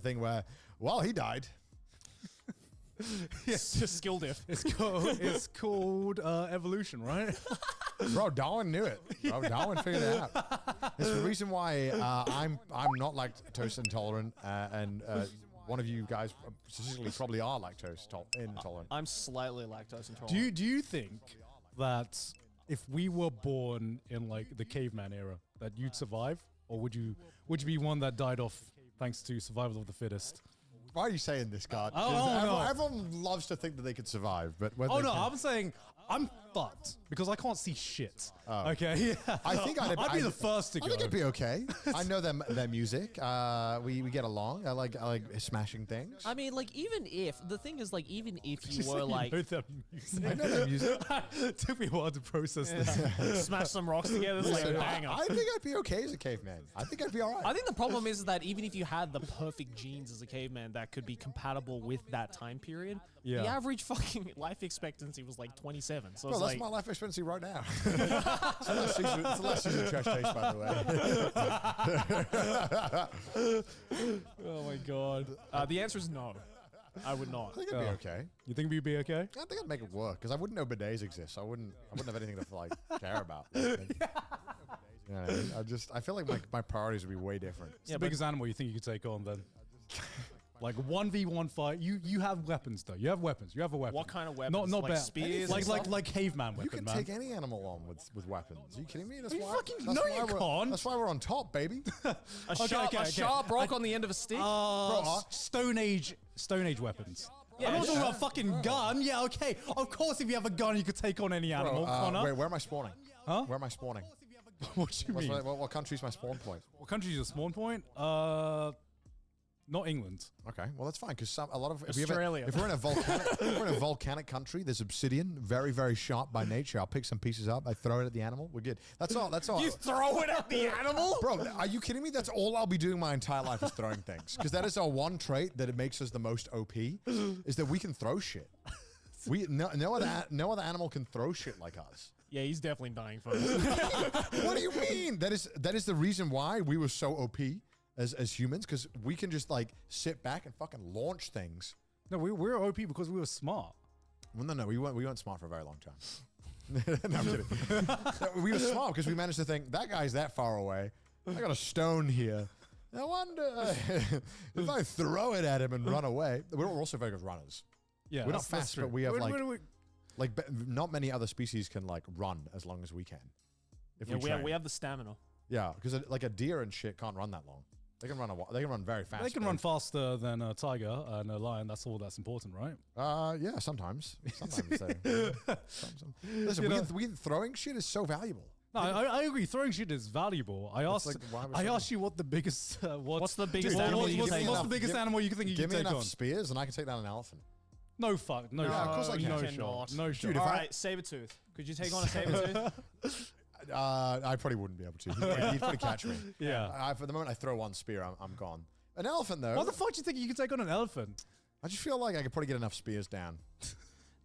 thing where, well, he died. It's just skill diff. It's called evolution, right? Bro, Darwin knew it. Bro, Darwin figured it out. It's the reason why I'm not lactose intolerant, and one of you guys statistically probably are lactose intolerant. I'm slightly lactose intolerant. Do you think that if we were born in like the caveman era, that you'd survive, or would you be one that died off thanks to survival of the fittest? Why are you saying this, God? no. Everyone loves to think that they could survive, but when Oh they no, can- I'm saying I'm fucked because I can't see shit. Okay, yeah. I think I'd be the first to go. I think I'd be okay. I know their music. We get along. I like smashing things. I mean, like, even if you You were like know their music. I know their music. It took me a while to process this. smash some rocks together, it's like a banger. I think I'd be okay as a caveman. I think I'd be all right. I think the problem is that even if you had the perfect genes as a caveman that could be compatible with that time period, Yeah. the average fucking life expectancy was like 27. So Bro, it's that's like, my life expectancy right now. It's the last season of Trash Taste, by the way. Oh my god. the answer is no. I would not. I think I'd be okay. You think we'd be okay? I think I'd make it work because I wouldn't know bidets exist. So I wouldn't have anything to like care about. Like, you know what I mean? I feel like my priorities would be way different. What's the biggest animal you think you could take on then? Like 1v1 fight. You have weapons though. You have weapons. You have a weapon. What kind of weapons? Not Like bad. spears Like and stuff? like caveman You weapon, can man. take any animal on with weapons. Are you kidding me? That's you why. fucking- that's no, why you we're- can't. That's why we're on top, baby. A sharp rock on the end of a stick? Stone Age weapons. Yeah, I'm not talking sure. about a fucking gun. Yeah, okay. Of course, if you have a gun, you could take on any animal. Connor. Wait, where am I spawning? Huh? Where am I spawning? What do you mean? What country's my spawn point? What country is your spawn point? Not England. Okay, well that's fine because a lot of Australia. If we're in a volcanic country, there's obsidian, very very sharp by nature. I'll pick some pieces up. I throw it at the animal. We're good. That's all. That's all. You throw it at the animal? Bro, are you kidding me? That's all I'll be doing my entire life is throwing things. Because that is our one trait that it makes us the most OP, is that we can throw shit. No other animal can throw shit like us. Yeah, he's definitely dying first. What do you mean? That is the reason why we were so OP as humans, because we can just like sit back and fucking launch things. No, we were OP because we were smart. Well, no, we weren't smart for a very long time. No, I'm kidding. We were smart because we managed to think that guy's that far away. I got a stone here. I wonder if I throw it at him and run away. We're also very good runners. Yeah, We're not fast, but we have Wait. not many other species can like run as long as we can. If Yeah, train. we have the stamina. Yeah, because like a deer and shit can't run that long. They can run they can run very fast. They can run faster than a tiger and a lion. That's all that's important, right? Yeah, sometimes. Sometimes. Listen, throwing shit is so valuable. No, I agree. Throwing shit is valuable. I asked you what the biggest. What's the biggest Dude, animal you what's, can take what's on? the biggest animal you think you Give can me take enough on? spears and I can take down an elephant. No fuck. No, Yeah, shot. of course I can. No Cannot. shot. No shot. Dude, if All I- right, Sabertooth. Could you take on a Sabertooth? I probably wouldn't be able to. He'd probably catch me. Yeah. For the moment I throw one spear, I'm gone. An elephant though. What the fuck do you think you can take on an elephant? I just feel like I could probably get enough spears down.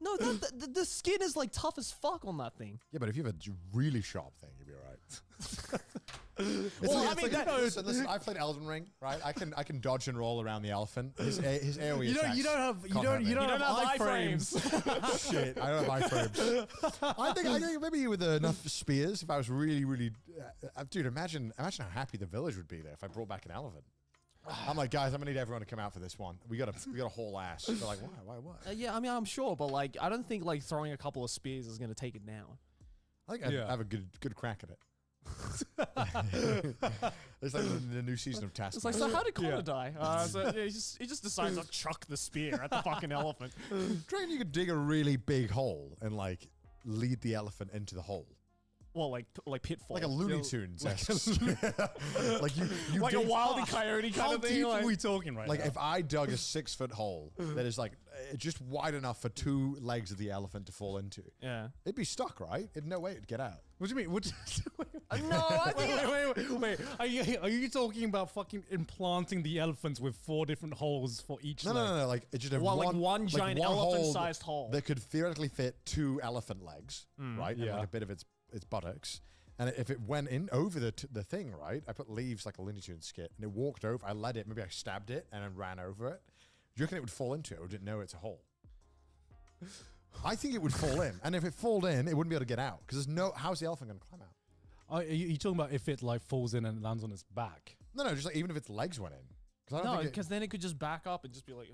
No, the skin is like tough as fuck on that thing. Yeah, but if you have a really sharp thing, you'll be all right. Listen, I've played Elden Ring, right? I can dodge and roll around the elephant. His AoE attacks You don't have iframes. Shit, I don't have iframes. I think maybe with enough spears, if I was really, dude, imagine how happy the village would be there if I brought back an elephant. I'm like, guys, I'm gonna need everyone to come out for this one. We got a whole ass. They're like, why, what? Yeah, I mean, I'm sure, but like, I don't think like throwing a couple of spears is gonna take it down. I think I'd have a good crack at it. It's like the new season of Taskmaster. It's like, so how did Connor die? So yeah, he just decides to chuck the spear at the fucking elephant. Do you reckon you could dig a really big hole and like lead the elephant into the hole? Well, like Pitfall. Like a Looney Tunes. Like you like dig, a Wile E. Coyote kind How of thing. deep Like, are we talking right like now? if I dug a 6-foot hole that is like just wide enough for 2 legs of the elephant to fall into. yeah. It'd be stuck, right? It'd no way it'd get out. What do you mean? No, I think Wait. Are you talking about fucking implanting the elephants with 4 different holes for each leg? No. Like it's just a Well, like one giant elephant-sized hole. that could theoretically fit 2 elephant legs, right? Yeah. And like a bit of its buttocks. And if it went in over the thing, right? I put leaves like a Looney Tunes skit, and it walked over. I led it. Maybe I stabbed it and then ran over it. Do you reckon it would fall into it, or did it know it's a hole? I think it would fall in, and if it fall in, it wouldn't be able to get out because there's no. How's the elephant going to climb out? Are you talking about if it like falls in and lands on its back? No, just like even if its legs went in. I don't No, think because then it could just back up and just be like,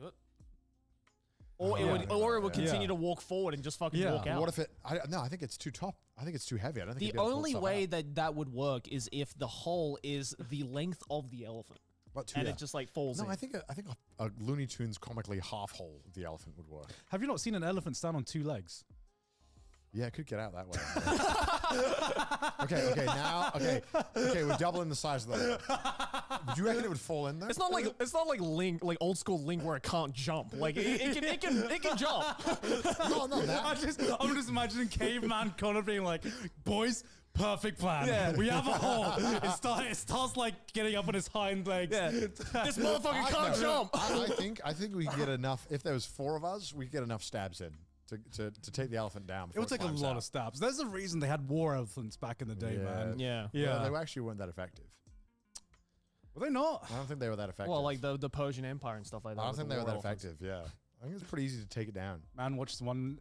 Oh, or it would yeah. continue to walk forward and just fucking Yeah. walk out. What if it? No, I think it's too top. I think it's too heavy. I don't think The it'd be able to pull only itself way out. that would work is if the hole is the length of the elephant But and it just like falls no, in. I think a Looney Tunes comically half hole of the elephant would work. Have you not seen an elephant stand on 2 legs? Yeah, it could get out that way. okay, we're doubling the size of the. Would you reckon it would fall in there? It's not like Link, like old school Link, where it can't jump. Like it can jump. No, that. I'm just imagining caveman Connor being like, boys, perfect plan. Yeah. We have a hole. It starts like getting up on his hind legs. Yeah, this motherfucker can't jump. I think we could get enough. If there was 4 of us, we could get enough stabs in to take the elephant down. It would take a lot of stabs. There's a reason they had war elephants back in the day, Yeah. man. Yeah. Yeah. They actually weren't that effective. Were they not? I don't think they were that effective. Well, like the Persian Empire and stuff like that. I don't with think the they were war that elephants. effective. Yeah, I think it's pretty easy to take it down. Man watched one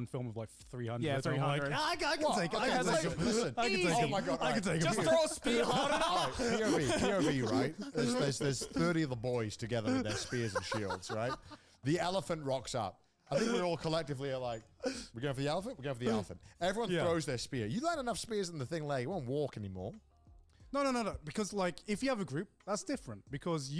film of like 300. Yeah, and I'm like, 300. I can What? take it. Okay, I can take listen, it. listen. I can take Oh it. my God, I can right. take Just it. throw a spear hard enough. All right, POV, right? There's 30 of the boys together with their spears and shields, right? The elephant rocks up. I think we're all collectively are like, we're going for the elephant? We're going for the elephant. Everyone Yeah. throws their spear. You land enough spears in the thing leg, it won't walk anymore. No. Because like, if you have a group, that's different. Because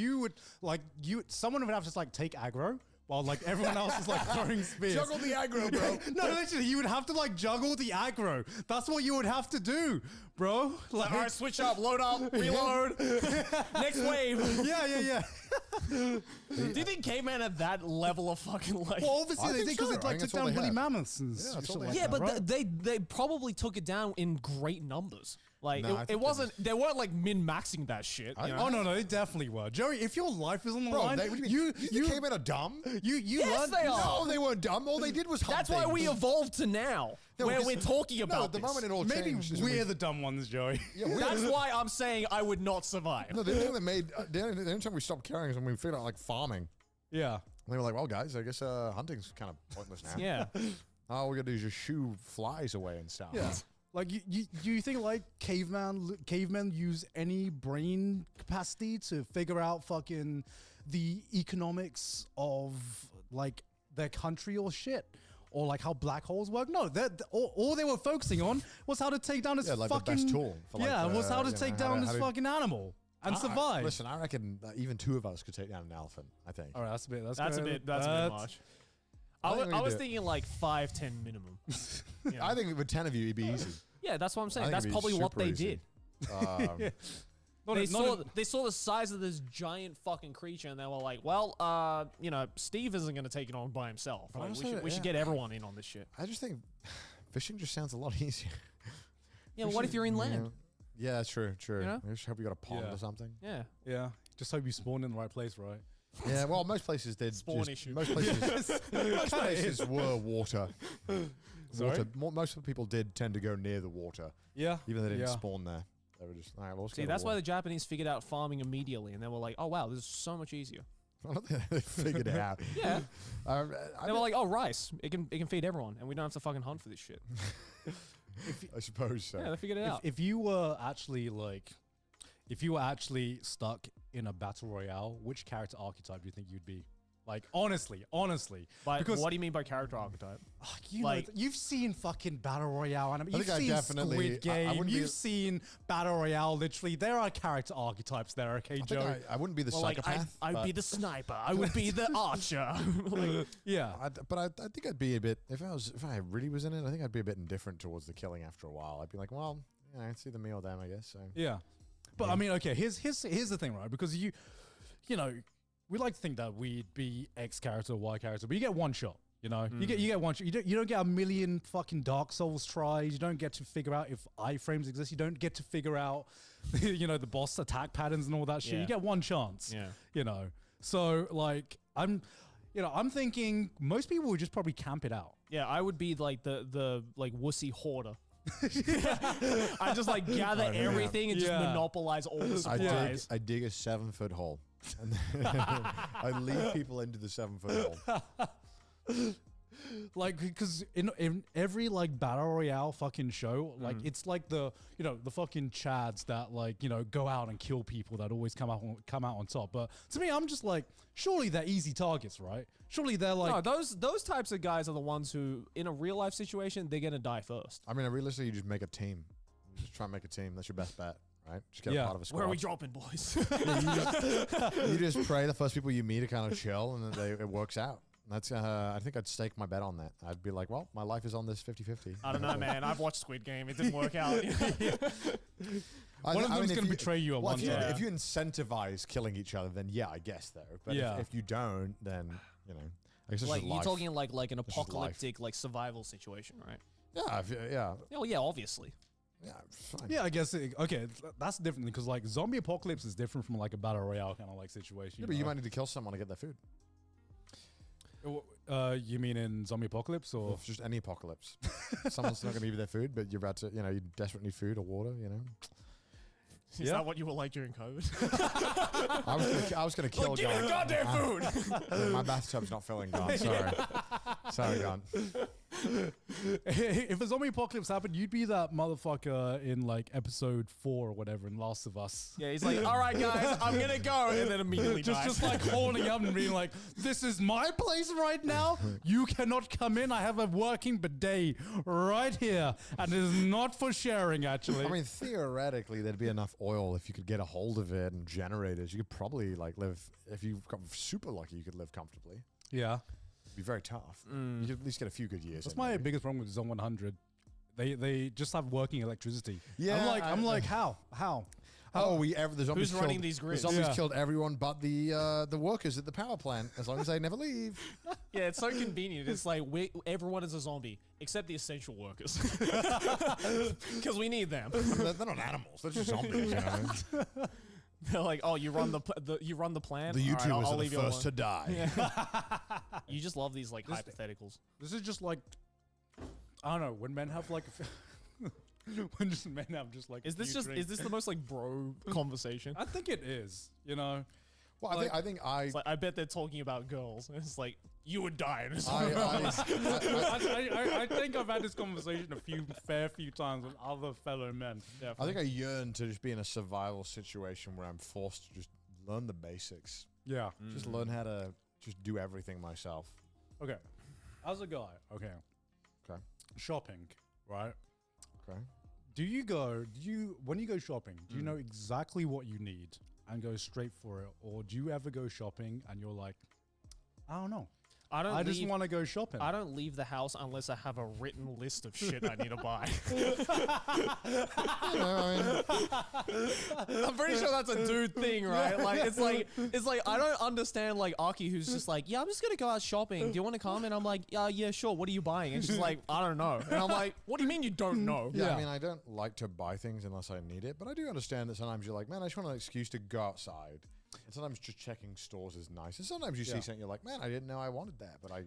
someone would have to like take aggro while like everyone else is like throwing spears. Juggle the aggro, bro. No, literally, you would have to like juggle the aggro. That's what you would have to do, bro. Like, All right, switch up, load up, reload. Next wave. yeah. Do you think caveman had that level of fucking like? Well, obviously I they think did because so. it I like think took that's all down they woolly had. mammoths and Yeah, shit that's all like they Yeah, had. that, but right? they probably took it down in great numbers. Like No, I it think wasn't. They weren't like min maxing that shit. I- You know? Oh no, they definitely were. Joey, if your life is on the Bro, line, what do you mean? You came in a dumb? you Yes, learned. they are. No, they weren't dumb. All they did was hunt That's why we things. evolved to now, No, where because- we're talking No, about the this. moment it all Maybe changed. is when we're the dumb ones, Joey. Yeah, we're That's why I'm saying I would not survive. No, the thing that made the only time we stopped caring is when we figured out like farming. Yeah. And they were like, "Well, guys, I guess hunting's kind of pointless now. Yeah. All we gotta do is just shoo flies away and stuff." Yeah. Like you think like cavemen use any brain capacity to figure out fucking the economics of like their country or shit? Or like how black holes work? No, all they were focusing on was how to take down this Yeah, like the fucking best tool for, like, was how to you know, take how down to- this how to- fucking animal and survive. Listen, I reckon that even 2 of us could take down an elephant. I think. All right, that's a bit. That's a bit much. I think we I was do it. thinking like 5-10 minimum. You know? I think with 10 of you, it'd be easy. Yeah, that's what I'm I saying. think That's it'd be probably what super they easy. did. They saw the size of this giant fucking creature, and they were like, "Well, Steve isn't going to take it on by himself. But Like, also, we should yeah. get everyone in on this shit." I just think fishing just sounds a lot easier. Yeah, but what if you're inland? Yeah, that's true. You know? I just hope you got a pond Yeah. or something. Yeah. Yeah, just hope you spawn in the right place, right? Yeah, well, most places did. Spawn issue. Most places, most places were water. Sorry? Most people did tend to go near the water, Yeah, even though they didn't yeah. spawn there. They were just, all right, well, let's See, go to that's why water. the Japanese figured out farming immediately, and they were like, "Oh wow, this is so much easier." I don't think they figured it out. Yeah. I They were like, "Oh, rice, it can feed everyone, and we don't have to fucking hunt for this shit." I suppose so. Yeah, they figured it out. If you were actually stuck in a battle royale, which character archetype do you think you'd be? Like honestly, But because what do you mean by character archetype? like you've seen fucking battle royale anime, you've think I seen definitely- Squid I Game, wouldn't be you've a- seen battle royale. Literally, there are character archetypes there. Okay, I think Joey. I wouldn't be the Well, like psychopath. I'd be the sniper. I would be the archer. Like, Yeah, But I think I'd be a bit. If I really was in it, I think I'd be a bit indifferent towards the killing after a while. I'd be like, well, yeah, it's either me or them, I guess. So yeah. But I mean, okay. Here's the thing, right? Because you know, we like to think that we'd be X character or Y character, but you get one shot. You know, you get one shot. You don't get a million fucking Dark Souls tries. You don't get to figure out if iframes exist. You don't get to figure out, the boss attack patterns and all that shit. Yeah. You get one chance. Yeah. You know, so like I'm thinking most people would just probably camp it out. yeah, I would be like the like wussy hoarder. I just like gather Oh, yeah. everything and just Yeah. monopolize all the supplies. I dig a 7-foot hole, and then I lead people into the 7-foot hole. Like, because in every like battle royale fucking show, like it's like the the fucking chads that like go out and kill people that always come out on top. But to me, I'm just like, surely they're easy targets, right? Surely they're like, No, those types of guys are the ones who, in a real life situation, they're gonna die first. I mean, realistically, you just make a team. You just try and make a team. That's your best bet, right? Just get Yeah. a part of a squad. Where are we dropping, boys? You just pray the first people you meet are kind of chill, and then it works out. That's I think I'd stake my bet on that. I'd be like, well, my life is on this 50-50. I don't know, man. I've watched Squid Game. It didn't work out. one of them's gonna betray you at well, one if you- time. If you incentivize killing each other, then yeah, I guess though. But Yeah. if you don't, then I guess it's Like just you're life. talking like an It's just life. apocalyptic like survival situation, right? Yeah. Oh yeah, obviously. Yeah. Fine. Yeah, I guess okay. That's different because like zombie apocalypse is different from like a battle royale kind of like situation. Yeah, but you might need to kill someone to get their food. You mean in zombie apocalypse or? Or if just any apocalypse. Someone's not going to give you their food, but you're about to, you desperately need food or water, Is Yeah. that what you were like during COVID? I was going to kill Give me the Gon. goddamn food. My bathtub's not filling, Gon. Sorry. Sorry, Gon. If a zombie apocalypse happened, you'd be that motherfucker in like episode 4 or whatever in Last of Us. Yeah, he's like, all right, guys, I'm gonna go, and then immediately dies. Just like holding up and being like, "This is my place right now. You cannot come in. I have a working bidet right here, and it is not for sharing." Actually, I mean, theoretically, there'd be enough oil if you could get a hold of it and generators. You could probably like live, if you got super lucky, you could live comfortably. yeah. It'd be very tough. You could at least get a few good years. That's in, my maybe. biggest problem with Zone 100. They just have working electricity. Yeah, I'm like, how? Oh, the zombies Who's running killed- these grids? The zombies Yeah. killed everyone but the workers at the power plant. As long as they never leave. Yeah, it's so convenient. It's like everyone is a zombie except the essential workers, because we need them. They're not animals. They're just zombies. They're like, oh, you run the plant. The All right, YouTubers I'll are the leave you first to alone. die. You just love these like hypotheticals. This is just like, I don't know, when men have like, when just men have just like. Is this just is this the most like bro conversation? I think it is. You know. Well, I think It's like, I bet they're talking about girls. It's like you would die in a I zombie. I think I've had this conversation a fair few times with other fellow men. I think I yearn to just be in a survival situation where I'm forced to just learn the basics. Yeah. Just learn how to just do everything myself. Okay. As a guy, okay. Shopping, right? Okay. When you go shopping, do you know exactly what you need and go straight for it? Or do you ever go shopping and you're like, I don't know. I just want to go shopping. I don't leave the house unless I have a written list of shit I need to buy. I'm pretty sure that's a dude thing, right? Like it's like I don't understand like Aki who's just like, yeah, I'm just gonna go out shopping. Do you want to come? And I'm like, yeah, sure. What are you buying? And she's like, I don't know. And I'm like, what do you mean you don't know? Yeah, Yeah. I mean, I don't like to buy things unless I need it, but I do understand that sometimes you're like, man, I just want an excuse to go outside. And sometimes just checking stores is nice. And sometimes you see something, you're like, man, I didn't know I wanted that, but I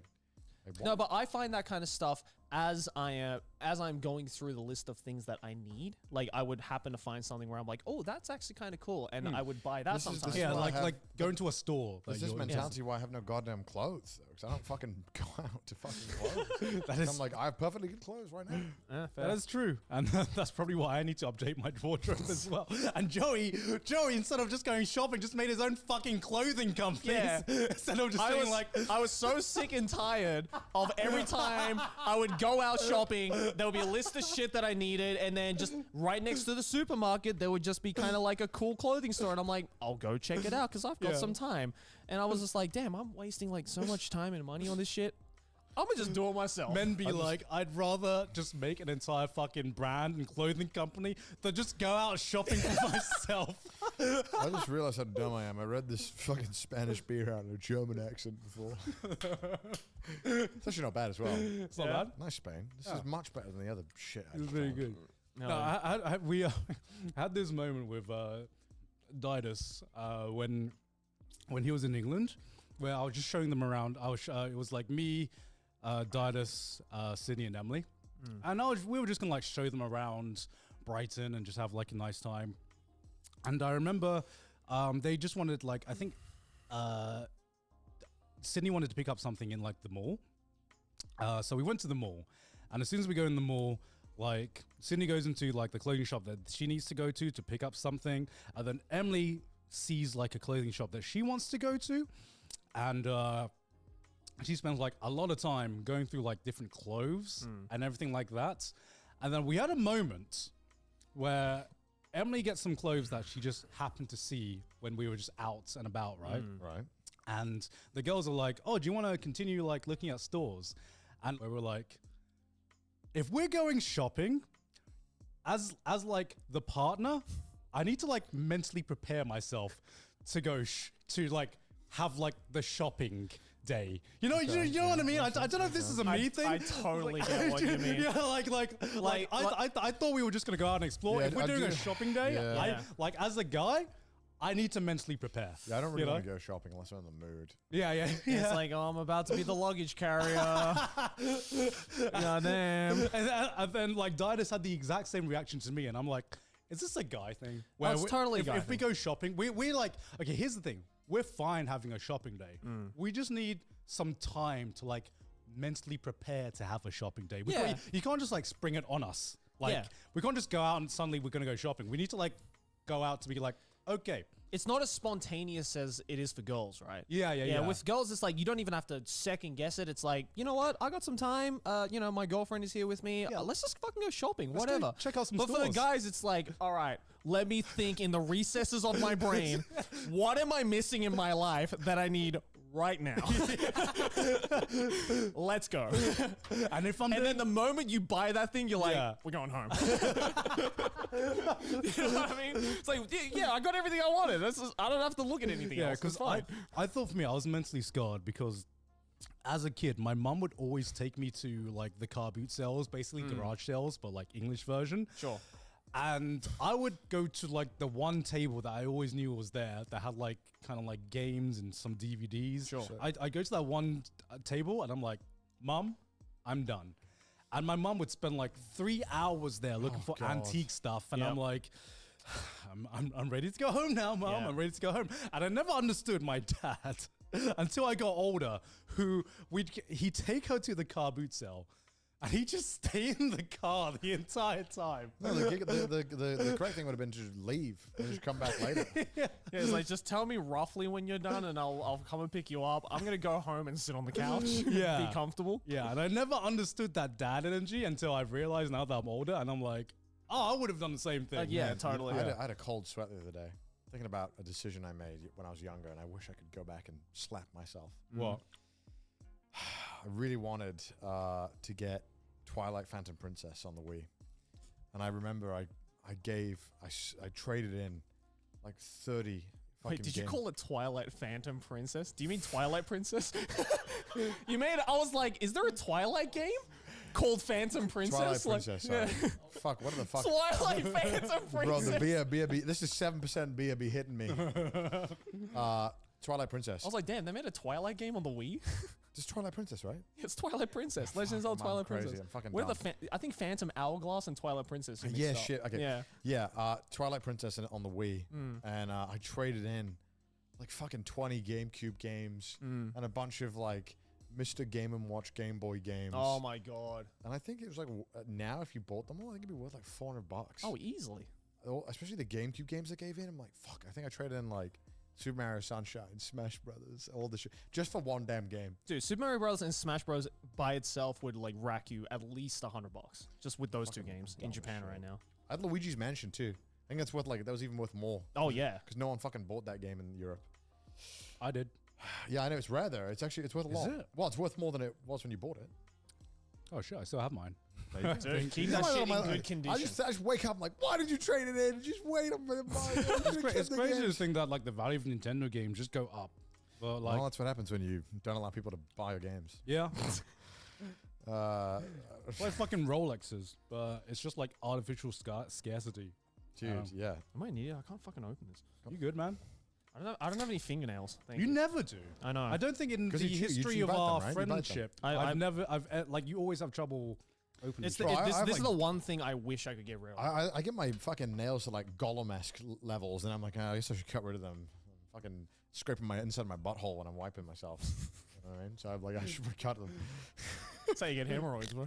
want No, it. but I find that kind of stuff as I'm going through the list of things that I need. Like I would happen to find something where I'm like, oh, that's actually kind of cool, and I would buy that This is- this sometimes. is yeah, why I like have- like going to a store. There's that this you're- mentality why I have no goddamn clothes, though, because I don't fucking go out to fucking clothes. That is- I'm like, I have perfectly good clothes right now. Fair. That is true, and that's probably why I need to update my wardrobe as well. And Joey, instead of just going shopping, just made his own fucking clothing company. Yeah. Instead of just I saying was like, I was so sick and tired of every time I would go out shopping, there would be a list of shit that I needed, and then just right next to the supermarket, there would just be kind of like a cool clothing store, and I'm like, I'll go check it out because I've got Yeah. some time. And I was just like, damn, I'm wasting like so much time and money on this shit. I'm gonna just do it myself. men be like, I'd rather just make an entire fucking brand and clothing company than just go out shopping for myself. I just realized how dumb I am. I read this fucking Spanish beer out in a German accent before. It's actually not bad as well. It's not bad. Nice Spain. This is much better than the other shit. I It's just very found. good. No, No, we had this moment with Didas when he was in England, where I was just showing them around. It was like me, Didas, Sydney, and Emily. And we were just gonna like show them around Brighton and just have like a nice time. And I remember they just wanted like, I think Sydney wanted to pick up something in like the mall. So we went to the mall, and as soon as we go in the mall, like Sydney goes into like the clothing shop that she needs to go to pick up something, and then Emily sees like a clothing shop that she wants to go to, and she spends like a lot of time going through like different clothes and everything like that. And then we had a moment where Emily gets some clothes that she just happened to see when we were just out and about, right? Right. And the girls are like, "Oh, do you want to continue like looking at stores?" And we were like, "If we're going shopping, as like the partner, I need to like mentally prepare myself to go to like have like the shopping day. You know what I mean? I don't know if this is a me thing. I totally get what you mean. Yeah, like I thought we were just gonna go out and explore. Yeah, if we're doing a shopping day, Yeah. like as a guy, I need to mentally prepare. Yeah, I don't really you know? want to go shopping unless I'm in the mood. Yeah. It's like, oh, I'm about to be the luggage carrier. God damn. And then like Didas had the exact same reaction to me, and I'm like, is this a guy thing? That's totally a guy if we go shopping, we like, okay, here's the thing. We're fine having a shopping day. We just need some time to like mentally prepare to have a shopping day. You can't just like spring it on us. Like we can't just go out and suddenly we're going to go shopping. We need to like go out to be like, okay. It's not as spontaneous as it is for girls, right? Yeah. With girls, it's like you don't even have to second guess it. It's like, you know what? I got some time. My girlfriend is here with me. Let's just fucking go shopping. Let's whatever. go check out some But for the stores. guys, it's like, all right, let me think in the recesses of my brain. What am I missing in my life that I need right now? Let's go. And if And then the moment you buy that thing, you're like, Yeah. we're going home. You know what I mean? It's like, yeah, I got everything I wanted. I don't have to look at anything else. It's fine. I thought for me, I was mentally scarred because as a kid, my mum would always take me to like the car boot sales, basically garage sales, but like English version. Sure. And I would go to like the one table that I always knew was there that had like kind of like games and some DVDs. Sure. I go to that one table and I'm like, Mum, I'm done. And my mum would spend like 3 hours there looking for God. antique stuff. And I'm Yep. like, I'm ready to go home now, Mum. Yeah. I'm ready to go home. And I never understood my dad until I got older, who he'd take her to the car boot sale. And he'd just stay in the car the entire time. No, the correct thing would have been to just leave and just come back later. Yeah, it's like, just tell me roughly when you're done and I'll come and pick you up. I'm going to go home and sit on the couch. Yeah. Be comfortable. Yeah, and I never understood that dad energy until I've realized now that I'm older, and I'm like, oh, I would have done the same thing. Yeah, totally. I had a cold sweat the other day thinking about a decision I made when I was younger, and I wish I could go back and slap myself. What? I really wanted to get Twilight Phantom Princess on the Wii, and I remember I traded in like 30. Wait, did you games. call it Twilight Phantom Princess? Do you mean Twilight Princess? You made it. I was like, is there a Twilight game called Phantom Princess? Twilight Like, Princess? yeah. Sorry. Fuck, what the fuck? Twilight Phantom Bro, Princess. the beer, this is 7% beer be hitting me. Twilight Princess. I was like, damn, they made a Twilight game on the Wii? Just Twilight Princess, right? It's Twilight Princess. Legends of I'm Twilight crazy. Princess. I'm fucking Where dumb. I think Phantom Hourglass and Twilight Princess. are mixed Yeah, up. shit. Okay. Yeah. Yeah, Twilight Princess on the Wii. And I traded in like fucking 20 GameCube games and a bunch of like Mr. Game & Watch Game Boy games. Oh my god. And I think it was like, now if you bought them all, I think it'd be worth like $400. Oh, easily. Especially the GameCube games I gave in. I'm like, fuck, I think I traded in like Super Mario Sunshine, Smash Brothers, all the shit, just for one damn game. Dude, Super Mario Bros. And Smash Bros. By itself would like rack you at least $100 just with those two games in dumb Japan shit. right now. I had Luigi's Mansion too. I think that's worth like, that was even worth more. Oh yeah. Because no one fucking bought that game in Europe. I did. Yeah, I know, it's rare there. It's worth a lot. it? Well, it's worth more than it was when you bought it. Oh, shit, I still have mine. Dude, keep You that know, shit in like, good condition. I just wake up, I'm like, why did you trade it in? Just wait a minute. It's crazy to think that like the value of Nintendo games just go up. But like, Well, that's what happens when you don't allow people to buy your games. yeah, It's it's like fucking Rolexes, but it's just like artificial scarcity. dude, yeah. I might need it. I can't fucking open this. You good, man? I don't have any fingernails. Thank You you. never do. I know. I don't think in 'Cause the you chew- history you of bite them, our right? You bite them. friendship, I've like you always have trouble. open. It's the the, shop. Bro, this I have, this is like- the one thing I wish I could get rid of. I get my fucking nails to like Gollum-esque levels, and I'm like, I guess I should cut rid of them. I'm fucking scraping my inside my butthole when I'm wiping myself. You know what I mean? So I'm like, I should cut them. That's how you get hemorrhoids, bro.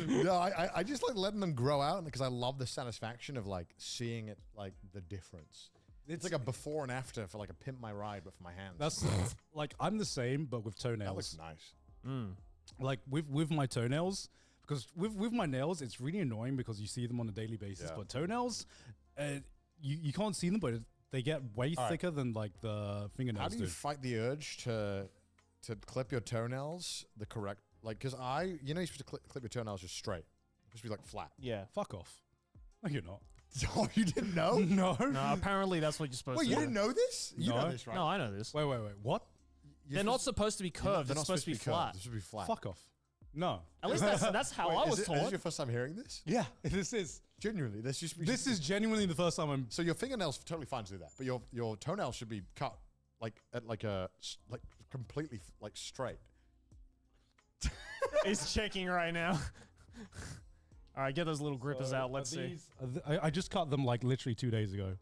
No, I just like letting them grow out because I love the satisfaction of like seeing it, like the difference. It's like a before and after for like a pimp my ride, but for my hands. That's like I'm the same, but with that toenails. looks nice. Like with my toenails, because with my nails, it's really annoying because you see them on a daily basis. Yeah. But toenails, you can't see them, but they get way All right. thicker than like the fingernails. How do you do. fight the urge to clip your toenails the correct, like, because you're supposed to clip your toenails just straight. It's supposed to be like flat. Yeah. Fuck off. No, you're not. Oh, you didn't know? No. No, apparently that's what you're supposed Wait, to you do. didn't know this? You know No. this, right? No, I know this. Wait. What? You're They're not supposed to be curved. they're It's not supposed to be curved. flat. They're supposed to be flat. Fuck off. No. At least that's how Wait, I was is taught. this your first time hearing this? Yeah, this is. Genuinely, this used to be. This is genuinely the first time I'm. So your fingernails totally fine to do that, but your toenails should be cut like at like completely like straight. He's checking right now. All right, get those little grippers out. Let's see. I just cut them like literally 2 days ago.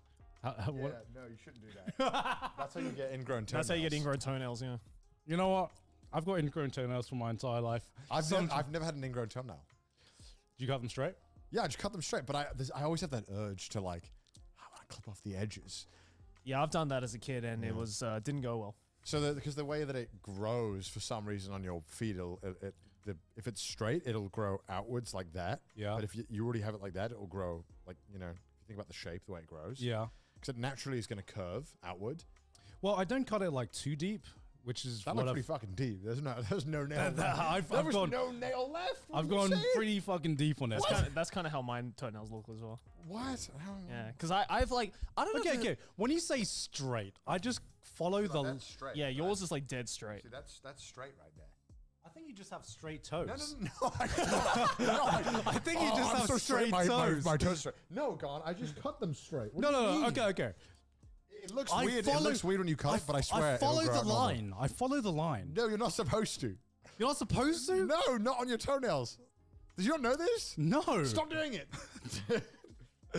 What? no, you shouldn't do that. That's how you get ingrown toenails. That's how you get ingrown toenails. Yeah. You know what? I've got ingrown toenails for my entire life. I've never had an ingrown toenail. Do you cut them straight? Yeah, I just cut them straight, but I always have that urge to like, I want to clip off the edges. Yeah, I've done that as a kid, and it was didn't go well. So because the way that it grows for some reason on your feet, if it's straight, it'll grow outwards like that. Yeah. But if you already have it like that, it'll grow like, if you think about the shape, the way it grows. Yeah. Because it naturally is going to curve outward. Well, I don't cut it like too deep, which is That what looks I've, pretty fucking deep. There's no nail left. I've There was gone- no nail left. What I've did you gone say? pretty fucking deep on it. That's kind of how my toenails look as well. What? Yeah, because I've like I don't know. Okay, if it- okay. When you say straight, I just follow the. That's straight. Yeah, yours is like dead straight. See, that's straight right there. I think you just have straight toes. No. I think you just I'm have so straight my toes. My toes straight. No, Gon, I just cut them straight. What No, do you no, no. mean? Okay. It looks I weird. follow- It looks weird when you cut it, but I swear I follow it'll grow the out normal. line. I follow the line. No, you're not supposed to. You're not supposed to. No, not on your toenails. Did you not know this? No. Stop doing it.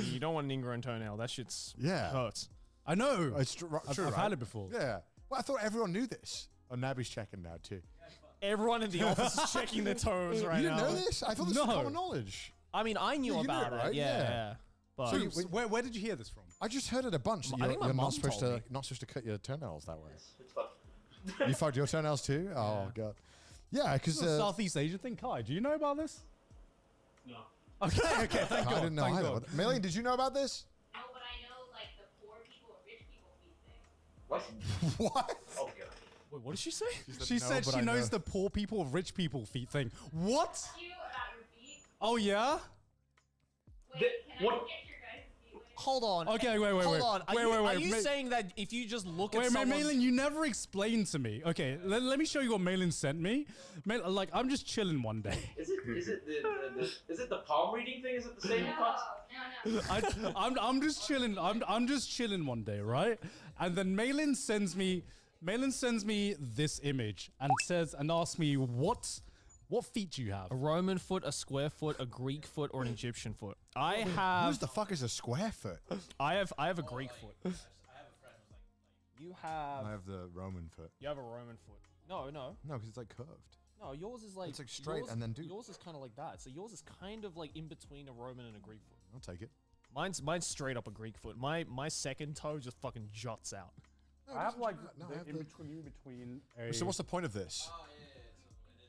You don't want an ingrown toenail. That shit's Yeah. hurts. I know. It's I've true, had right? it before. Yeah. Well, I thought everyone knew this. Oh, Nabby's checking now too. Everyone in the office is checking their toes right You now. didn't know this? I thought this was No. common knowledge. I mean, I knew Yeah, you knew about it, it. right? Yeah, Yeah. yeah. But So So where did you hear this from? I just heard it a bunch. That I you're, think my you're mum not supposed told to cut your toenails that way. It's fun. You fucked your toenails too? Oh god. Yeah, because This is a Southeast Asian thing. Kai, do you know about this? No. Okay, thank I God. didn't know thank either. God. Maylene, did you know about this? No, but I know like the poor people and rich people feet thing. What? What? Oh god. wait, what did she say? She said she knows the poor people, rich people feet thing. What? You about your feet? Oh yeah? Wait, The- can what- I get your guys' feet? Wait. Hold on. Okay, wait. Hold on. Are you, Wait. are you Ma- saying that if you just look Wait, at someone? Malin, you never explained to me. Okay, let me show you what Malin sent me. Like, I'm just chilling one day. Is it the palm reading thing? Is it the same No, concept? no. I'm just chilling. I'm just chilling one day, right? And then Malin sends me this image and asks me what feet do you have? A Roman foot, a square foot, a Greek foot, or an Egyptian foot. I have Who's the fuck is a square foot? I have a Greek foot. You have I have the Roman foot. you have a Roman foot. No. No, because it's like curved. No, yours is like It's like straight yours- and then do- Yours is kind of like that. So yours is kind of like in between a Roman and a Greek foot. I'll take it. Mine's straight up a Greek foot. My second toe just fucking juts out. No, I have like no, the I have in the- between a. So what's the point of this?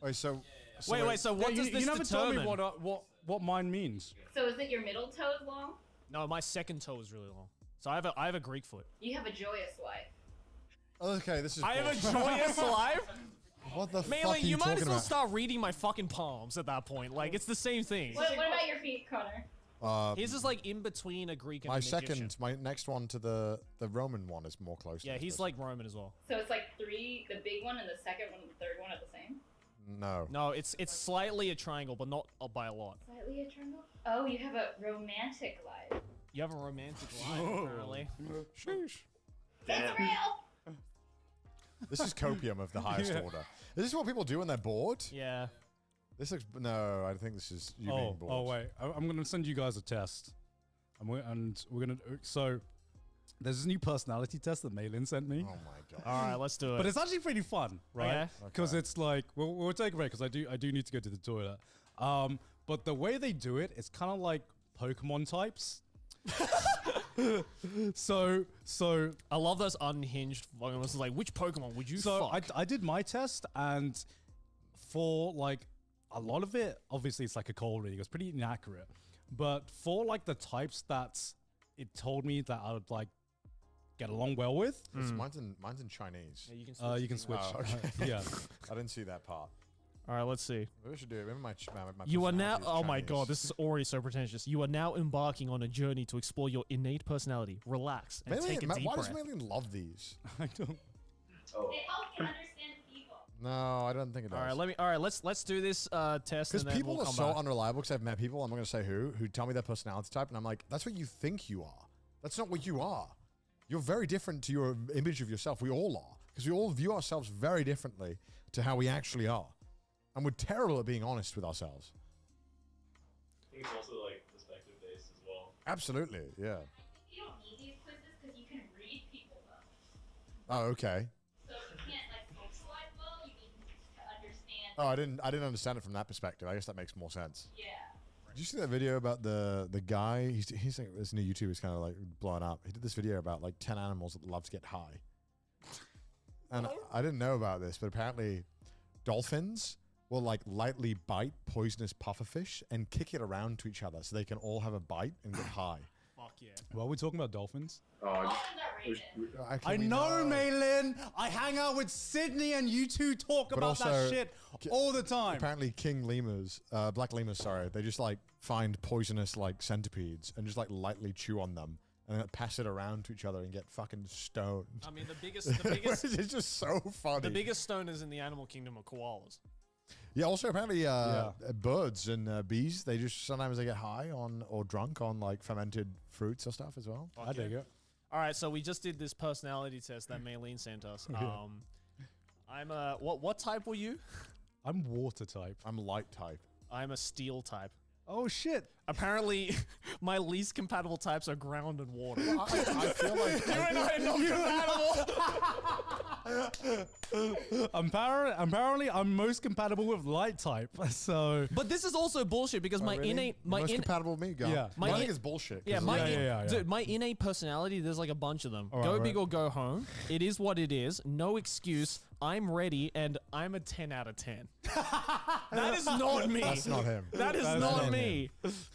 Wait, so Wait. So what Yeah, does you this never determine? told me what mine means. So is it your middle toes long? No, my second toe is really long. So I have a Greek foot. You have a joyous life. Okay, this is. I have a bullshit. joyous life. What the fuck are Mainly, you you might talking as well about? start reading my fucking palms at that point. Like it's the same thing. What about your feet, Connor? His is like in between a Greek and My an Egyptian. second, my next one to the Roman one is more close. to Yeah, this he's person. like Roman as well. So it's like three, the big one and the second one and the third one are the same? No. No, it's slightly a triangle, but not by a lot. Slightly a triangle? Oh, you have a romantic life. You have a romantic life, apparently. Sheesh. It's real! This is copium of the highest Yeah. order. Is this what people do when they're bored? Yeah. This looks no. I think this is you being bored. Oh wait, I'm gonna send you guys a test, and we're gonna. So there's this new personality test that Maylin sent me, Oh my god. All right, let's do it. but it's actually pretty fun, right? Okay. Because Okay. it's like we'll take a break because I do need to go to the toilet. But the way they do it, it's kind of like Pokemon types. so I love those unhinged Pokemon. It's like, which Pokemon would you So fuck? I did my test, and for like a lot of it, obviously it's like a cold reading. It was pretty inaccurate, but for like the types that it told me that I would like get along well with, Mine's in Chinese. Yeah, you can switch. you can switch. Oh, okay. Yeah. I didn't see that part. All right, let's see. Maybe we should do it. Maybe my You are now. personality is Oh my Chinese. god, this is already so pretentious. You are now embarking on a journey to explore your innate personality. Relax and take a deep why breath. does Maylin love these? I don't. Oh. It helps you understand people. No, I don't think it does. All right, let's do this test. Because and then people we'll are come so back. unreliable. Because I've met people, I'm not going to say who tell me their personality type, and I'm like, that's what you think you are. That's not what you are. You're very different to your image of yourself. We all are, because we all view ourselves very differently to how we actually are, and we're terrible at being honest with ourselves. I think it's also like perspective based as well. Absolutely, yeah. I think you don't need these quizzes because you can read people though. Oh, okay. So you can't like socialize well. You need to understand. Oh, I didn't understand it from that perspective. I guess that makes more sense. Yeah. Did you see that video about the guy? He's like this new YouTuber is kind of like blowing up. He did this video about like 10 animals that love to get high. And I didn't know about this, but apparently dolphins will like lightly bite poisonous pufferfish and kick it around to each other so they can all have a bite and get high. Fuck yeah. Well, we're talking about dolphins. Oh, I just, Dolphins are rated. I know, Maylin. I hang out with Sydney, and you two talk But about that also, shit all the time. Apparently king lemurs, black lemurs, sorry, they just like find poisonous like centipedes and just like lightly chew on them and then pass it around to each other and get fucking stoned. I mean, the biggest It's just so funny. the biggest stoners in the animal kingdom are koalas. Yeah, also apparently birds and bees, they just sometimes they get high on or drunk on like fermented fruits or stuff as well. I dig it. All right, so we just did this personality test that Maylene sent us. I'm a what type were you? I'm water type. I'm light type. I'm a steel type. Oh shit. Apparently, my least compatible types are ground and water. I feel like You and I are not compatible. Apparently, I'm most compatible with light type. So But this is also bullshit because my Really? innate, You're my most in, compatible with me, go. Yeah. I think in- it's bullshit. 'cause yeah, it's my like- yeah. dude, my innate personality. There's like a bunch of them. All Go right, big right. or go home. It is what it is. No excuse. I'm ready, and I'm a 10 out of 10. That is not me. That's not him. That is That's not not me.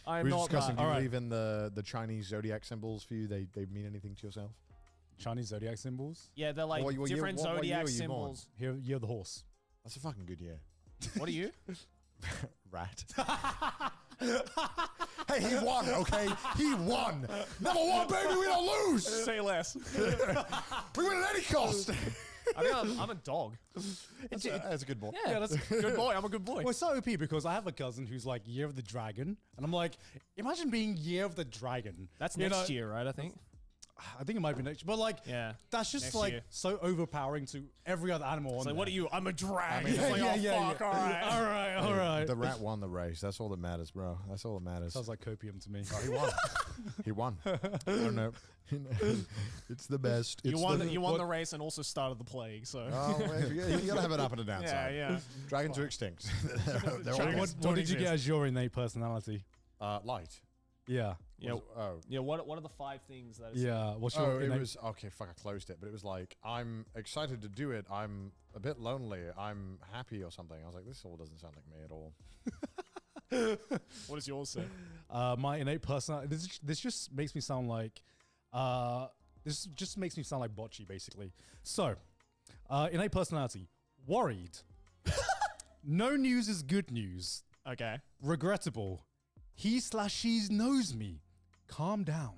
I'm We were not discussing, that. do you Alright. believe in the Chinese zodiac symbols for you? They mean anything to yourself? Chinese zodiac symbols. Yeah, they're like What year- different what year zodiac were you born? symbols. Here, you're the horse. That's a fucking good year. What are you? Rat. Hey, he won, okay? He won. Number one, baby, we don't lose. Say less. We win at any cost. I think I'm a dog. That's a good boy. Yeah, that's good boy. I'm a good boy. Well, it's so OP because I have a cousin who's like Year of the Dragon, and I'm like, imagine being Year of the Dragon. That's You next know, year, right? I think. I think it might be next, but like, Yeah, that's just next like year. so overpowering to every other animal. It's on like, what are there. you? I'm a dragon. mean, It's yeah, like, yeah, oh, yeah, fuck, yeah. all right. All right, all right. The rat won the race. That's all that matters, bro. That's all that matters. Sounds like copium to me. He won. He won. I don't know. It's the best. You It's won. the- You won the race and also started the plague. So. Oh, well, you gotta have an up and a down yeah, side. yeah. Dragons are extinct. They're all Dragons What don't did you get exist. as your innate personality? light. Yeah, Yeah. Oh. Yeah. What are the 5 things that? Is yeah. What's Oh, your it innate? was okay. Fuck, I closed it, but it was like I'm excited to do it. I'm a bit lonely. I'm happy or something. I was like, this all doesn't sound like me at all. What does yours say? My innate personality. This just makes me sound like. This just makes me sound like bocce, basically. So, innate personality: worried. No news is good news. Okay. Regrettable. He/she knows me. Calm down.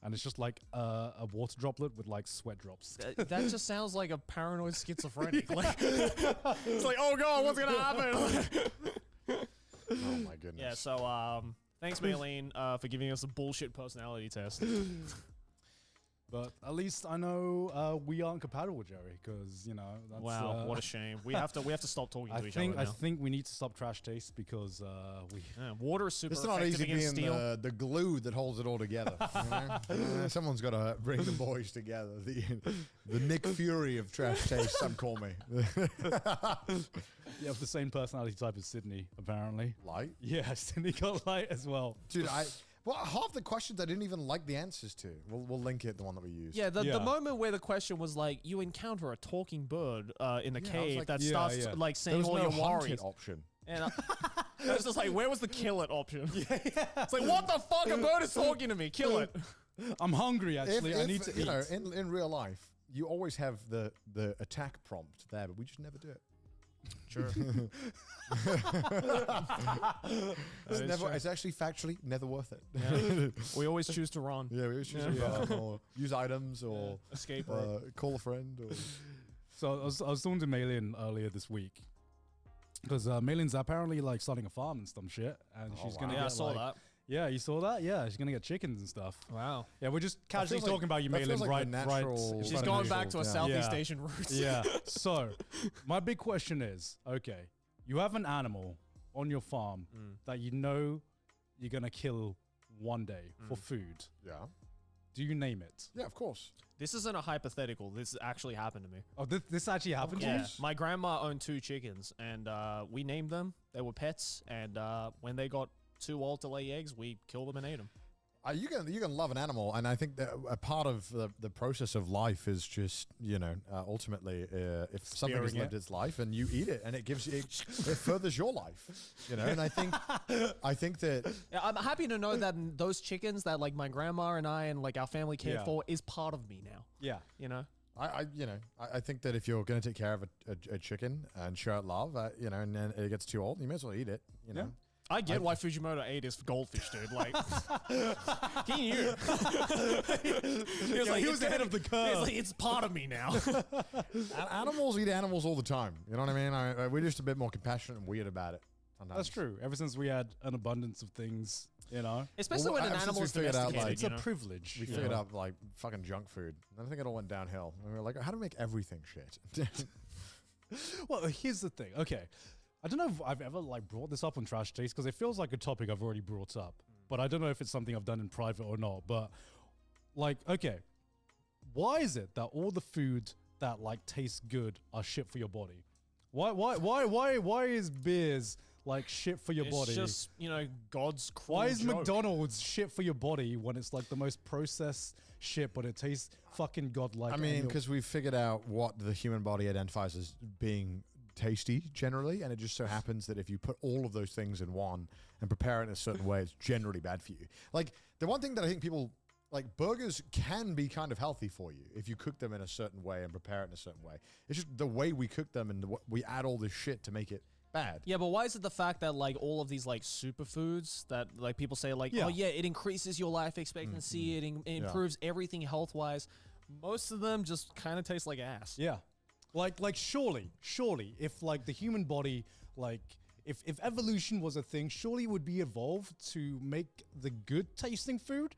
And it's just like a water droplet with like sweat drops. That just sounds like a paranoid schizophrenic. Like, it's like, oh god, what's gonna happen? Oh my goodness. Yeah. So, thanks, Maylene, for giving us a bullshit personality test. But at least I know we aren't compatible, Jerry, because you know. That's, Wow, what a shame. We have to stop talking to each other I now. think we need to stop trash taste because we. Yeah, water is super It's not effective easy against being steel. the glue that holds it all together. You know? Someone's got to bring the boys together. The Nick Fury of trash taste, some call me. You have the same personality type as Sydney, apparently. Light? Yeah, Sydney got light as well. Dude, well, half the questions I didn't even like the answers to. We'll link it, the one that we used. Yeah, the Yeah. moment where the question was like, you encounter a talking bird in a Yeah, I was cave like, that yeah, starts yeah. like There saying was all no your hunted worries. option. And I was just like, where was the kill it option? It's like, what the fuck? A bird is talking to me. Kill it. I'm hungry, actually. I need to you eat. know, in real life, you always have the attack prompt there, but we just never do it. Sure. It's actually factually never worth it. We always choose to run. Yeah, we always choose to run or use items or Escape route. call a friend. Or So I was talking to Maylin earlier this week because Maylin's apparently like starting a farm and some shit, and she's gonna Yeah, get I saw like, that. Yeah, you saw that? Yeah, she's gonna get chickens and stuff. Wow. Yeah, we're just casually feels like- talking about you, that feels Maylin, like right? the Right. natural- in She's front of going me. back to her Yeah. Southeast Yeah. Asian roots. Yeah. So, my big question is, okay, you have an animal on your farm that you know you're gonna kill one day for food. yeah, Do you name it? yeah, of course. This isn't a hypothetical. This actually happened to me. Oh, this actually happened to Yeah, you? my grandma owned 2 chickens, and we named them. They were pets, and when they got too old to lay eggs, we killed them and ate them. You can love an animal, and I think that a part of the process of life is just ultimately if something has Spearing lived its life and you eat it, and it gives it furthers your life, and I think that Yeah, I'm happy to know that those chickens that like my grandma and I and like our family cared Yeah. for is part of me now. Yeah. You know. I think that if you're going to take care of a chicken and show it love, and then it gets too old, you may as well eat it. Yeah. I get why Fujimoto ate his goldfish, dude. Like, he knew. He was like, he was "It's ahead gonna of the be-" curve. He's like, it's part of me now. Animals eat animals all the time. You know what I mean? We're just a bit more compassionate and weird about it. Sometimes. That's true. Ever since we had an abundance of things, Especially Well, when an ever since animal we is figured out, domesticated. like, it's you a know? privilege. We figured out like fucking junk food. And I think it all went downhill. And we were like, how do we make everything shit? Well, here's the thing. Okay. I don't know if I've ever like brought this up on Trash Taste because it feels like a topic I've already brought up. But I don't know if it's something I've done in private or not. But like, okay, why is it that all the food that like tastes good are shit for your body? Why is beers like shit for your It's body? just, God's cruel Why is joke. McDonald's shit for your body when it's like the most processed shit, but it tastes fucking godlike? I and mean, you're- because we've figured out what the human body identifies as being tasty generally, and it just so happens that if you put all of those things in one and prepare it in a certain way, it's generally bad for you. Like, the one thing that I think people like, burgers can be kind of healthy for you if you cook them in a certain way and prepare it in a certain way. It's just the way we cook them and we add all this shit to make it bad. Yeah, but why is it the fact that like all of these like superfoods that like people say like, Yeah. oh yeah, it increases your life expectancy, it improves everything health wise. Most of them just kind of taste like ass. Yeah. Like surely, if like the human body, like if evolution was a thing, surely it would be evolved to make the good tasting food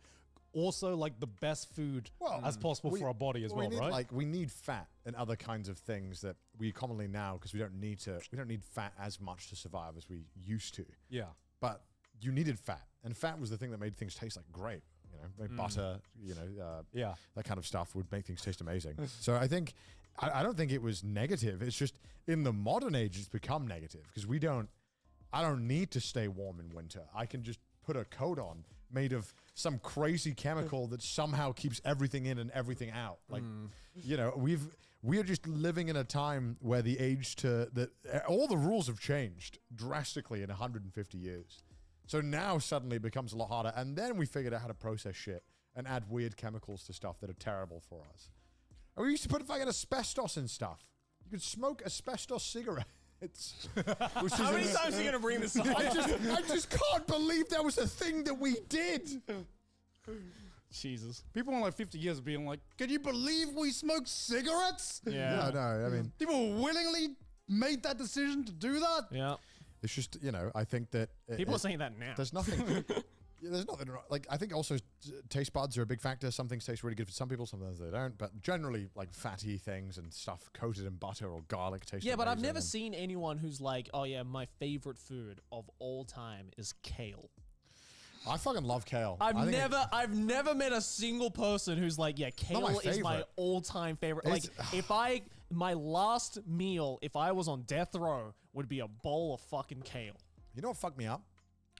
also like the best food as possible for our body as well, we need, right? Like, we need fat and other kinds of things that we commonly now, because we don't need fat as much to survive as we used to. Yeah. But you needed fat, and fat was the thing that made things taste like great. Like butter, Yeah. that kind of stuff would make things taste amazing. So I think, I don't think it was negative. It's just in the modern age, it's become negative because I don't need to stay warm in winter. I can just put a coat on made of some crazy chemical that somehow keeps everything in and everything out. Like, we are just living in a time where all the rules have changed drastically in 150 years. So now suddenly it becomes a lot harder. And then we figured out how to process shit and add weird chemicals to stuff that are terrible for us. And we used to put fucking asbestos in stuff. You could smoke asbestos cigarettes. How many times are you gonna bring this up? I just can't believe that was a thing that we did. Jesus. People in like 50 years being like, can you believe we smoked cigarettes? Yeah. No, I mean, People willingly made that decision to do that? Yeah. it's just, I think that People are saying that now. there's nothing. Yeah, there's nothing wrong. Like, I think also taste buds are a big factor. Some things taste really good for some people, sometimes they don't. But generally, like fatty things and stuff coated in butter or garlic taste. Yeah, but I've amazing. never And seen anyone who's like, oh yeah, my favorite food of all time is kale. I fucking love kale. I've I think never met a single person who's like, yeah, kale my is my favorite. all-time favorite. Like, my last meal, if I was on death row, would be a bowl of fucking kale. You know what fucked me up?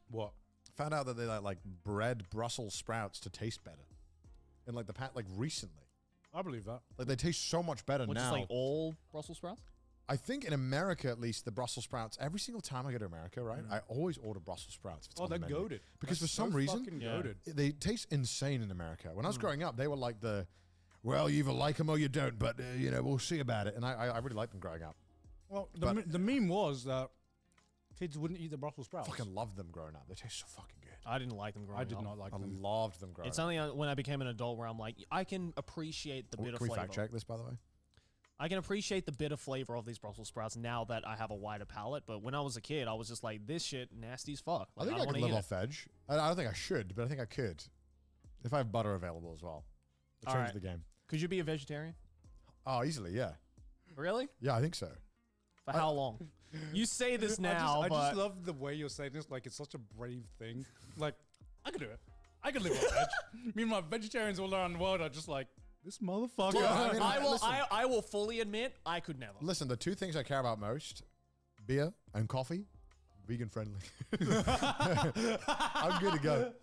What? Found out that they like bred Brussels sprouts to taste better, and like like recently, I believe that. like they taste so much better Which now. is like all Brussels sprouts? I think in America, at least, the Brussels sprouts. Every single time I go to America, right, I always order Brussels sprouts. if it's Oh, on the they're menu. goated. Because They're for some so reason, fucking Yeah. goated. they taste insane in America. When I was growing up, they were like well, you either like them or you don't, but we'll see about it. And I really liked them growing up. Well, But- the meme was that kids wouldn't eat the Brussels sprouts. Fucking loved them growing up. They taste so fucking good. I didn't like them growing I did up. not like I them. loved them growing It's up. only when I became an adult where I'm like, I can appreciate the bitter Can we flavor. fact check this, by the way? I can appreciate the bitter flavor of these Brussels sprouts now that I have a wider palate. But when I was a kid, I was just like, this shit nasty as fuck. I Like, think I don't could wanna live eat off veg. I don't think I should, but I think I could. If I have butter available as well. It All changes right. the game. it. Could you be a vegetarian? Oh, easily, yeah. Really? Yeah, I think so. For how long? You say this now, I but just love the way you're saying this. Like, it's such a brave thing. Like, I could do it. I could live off veg. Me and my vegetarians all around the world are just like, this motherfucker. Yeah, I mean, I will. listen. I will fully admit I could never. Listen, the two things I care about most, beer and coffee, vegan friendly. I'm good to go.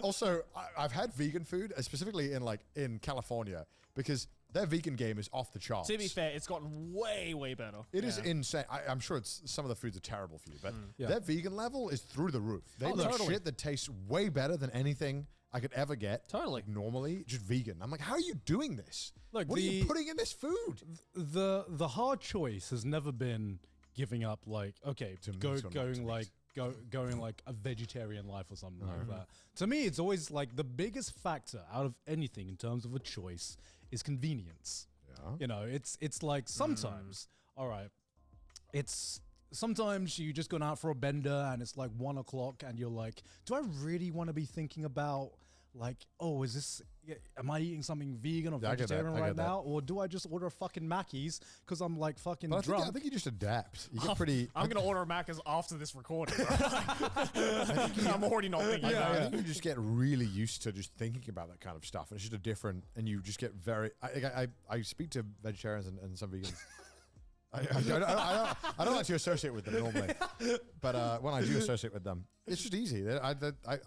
Also, I've had vegan food, specifically in California, because their vegan game is off the charts. To be fair, it's gotten way, way better. It is insane. I'm sure some of the foods are terrible for you, but Yeah. their vegan level is through the roof. They Oh, make totally. shit that tastes way better than anything I could ever get. Totally. Like normally, just vegan. I'm like, how are you doing this? Look, what are you putting in this food? The hard choice has never been giving up, like, okay, To going meat. like a vegetarian life or something like that. To me, it's always like the biggest factor out of anything in terms of a choice is convenience. Yeah. You know, it's like sometimes, all right, it's sometimes you just gone out for a bender and it's like 1 o'clock and you're like, do I really want to be thinking about like, oh, am I eating something vegan or Yeah, I get that. vegetarian I right get that. now? Or do I just order a fucking Mackey's because I'm like fucking But drunk? I think you just adapt. You get pretty. I'm gonna order a Macca's after this recording. Bro. I'm already not thinking I about it. think you just get really used to just thinking about that kind of stuff, and it's just a different. And you just get very. I speak to vegetarians and some vegans. I don't like to associate with them normally, but when I do associate with them, it's just easy. I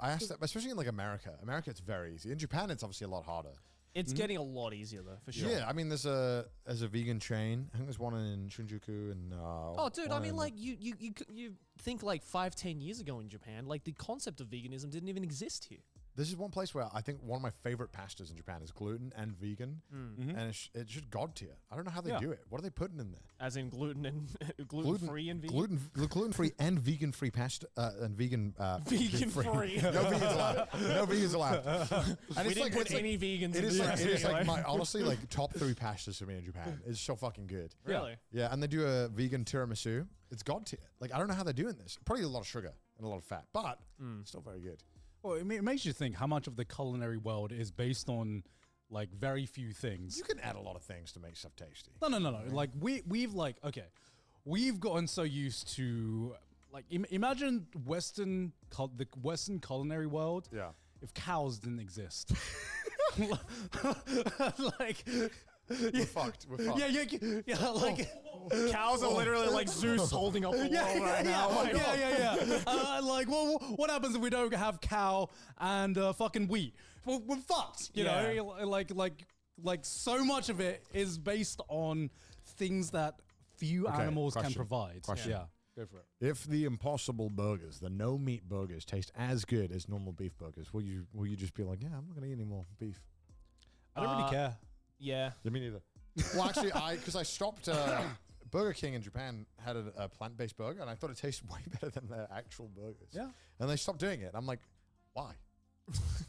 asked them, especially in like America. America, it's very easy. In Japan, it's obviously a lot harder. It's getting a lot easier though, for sure. Yeah, I mean, there's a vegan chain. I think there's one in Shinjuku and. Oh, dude, I mean, like you think like 5-10 years ago in Japan, like the concept of veganism didn't even exist here. This is one place where I think one of my favorite pastas in Japan is gluten and vegan, and it's just god tier. I don't know how they Yeah. do it. What are they putting in there? As in gluten and gluten free and vegan. gluten free and vegan free pasta and vegan Vegan free. No vegans allowed. No vegans allowed. And We didn't put any vegans It in is the like, it is recipe, like right? my honestly like top 3 pastas for me in Japan. It's so fucking good. Really? Yeah, and they do a vegan tiramisu. It's god tier. Like I don't know how they're doing this. Probably a lot of sugar and a lot of fat, but still very good. Well, it makes you think how much of the culinary world is based on like very few things. You can add a lot of things to make stuff tasty. No. Like we've gotten so used to like imagine the Western culinary world. Yeah. If cows didn't exist, like We're fucked. We're fucked. yeah, like. Cows are literally like Zeus holding up the world right now. Like, Like, well, what happens if we don't have cow and fucking wheat? Well, we're fucked. You know, like so much of it is based on things that few Okay, animals can question. provide. Question. Yeah, go for it. If the Impossible Burgers, the no meat burgers, taste as good as normal beef burgers, will you just be like, yeah, I'm not gonna eat any more beef? I don't really care. Yeah. Yeah, me neither. Well, actually, because I stopped. Burger King in Japan had a plant-based burger, and I thought it tasted way better than their actual burgers. Yeah. And they stopped doing it. I'm like, why?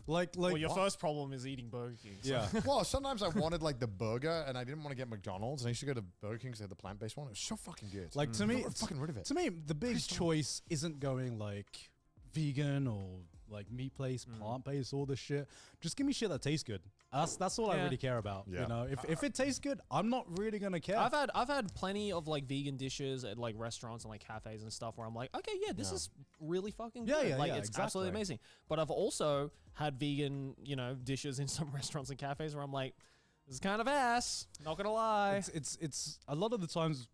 Like, Well, your first problem is eating Burger King. So. yeah. Well, sometimes I wanted like the burger, and I didn't want to get McDonald's, and I used to go to Burger King because they had the plant-based one. It was so fucking good. Like to me, Got fucking rid of it. To me, the big choice isn't going like vegan or like meat based, plant based, all this shit. Just give me shit that tastes good. That's all I Yeah. really care about. Yeah. You know, if it tastes good, I'm not really gonna care. I've had plenty of like vegan dishes at like restaurants and like cafes and stuff where I'm like, okay, yeah, this is really fucking Yeah, good. yeah, like yeah, it's exactly. absolutely amazing. But I've also had vegan, dishes in some restaurants and cafes where I'm like, this is kind of ass. Not gonna lie. It's a lot of the times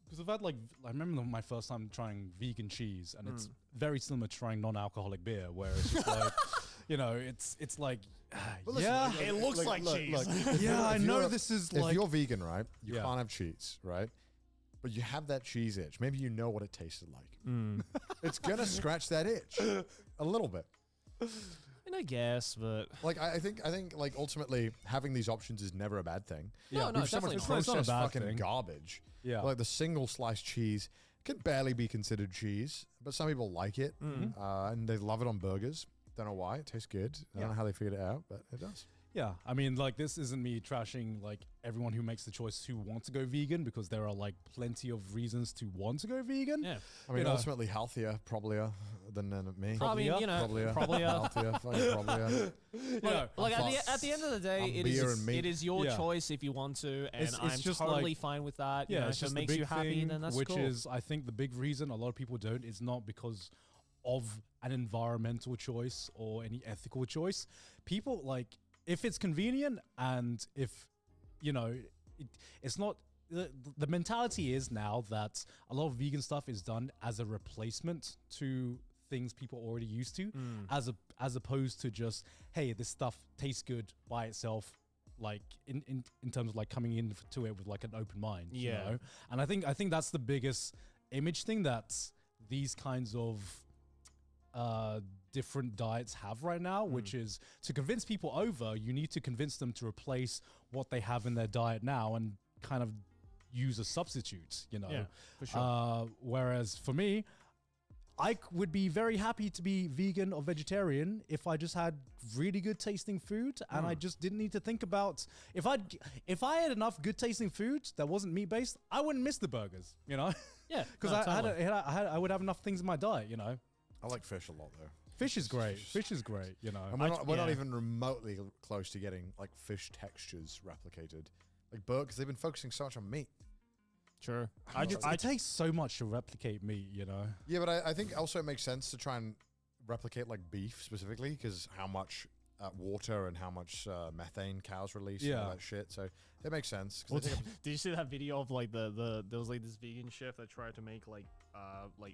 because I've had like I remember my first time trying vegan cheese, and it's very similar to trying non-alcoholic beer, where it's just like, it's like, listen, yeah, like, It looks like cheese. yeah, I if know you're- this is If like, you're vegan, right, you Yeah. can't have cheese, right? But you have that cheese itch. Maybe you know what it tasted like. It's gonna scratch that itch a little bit. And I guess, but Like I think like ultimately having these options is never a bad thing. No, We have so much definitely not. It's not a processed bad fucking thing. garbage. Yeah. Like the single slice cheese can barely be considered cheese, but some people like it and they love it on burgers. Don't know why. It tastes good. I don't know how they figured it out, but it does. yeah, I mean, like this isn't me trashing like everyone who makes the choice who want to go vegan, because there are like plenty of reasons to want to go vegan. yeah. I mean, know. ultimately healthier, probably than me. I mean, probably healthier, fucking probably. You know, Like I'm at the end of the day, I'm it beer is and meat. it is your Yeah. choice if you want to, and It's I'm just totally like- fine with that. yeah, If it's it just the makes big you happy, thing, then that's which cool. is I think the big reason a lot of people don't is not because of an environmental choice or any ethical choice. People like if it's convenient and if it's not. The mentality is now that a lot of vegan stuff is done as a replacement to things people already used to, as opposed to just, hey, this stuff tastes good by itself, like in terms of like coming into it with like an open mind. Yeah. You know? And I think that's the biggest image thing that these kinds of different diets have right now, which is to convince people over, you need to convince them to replace what they have in their diet now and kind of use a substitute, Yeah, for sure. Whereas for me, I would be very happy to be vegan or vegetarian if I just had really good tasting food and I just didn't need to think about if I had enough good tasting food that wasn't meat based, I wouldn't miss the burgers, Yeah, because no, I would have enough things in my diet, I like fish a lot though. Fish is great. Fish is great, And we're not yeah. even remotely close to getting like fish textures replicated. Like burgers, they've been focusing so much on meat. Sure. It takes so much to replicate meat, Yeah, but I think also it makes sense to try and replicate like beef specifically because how much water and how much methane cows release and all Yeah. that shit. So it makes sense. 'Cause I think Did you see that video of like the there was like this vegan chef that tried to make like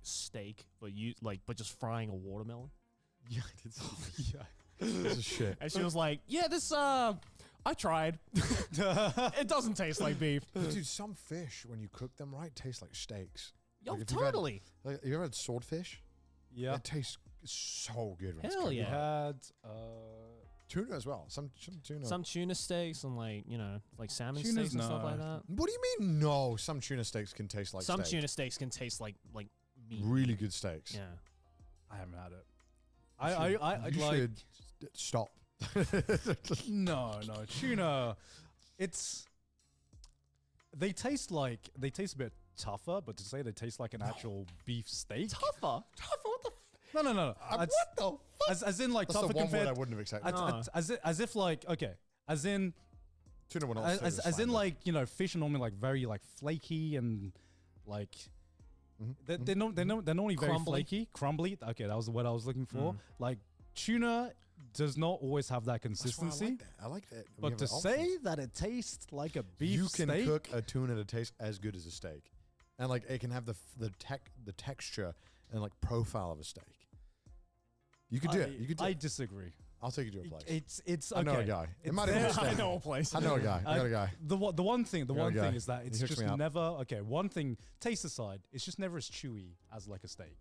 steak but just frying a watermelon? yeah, I did see yeah. this is shit. And she was like, "Yeah, this I tried. It doesn't taste like beef." Dude, some fish when you cook them right taste like steaks. Yo, Like, if you've had- totally. Like, you ever had swordfish? Yeah. It tastes so good. When it's Hell cooked yeah. We right. had Tuna as well. Some tuna. Some tuna steaks and like salmon Tuna's steaks and stuff no. like that. What do you mean? No, some tuna steaks can taste like Some steak. tuna steaks can taste like meat. Really good steaks. Yeah. I haven't had it. I'd You like should stop. no tuna. They taste a bit tougher, but to say they taste like an actual beef steak. Tougher. What the? No. What the fuck? As in like That's the tougher one word I compared. wouldn't have accepted. As if like okay. As in Tuna will not. as in like fish are normally like very like flaky and like they're normally very Crumbly. flaky, crumbly. Okay, that was the word I was looking for. Like tuna does not always have that consistency. I like that. We But have to that say option. that it tastes like a beef you can steak, cook a tuna to taste as good as a steak, and like it can have the texture and like profile of a steak. You could do it. You could do I it. disagree. I'll take you to a place. It's okay. I know a guy. It It's might even be there. a steak. I know a place. I know a guy. I got a guy. The one thing got a guy. is that it's He hooks just me up. never okay. One thing, taste aside, it's just never as chewy as like a steak.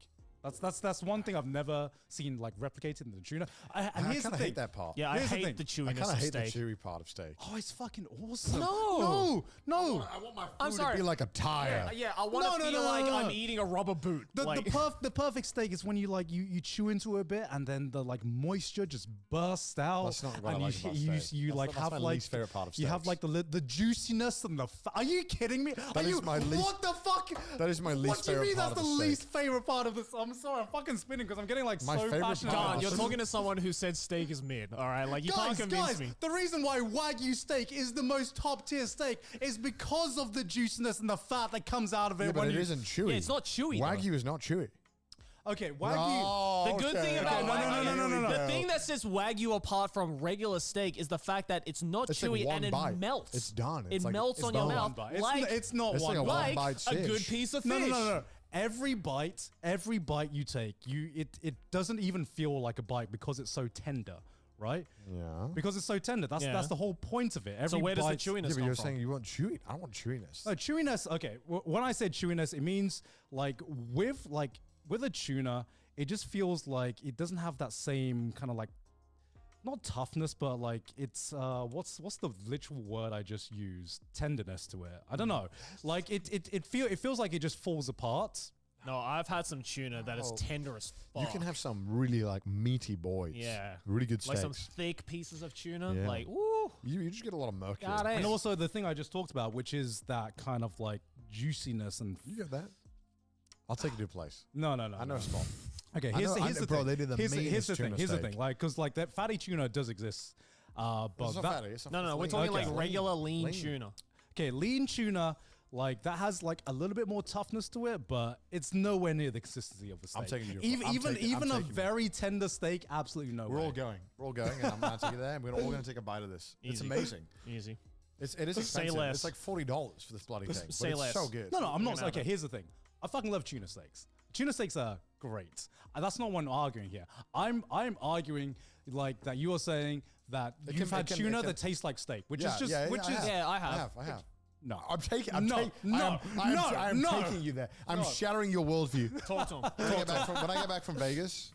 That's one thing I've never seen like replicated in the tuna. And I here's the kind of thing. hate that part. Yeah, I Here's the hate thing. the I chewiness kind of of hate steak. the chewy part of steak. Oh, it's fucking awesome. No. no. I want my food I'm sorry. to be like a tire. Yeah, I want to No, feel no, like no. I'm eating a rubber boot. The perfect steak is when you like you chew into it a bit and then the like moisture just bursts out. That's not what and I like about steak. you That's like that's have my like least favorite part of you have steaks. like the juiciness and the. Are you kidding me? That Are is you, my least- What the fuck? That is my least What do you favorite mean part that's of the a steak. least favorite part of this? I'm I'm sorry, I'm fucking spinning because I'm getting like My so favorite passionate. part- Don, you're talking to someone who said steak is mid. All right, like you can't convince me. The reason why Wagyu steak is the most top tier steak is because of the juiciness and the fat that comes out of it. Yeah, but when it you, isn't chewy. Yeah, it's not chewy. though. Wagyu is not chewy. Okay, Wagyu. Oh, The good okay. thing about Okay, Wagyu, no. the thing that sets Wagyu apart from regular steak is the fact that it's not It's chewy like one and it bite. melts. It's done. It It's like- melts it's on your done. mouth Bite. like It's not It's one like a bite. like one-bite a good fish. piece of No, fish. no. Every bite you take, it doesn't even feel like a bite because it's so tender, right? Yeah. Because it's so tender. Yeah. That's the whole point of it. So Every where does the bite's- chewiness Yeah, but come you're from? saying you want chewy. I don't want chewiness. No, chewiness. Okay, when I said chewiness, it means like with a tuna, it just feels like it doesn't have that same kind of like not toughness, but like it's what's the literal word I just used? Tenderness to it. I don't know. Like it feels like it just falls apart. No, I've had some tuna that is Oh. tender as fuck. You can have some really like meaty boys. Yeah. Really good like steaks. some thick pieces of tuna. Yeah. Like, ooh. You just get a lot of mercury. God damn. And also the thing I just talked about, which is that kind of like juiciness and You get that? I'll take you to a place. no. I know a spot. Okay, I here's know- the, I here's know- the bro, thing. they do the here's the meanest thing. tuna Here's the steak. thing. Like, because like that fatty tuna does exist, but It's not that, fatty. It's not No, we're lean. talking Okay. like regular lean Lean. tuna. okay, lean tuna, like that has like a little bit more toughness to it, but it's nowhere near the consistency of the steak. I'm taking you- Even I'm even taking- I'm even a taking you. very tender steak, absolutely no We're way. all going. We're all going, and I'm going to take you there, and we're all going to take a bite of this. It's Easy. amazing. Easy. It is Say expensive. less. It's like $40 for this bloody thing. But say it's less. so good. No, I'm We're not. gonna have Okay, it. here's the thing. I fucking love tuna steaks. Tuna steaks are great. That's not what I'm arguing here. I'm arguing like that you are saying that It you've can- had it can- tuna it can- that tastes like steak, which Yeah, is just yeah, which I is have. Yeah, I have. I have. no. I'm taking. No, no, I'm no. taking you there. I'm shattering your worldview. Talk to him. When I get back from Vegas,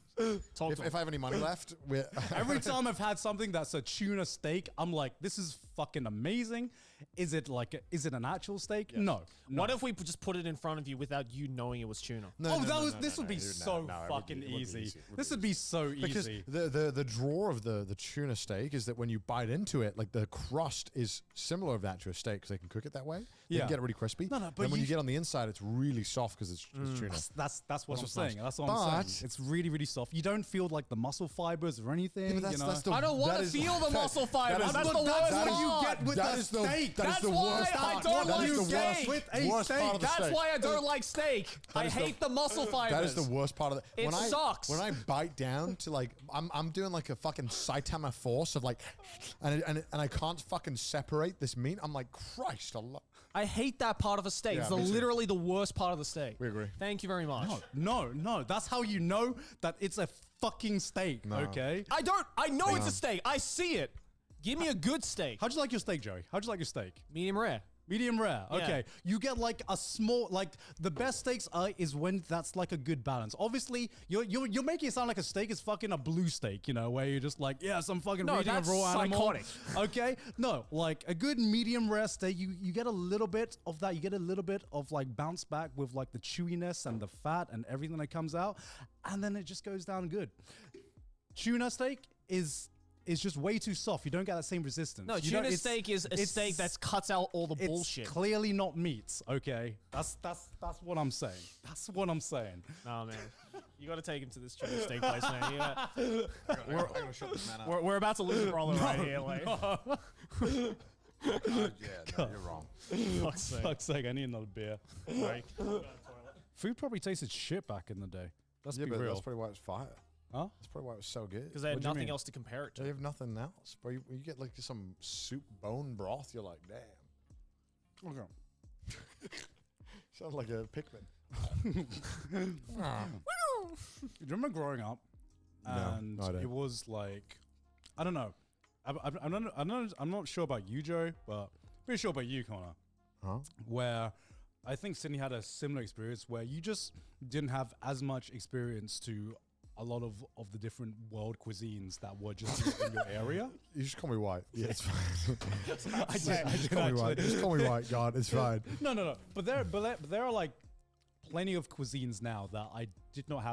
Talk to him. if I have any money left, we're Every time I've had something that's a tuna steak, I'm like, this is fucking amazing. Is it an actual steak? No. What if we just put it in front of you without you knowing it was tuna? This would be so fucking easy. This would be so Because easy. the draw of the tuna steak is that when you bite into it, like the crust is similar of that to a steak because they can cook it that way. They Yeah. can get it really crispy. No, but and when you you- get on the inside, it's really soft because it's tuna. That's what I'm what's nice. saying. That's what I'm But- saying. It's really, really soft. You don't feel like the muscle fibers or anything. Yeah, but you know? that's the- I don't want that to is- feel the that- muscle that fibers. is- That's the But worst that's what part. you get with That the is the- steak. that is That's the why worst I part. don't That like is the steak. worst- With a worst part steak. of the That's steak. why I don't like steak. I is the- hate the muscle fibers. That is the worst part of it. It sucks. When I bite down to like, I'm doing like a fucking Saitama force of like, and I can't fucking separate this meat. I'm like, Christ, I hate that part of a steak. Yeah, it's me too. literally the worst part of the steak. We agree. Thank you very much. No. That's how you know that it's a fucking steak. Okay. I know it's a steak. I see it. Give me a good steak. How'd you like your steak, Joey? How'd you like your steak? Medium rare. Medium rare. Yeah. Okay. You get like a small, like the best steaks is when that's like a good balance. Obviously, you're making it sound like a steak is fucking a blue steak, you know, where you're just like, yeah, some fucking No, eating a that's raw animal. psychotic. Okay. No, like a good medium rare steak, you get a little bit of that. You get a little bit of like bounce back with like the chewiness and the fat and everything that comes out, and then it just goes down good. Tuna steak is just way too soft. You don't get that same resistance. No, You tuna don't- it's- steak is a it's- steak that's cuts out all the it's bullshit. clearly not meat. Okay, that's what I'm saying. That's what I'm saying. Nah, man. You got to take him to this tuna steak place, man. Yeah. I'm gonna shut this man up. We're about to lose a brother right here. Like, Yeah, no, you're wrong. fuck's sake. Fuck's sake, I need another beer. Like, Food probably tasted shit back in the day. Let's Yeah, be but real. that's probably why it's fire. Huh? That's probably why it was so good. because they had What do you nothing mean? else to compare it to. They have nothing else. But you get like some soup bone broth, you're like, damn. Okay. Sounds like a Pikmin. Do you remember growing up? No, And I don't. it was like, I don't know. I'm not sure about you, Joe, but pretty sure about you, Connor. Huh? Where I think Sydney had a similar experience where you just didn't have as much experience to a lot of the different world cuisines that were just in your area. You just call me white. Yeah, it's fine. I did Just call me white. actually. Just call me white, God. It's fine. No. But there are like plenty of cuisines now that I did not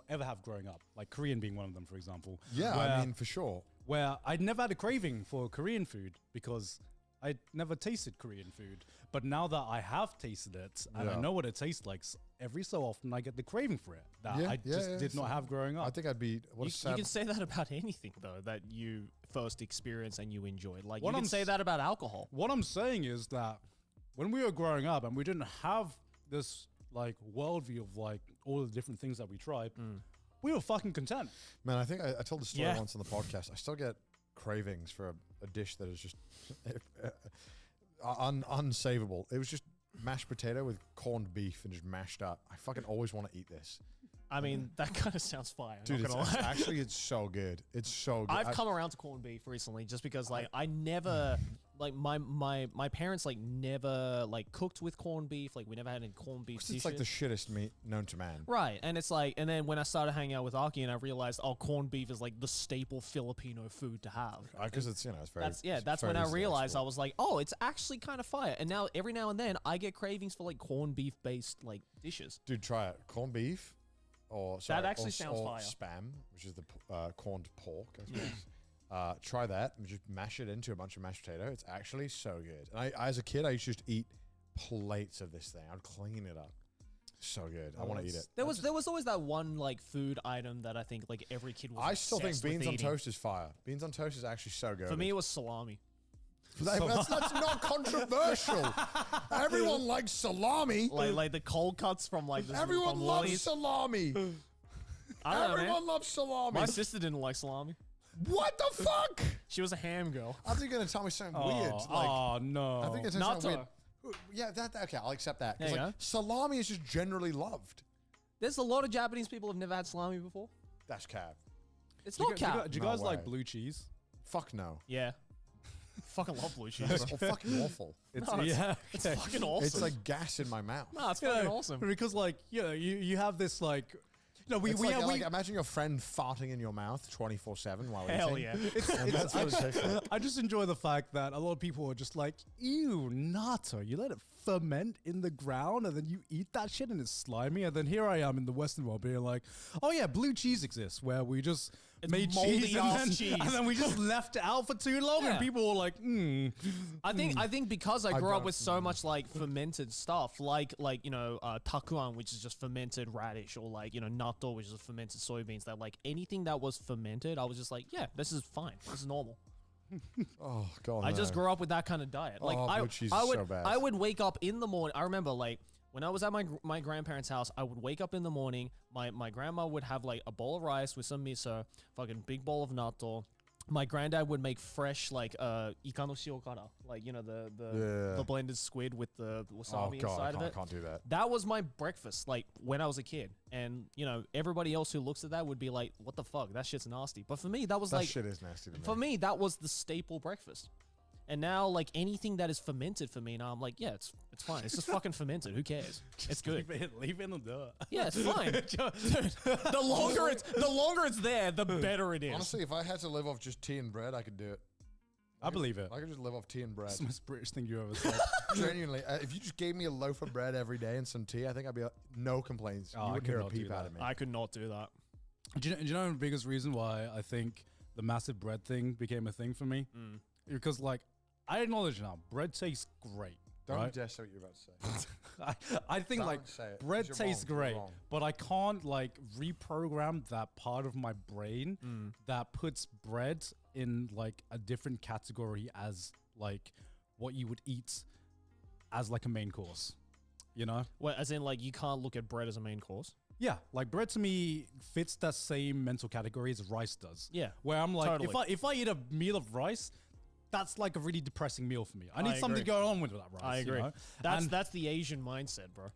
ever have growing up. Like Korean being one of them, for example. Yeah, Where- I mean, for sure. where I'd never had a craving for Korean food because I never tasted Korean food, but now that I have tasted it and I Yeah. know what it tastes like, every so often I get the craving for it that Yeah, I yeah, just yeah, did not so have growing up. I think I'd be. What You, a sad. you can say that about anything though that you first experienced and you enjoyed. Like What you can I'm say s- that about alcohol. What I'm saying is that when we were growing up and we didn't have this like worldview of like all the different things that we tried, we were fucking content. Man, I think I told the story Yeah. once on the podcast. I still get cravings for a dish that is just unsavable. It was just mashed potato with corned beef and just mashed up. I fucking always want to eat this. I mean, that kind of sounds fire. Dude, not gonna lie. actually, it's so good. It's so good. I've come around to corned beef recently just because like I never like my parents like never like cooked with corned beef. Like we never had any corned beef dishes. It's like the shittest meat known to man. Right, and it's like, and then when I started hanging out with Aki, and I realized, oh, corned beef is like the staple Filipino food to have. Because it's, it's very. That's when I realized I was like, oh, it's actually kind of fire. And now every now and then I get cravings for like corned beef based like dishes. Dude, try it. Corned beef, or sorry, actually or, sounds or fire. spam, which is the corned pork, I suppose. Try that and just mash it into a bunch of mashed potato. It's actually so good. And I, as a kid, I used to just eat plates of this thing. I'd clean it up. So good. I want to eat it. There was always that one like food item that I think like every kid was. I still think obsessed with beans on eating. toast is fire. Beans on toast is actually so good. For me, it was salami. That's not controversial. Everyone likes salami. Like the cold cuts from like this, Everyone from loves Lily's. salami. I don't know, man. Everyone loves salami. My sister didn't like salami. What the fuck? She was a ham girl. I think you're gonna tell me something weird. Like, oh no! I think it's Natto. something weird. Yeah, that okay. I'll accept that. 'Cause, There you like, go. salami is just generally loved. There's a lot of Japanese people who've never had salami before. That's cab. It's Do you, not gu- do you, cap. gu- do you No guys like way. blue cheese? Fuck no. Yeah. Fucking love blue cheese. It's bro. fucking awful. It's, No, it's- yeah, It's okay. fucking awesome. It's like gas in my mouth. no, it's You fucking know, awesome. because like you have this like we It's we, like, have, like we imagine your friend farting in your mouth 24/7 while Hell eating. yeah. And that's what it tastes like. I just enjoy the fact that a lot of people are just like, ew, natto. You let it ferment in the ground and then you eat that shit and it's slimy. And then here I am in the Western world being like, oh yeah, blue cheese exists where we just It's made moldy cheese, ass cheese. and then we just left it out for too long Yeah. and people were like, I think because I grew up don't- with so much like fermented stuff, like takuan, which is just fermented radish, or like natto, which is fermented soybeans. That like anything that was fermented, I was just like, yeah, this is fine. This is normal. Oh god. I just no. grew up with that kind of diet. Like Oh, I, blue cheese I is would, so bad. I would wake up in the morning. I remember like when I was at my grandparents' house, I would wake up in the morning. My grandma would have like a bowl of rice with some miso, fucking big bowl of natto. My granddad would make fresh like ikano shiokara, like the blended squid with the Oh wasabi god, inside of I it. can't do that. That was my breakfast, like when I was a kid, and everybody else who looks at that would be like, "What the fuck? That shit's nasty." But for me, that was That like shit is nasty to me. for me, that was the staple breakfast. And now, like anything that is fermented for me, now I'm like, yeah, it's fine. It's just fucking fermented. Who cares? It's good. leave it in the dirt. Yeah, it's fine. Dude, the longer it's there, the better it is. Honestly, if I had to live off just tea and bread, I could do it. I believe it. I could just live off tea and bread. That's the most British thing you ever said. Genuinely, if you just gave me a loaf of bread every day and some tea, I think I'd be no complaints. Oh, You I wouldn't could hear a not do peep out that. of me. I could not do that. Do you know the biggest reason why I think the massive bread thing became a thing for me? Because like I acknowledge now, bread tastes great. Don't right? dare say what you're about to say. I think Don't like say it, bread 'cause you're tastes wrong, you're great, wrong. but I can't like reprogram that part of my brain that puts bread in like a different category as like what you would eat as like a main course. You know? Well, as in, like, you can't look at bread as a main course. Yeah, like bread to me fits that same mental category as rice does. Yeah, Where I'm like, totally. if I eat a meal of rice, that's like a really depressing meal for me. I need something to agree. go on with that rice. I agree. You know? That's the Asian mindset, bro.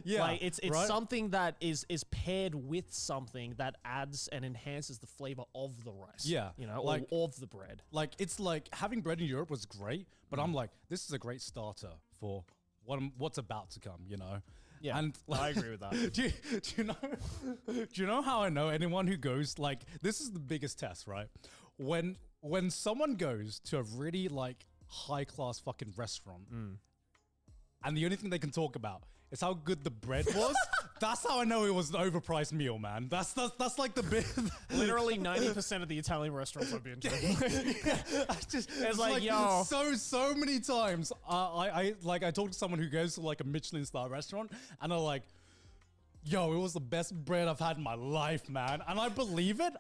yeah. Like it's right? something that is paired with something that adds and enhances the flavor of the rice. Yeah, like- or of the bread. Like it's like having bread in Europe was great, but I'm like, this is a great starter for what's about to come. You know. Yeah, and I agree with that. do you know how I know anyone who goes like this is the biggest test, right? When someone goes to a really like high class fucking restaurant, and the only thing they can talk about it's how good the bread was. That's how I know it was an overpriced meal, man. That's like the bit. Literally 90% of the Italian restaurants I've been to. It's like, yo. so many times. I talked to someone who goes to like a Michelin star restaurant, and they're like, "Yo, it was the best bread I've had in my life, man." And I believe it,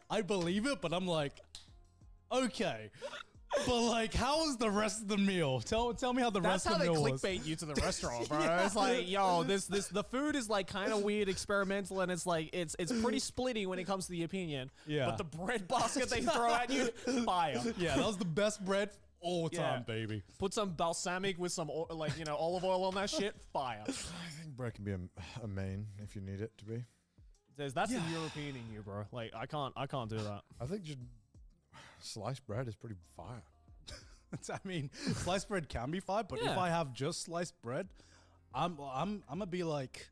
but I'm like, okay. But like, how was the rest of the meal? Tell me how the That's rest of how the they meal was. clickbait you to the restaurant, bro. It's like, yo, the food is like kind of weird, experimental, and it's like it's pretty splitty when it comes to the opinion. Yeah. But the bread basket they throw at you, fire. Yeah, that was the best bread all time, baby. Put some balsamic with some olive oil on that shit, fire. I think bread can be a main if you need it to be. That's the European in you, bro. Like I can't do that. I think just sliced bread is pretty fire. I mean, sliced bread can be fine, but if Yeah. I have just sliced bread, I'm gonna be like,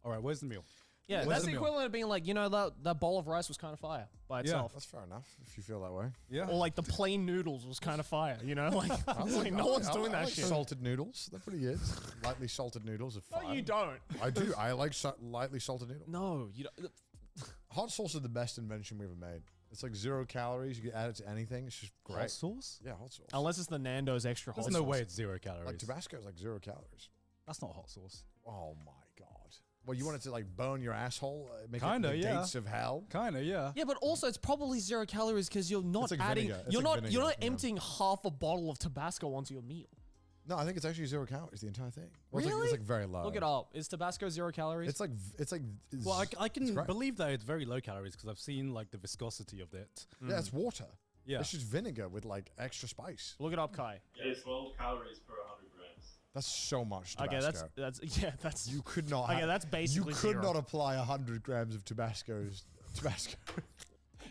all right, where's the meal? Yeah, Where's that's the the meal? equivalent of being like, that bowl of rice was kind of fire by itself. That's fair enough if you feel that way. Yeah. Or like the plain noodles was kind of fire, you know? Like, it's like no one's doing I that like shit. Salted noodles, they're pretty good. Lightly salted noodles are fine. No, you don't. I do. I like lightly salted noodles. No, you don't. Hot sauce is the best invention we ever made. It's like 0 calories. You can add it to anything. It's just great. Hot sauce? Yeah, hot sauce. Unless it's the Nando's extra hot There's no sauce. way it's 0 calories. Like Tabasco is like 0 calories. That's not hot sauce. Oh my god. Well, you want it to like burn your asshole, make Kinda, it the yeah. gates of hell. Kinda, yeah. Yeah, but also it's probably 0 calories because you're not It's like adding. vinegar. It's You're like not. You're vinegar, not yeah. emptying half a bottle of Tabasco onto your meal. No, I think it's actually 0 calories. The entire thing. Well, Really? It's like very low. Look it up. Is Tabasco 0 calories? It's like Well, I it's can great. believe that it's very low calories because I've seen like the viscosity of it. Yeah, it's water. Yeah. It's just vinegar with like extra spice. Look it up, Kai. Yeah, it's 12 calories per 100 grams. That's so much Okay, Tabasco. that's You could not. Okay, have- that's basically You could zero. not apply 100 grams of Tabasco.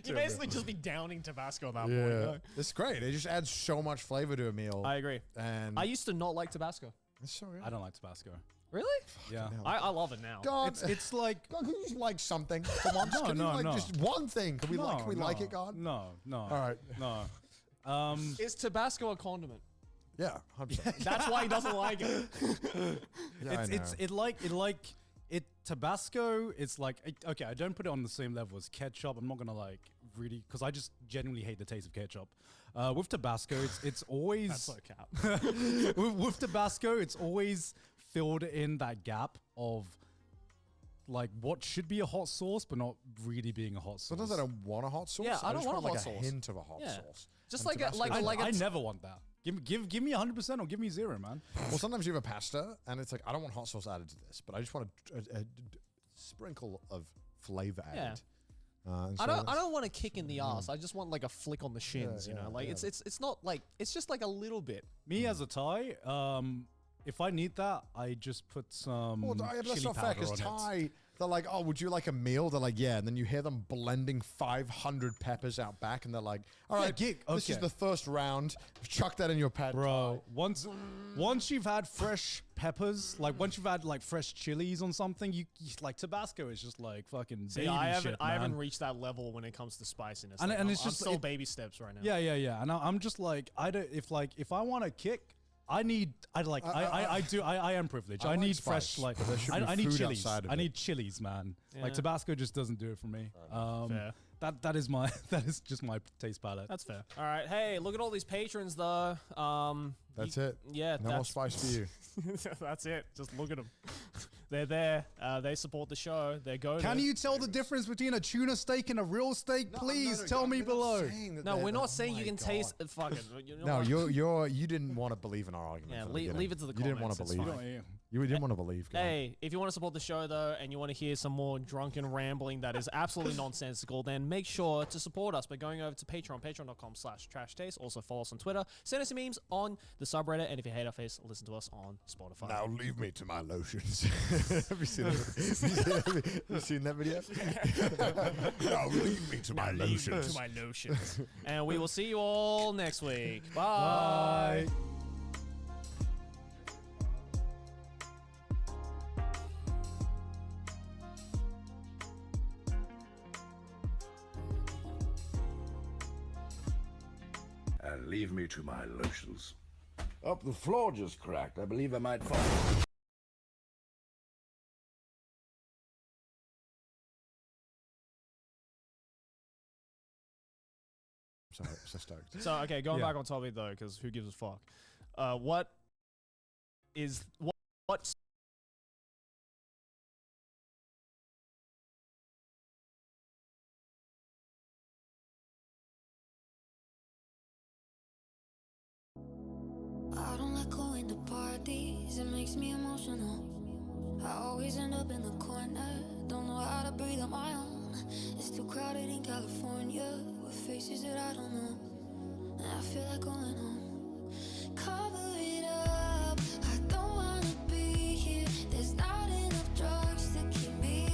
You basically just be downing Tabasco at that point. Yeah, Like, it's great. It just adds so much flavor to a meal. I agree. and I used to not like Tabasco. it's so good. I don't like Tabasco. Really? Yeah. hell. I love it now. God, It's like God, can you just like something for once? No, Can you no, like no. just one thing? Can we like it, God? No. All right. No. Is Tabasco a condiment? Yeah, 100%. That's why he doesn't like it. Yeah, It Tabasco. It's like okay, I don't put it on the same level as ketchup. I'm not gonna like really because I just genuinely hate the taste of ketchup. With Tabasco, it's always That's so cap. with Tabasco, it's always filled in that gap of like what should be a hot sauce, but not really being a hot sauce. Sometimes I don't want a hot sauce. Yeah, I don't just want a like hot sauce. a hint of a hot Yeah. sauce. Just And like a Tabasco- I never want that. Give me 100% or give me 0, man. Well, sometimes you have a pasta, and it's like I don't want hot sauce added to this, but I just want a sprinkle of flavor Yeah. added. And I so don't that's- want a kick in the ass. I just want like a flick on the shins, you know? Like yeah. it's not like it's just like a little bit. Me as a Thai, if I need that, I just put some Well, that's chili not fair powder because on it. Thai, they're like, oh, would you like a meal? They're like, yeah. And then you hear them blending 500 peppers out back, and they're like, all right, this is okay. the first round. Chuck that in your pad. Bro, once you've had fresh peppers, like once you've had like fresh chilies on something, you like Tabasco is just like fucking See, baby I shit, haven't man. reached that level when it comes to spiciness. And- Like, and I'm, it's I'm just- still it- baby steps right now. Yeah. And I'm just like, I don't, if I want a kick, I am privileged. I I like need spice, fresh, like, but there should be I need food chilies. outside of I it. need chilies, man. Yeah. Like Tabasco just doesn't do it for me. Fair. That is just my taste palette. That's fair. All right. Hey, look at all these patrons though. That's it. Yeah, No more that's spice for you. that's it. Just look at them. They're there. They support the show. They go. Can you tell the difference between a tuna steak and a real steak? Please tell me below. No, we're not saying you can taste. Fuck it. You know No, what? you didn't want to believe in our argument. Yeah, from the leave beginning. it to the You didn't want comments, to it's believe. fine. You didn't want to believe. go on. Hey, if you want to support the show though, and you want to hear some more drunken rambling that is absolutely nonsensical, then make sure to support us by going over to Patreon, patreon.com/trashtaste. Also follow us on Twitter. Send us some memes on the subreddit, and if you hate our face, listen to us on Spotify. Now leave me to my lotions. Have you seen that? Have you seen that video? Now leave me to my lotions. To my lotions. And we will see you all next week. Bye. Bye. And leave me to my lotions. Up, the floor just cracked. I believe I might fall. so stoked. So okay, going Yeah. back on topic though, because who gives a fuck? What I don't like going to parties, it makes me emotional. I always end up in the corner, don't know how to breathe on my own. It's too crowded in California, with faces that I don't know. And I feel like going home. Cover it up, I don't wanna be here. There's not enough drugs to keep me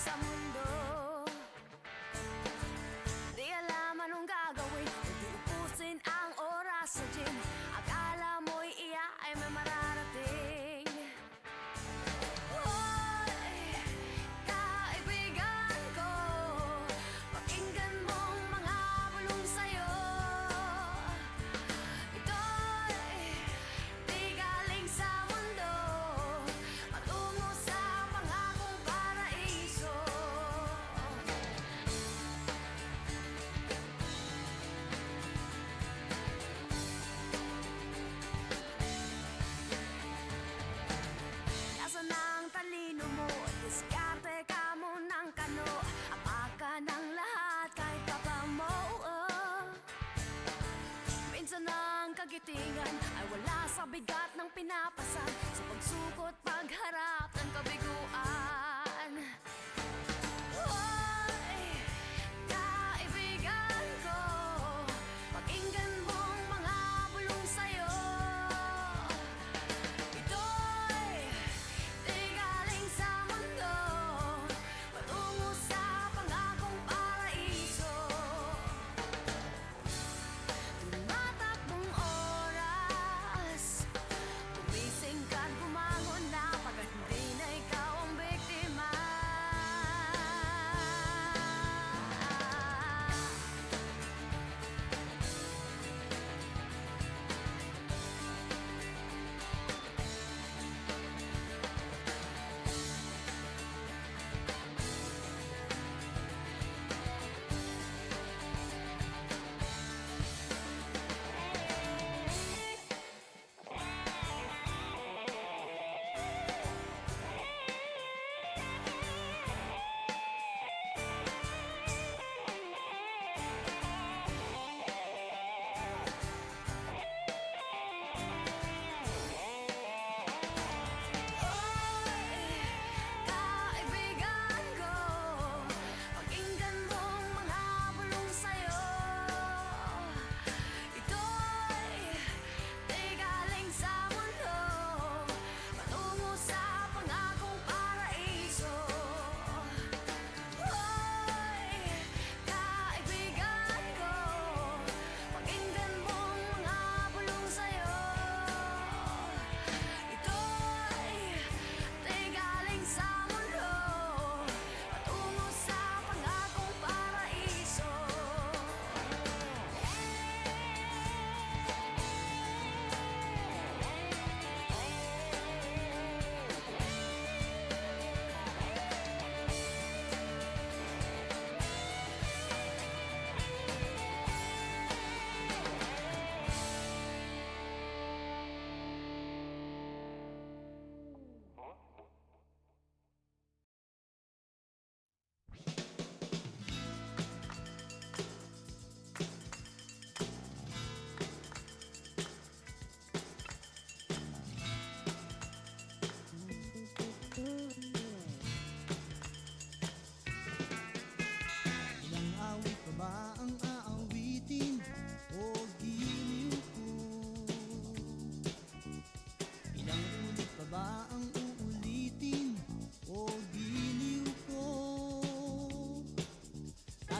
sa mundo. Di alam anong gagawin, hindi upusin ang oras sa gym. Akala mo'y iya ay may mararating. Hoy, kaibigan ko, pakinggan mong mga bulong sa'yo. Ito'y di galing sa mundo, patungo sa pangakong paraiso. Nasaan ang talino mo? Diskarte ka mo ng kano. Apaka ng lahat kahit papa mo. Minsan ang kagitingan ay wala sa bigat ng pinapasan. Sa pagsukot, pagharap ng kabiguan. Hoy, kaibigan ko, pakinggan mong mga bulong sa'yo. Ito'y di galing sa mundo, patungo sa pangakong paraiso. Tumatakbong oras, gumising ka't bumangon na pagkat hindi na ikaw ang biktima. Kaibigan ko, pakinggan mong mga bulong sa'yo. Ito'y di galing sa mundo, patungo sa pangakong paraiso. Hoy, kaibigan ko, pakinggan mong mga bulong sa'yo. Ito'y di galing sa mundo, patungo sa pangakong paraiso. Ilang awit pa ba ang aawitin o giliw ko? Ilang ulit pa ba ang uulitin o giliw ko? 3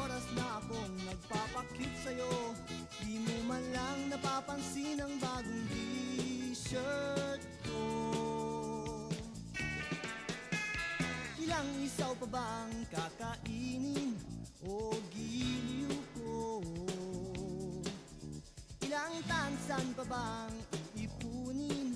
oras na akong nagpapakit sa'yo, di mo man lang napapansin ang bagong t-shirt ko. Ilang isaw pa bang kakainin o giliw ko? Ilang tansan pa bang iipunin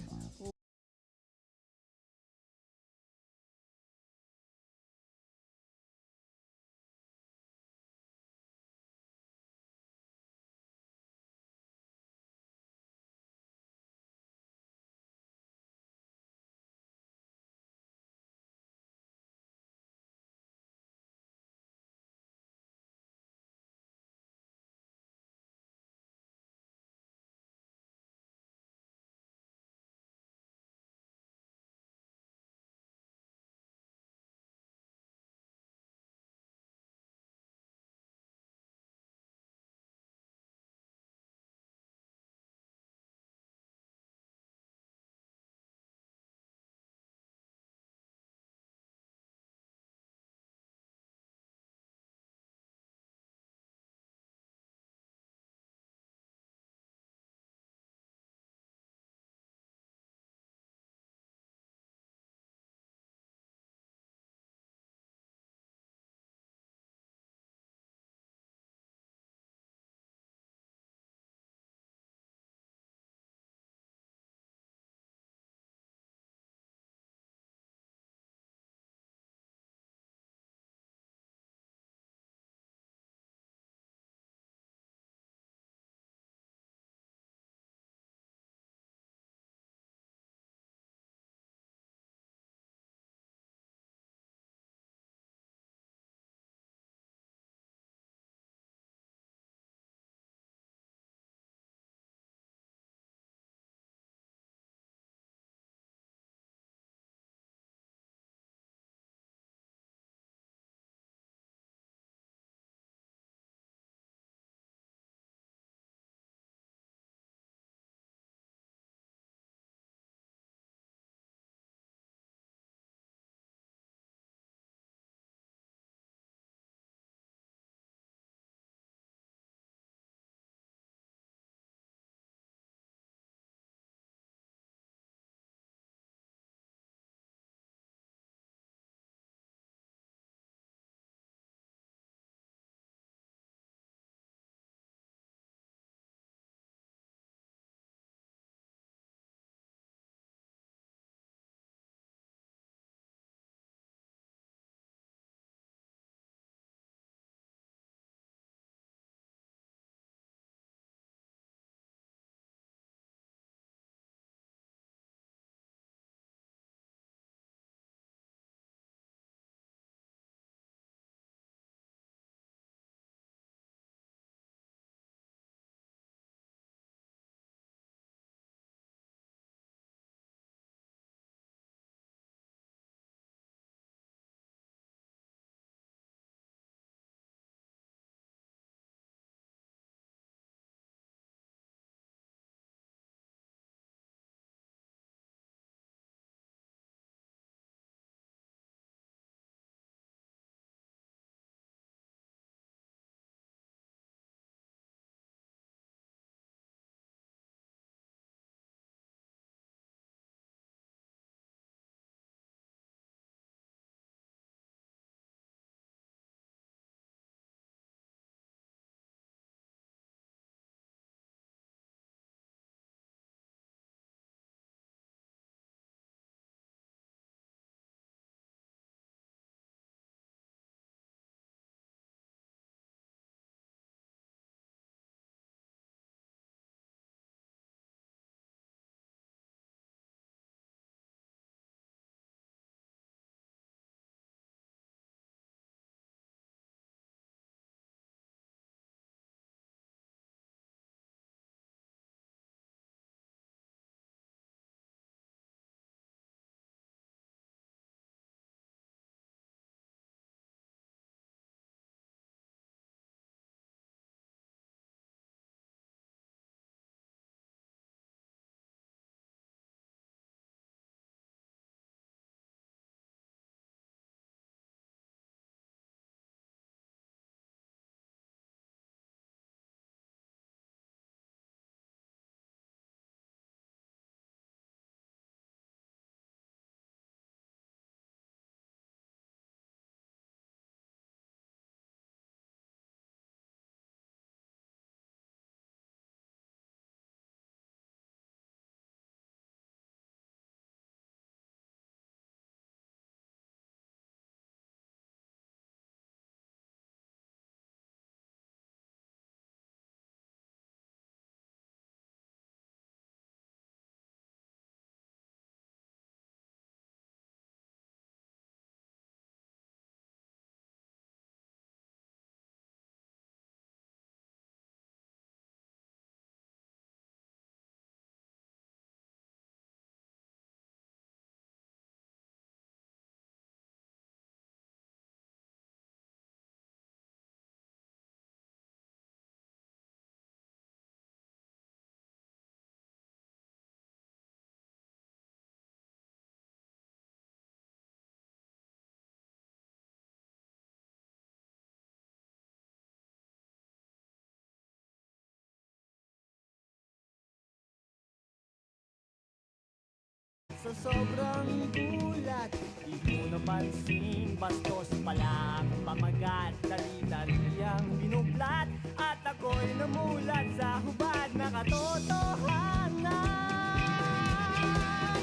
sa sobrang gulat, di mo napansin, bastos pala ang pamagat. Dali-dali ang binublat, at ako'y namulat sa hubad na katotohanan.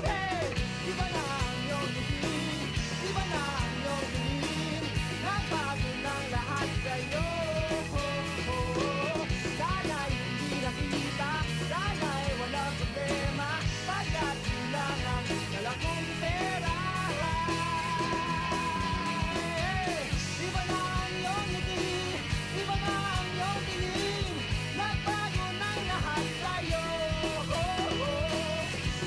Hey! Iba na ang iyong tingin, iba na ang iyong tingin, nagbago ng lahat sa'yo. Sana'y hindi nakita, sana'y walang problema, pagkat kulang ang dala kong pera. Iba na ang iyong ngiti, iba na ang iyong tingin, nagbago ng lahat sa'yo.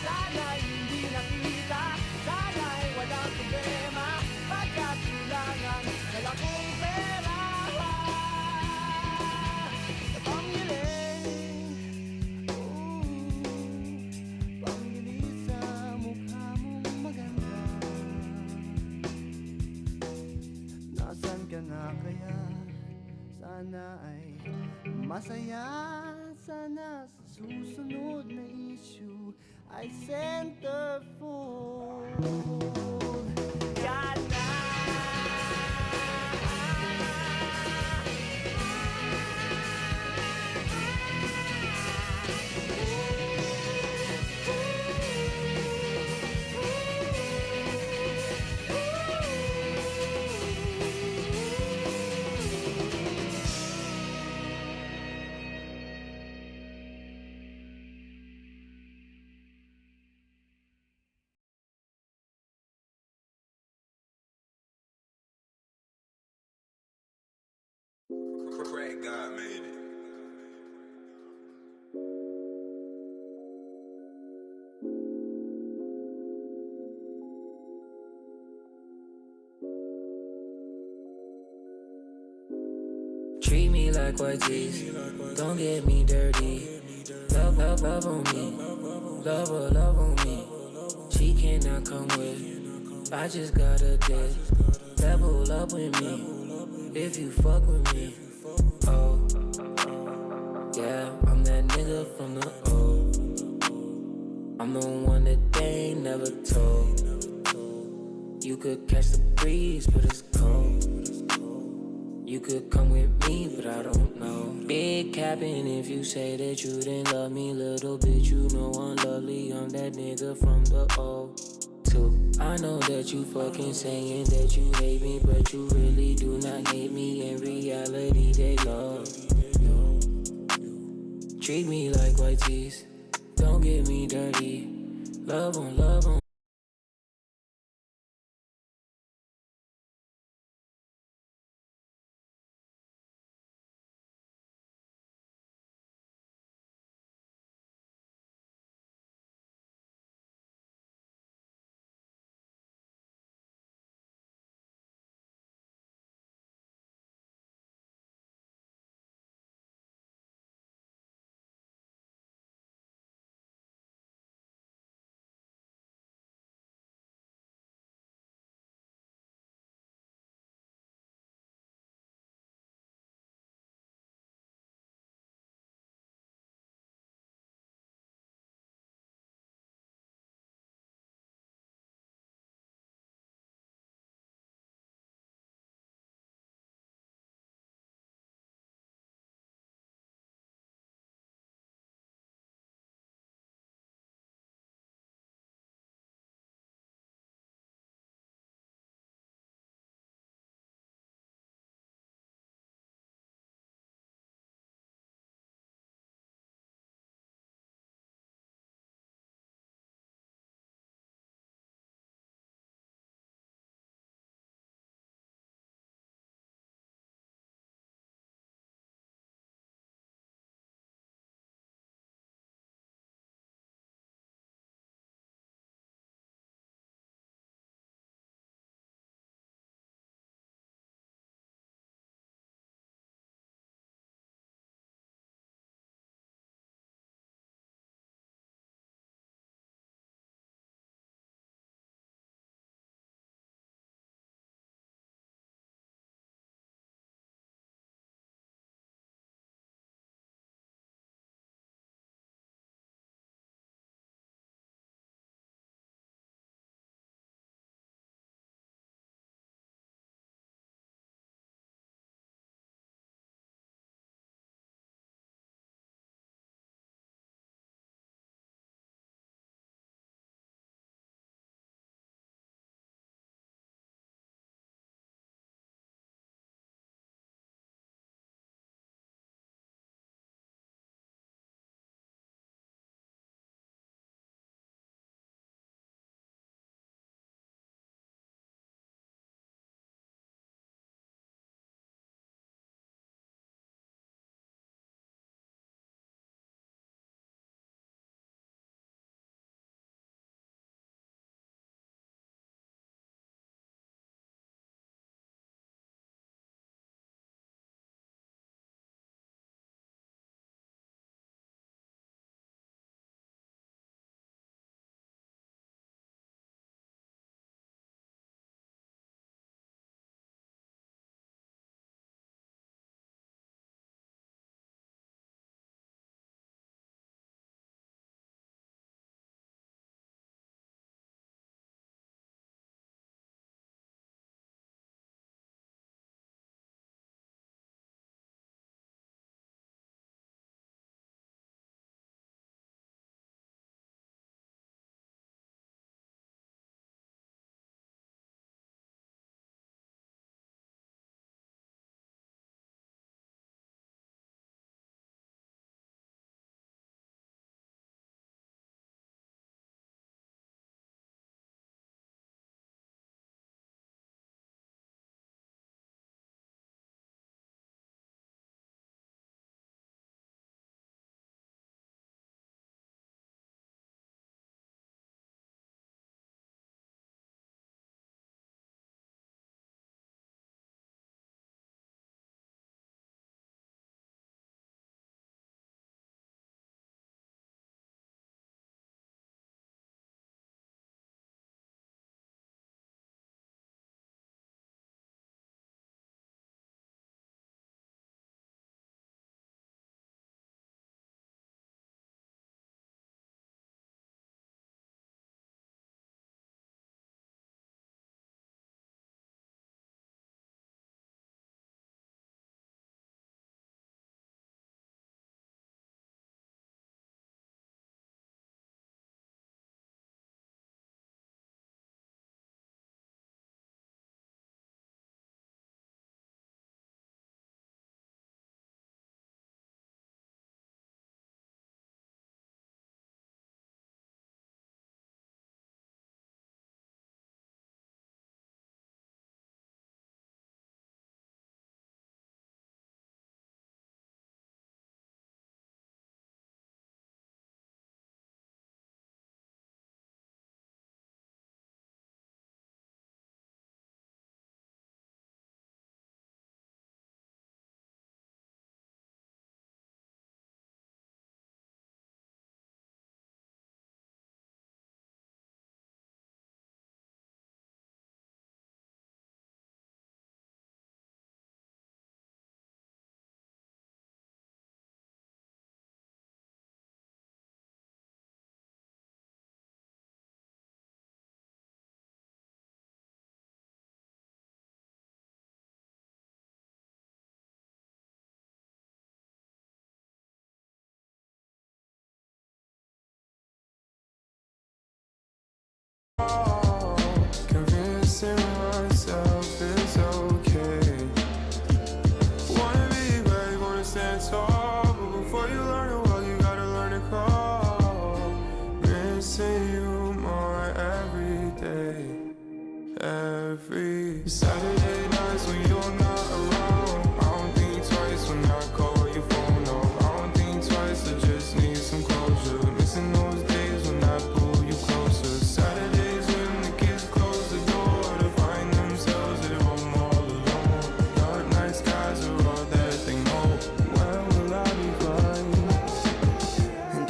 Sana'y hindi nakita, sana'y walang problema, pagkat kulang ang dala kong pera. Sa pambili sa mukha mong maganda. Nasaan ka na kaya? Sana ay masaya. Sana sa susunod na issue ay centerfold. Yan na. Craig God made it. Treat me like white tees, don't get me dirty. Love, love, love on me, love her, love on me. She cannot come with, I just got a dick. Level up with me, if you fuck with me. Oh, yeah, I'm that nigga from the old. I'm the one that they ain't never told. You could catch the breeze, but it's cold. You could come with me, but I don't know. Big capping if you say that you didn't love me. Little bitch, you know I'm lovely. I'm that nigga from the old. I know that you fucking saying that you hate me, but you really do not hate me. In reality, they love you. Treat me like white tees, don't get me dirty. Love on carefree. Saturday nights when you're not around, I don't think twice when I call your phone up. I don't think twice, I just need some closure. Missing those days when I pull you closer. Saturdays when the kids close the door to find themselves at home all alone. Dark night skies are all that they know. Where will I be fine? And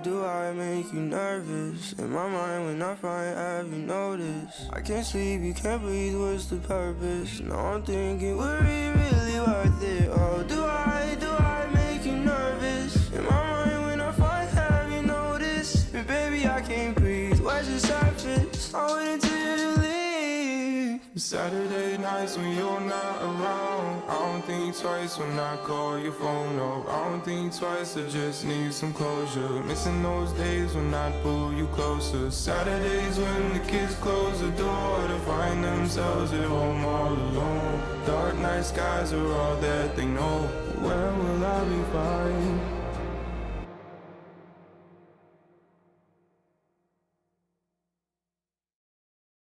do I make you nervous? In my mind when I find, have you noticed? I can't sleep, you can't breathe, what's the purpose? Now I'm thinking, were we really worth it? Oh, do I make you nervous? In my mind when I find, have you noticed? And baby, I can't breathe, where's the surface? I waited till you to leave. Saturday nights when you're not around, I don't think twice when I call your phone up. I don't think twice, I just need some closure. Missing those days when I pull you closer. Saturdays when the kids close the door to find themselves at home all alone. Dark night skies are all that they know. Where will I be fine?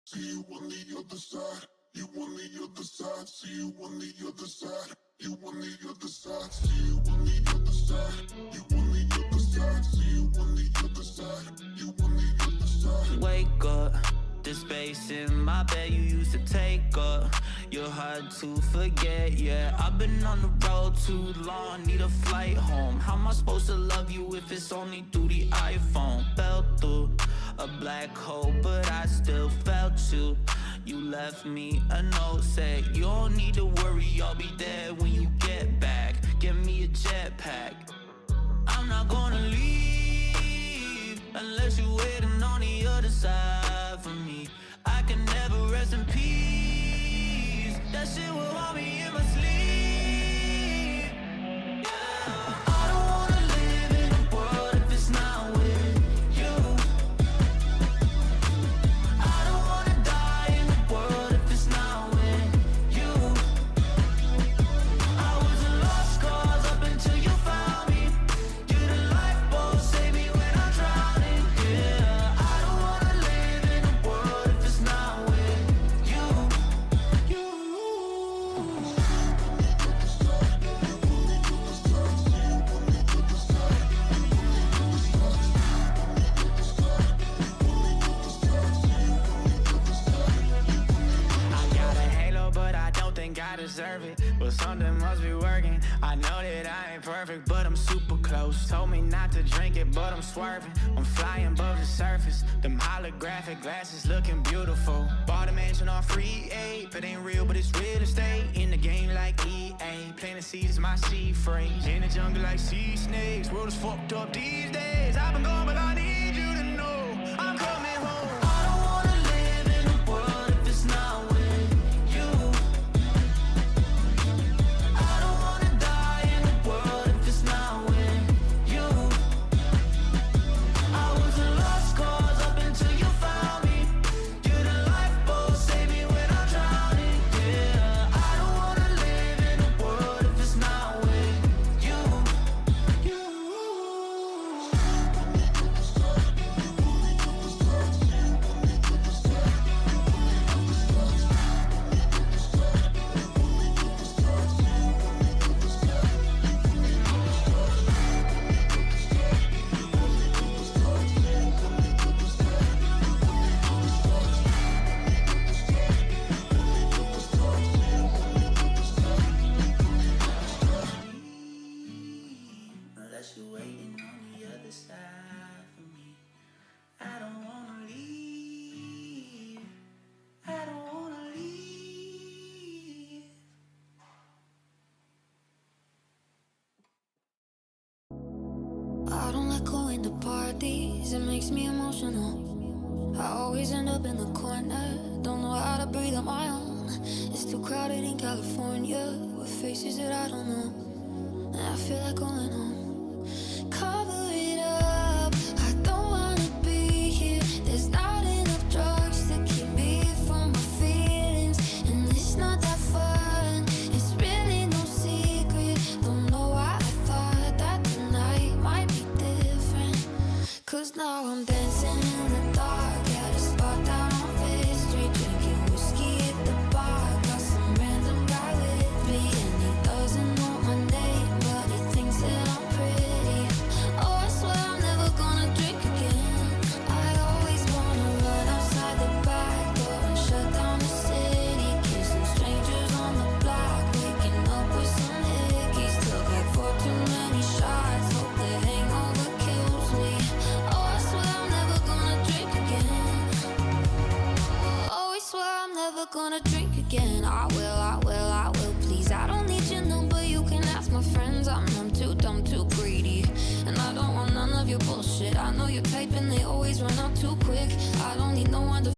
See you on the other side. You on the other side. See you on the other side. You on the other side. See you on the other side. You on the other side. See you on the other side. You on the other side. Wake up, the space in my bed you used to take up. You're hard to forget, yeah. I've been on the road too long, need a flight home. How am I supposed to love you if it's only through the iPhone? Fell through a black hole, but I still felt you. You left me a note, said you don't need to worry, I'll be there when you get back. Give me a jetpack. I'm not gonna leave unless you're waiting on the other side for me. I can never rest in peace. That shit will haunt me in my sleep. Yeah. I don't wanna live in a world if it's not with you. I don't wanna die in the world if it's not with you. I was a lost cause up until you found me. You're the lifeboat, save me when I'm drowning. Yeah, I don't wanna live in a world if it's not with you. I got a halo, but I don't think I deserve it. But something must be working. I know that I ain't perfect, but I'm super close. Told me not to drink it, but I'm swerving. I'm flying above the surface. Them holographic glasses looking beautiful. Bought a mansion on free aid, but ain't real, but it's real estate. In the game like EA, planting seeds is my seed phrase. In the jungle like sea snakes, world is fucked up these days. I've been gone, but I need you to know I'm coming home. I don't wanna live in a world if it's not with you. I don't wanna die in a world if it's not with you. I was a lost cause up until you found me. You're the lifeboat, save me when I'm drowning. Yeah, I don't wanna live in a world if it's not with you. Unless you're waiting on the other side for me. I don't wanna leave. I don't wanna leave. I don't like going to parties, it makes me emotional. I always end up in the corner, don't know how to breathe on my own. It's too crowded in California, with faces that I don't know. And I feel like going home. Cover it up, I don't wanna be here. There's not enough drugs to keep me from my feelings, and it's not that fun. It's really no secret. Don't know why I thought that tonight might be different. 'Cause now I'm dancing in the dark at a spot down on Fifth Street, drinking whiskey wanna drink again, I will, please. I don't need your number, you can ask my friends. I'm too dumb, too greedy, and I don't want none of your bullshit. I know you're typing, they always run out too quick. I don't need no one to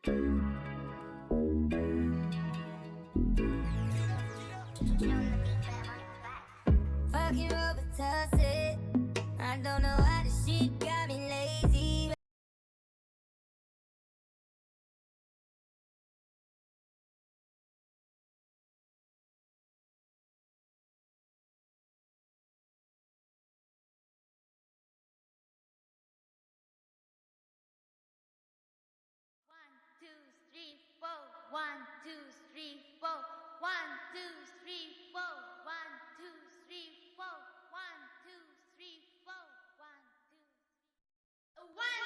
Fucking Robitussin. I don't know why this shit got me lazy. One, two, three, four. One, two, three, four. One, two, three, four. One, two, three, four. One, two, three, four. One, two, three. One, two. Oh,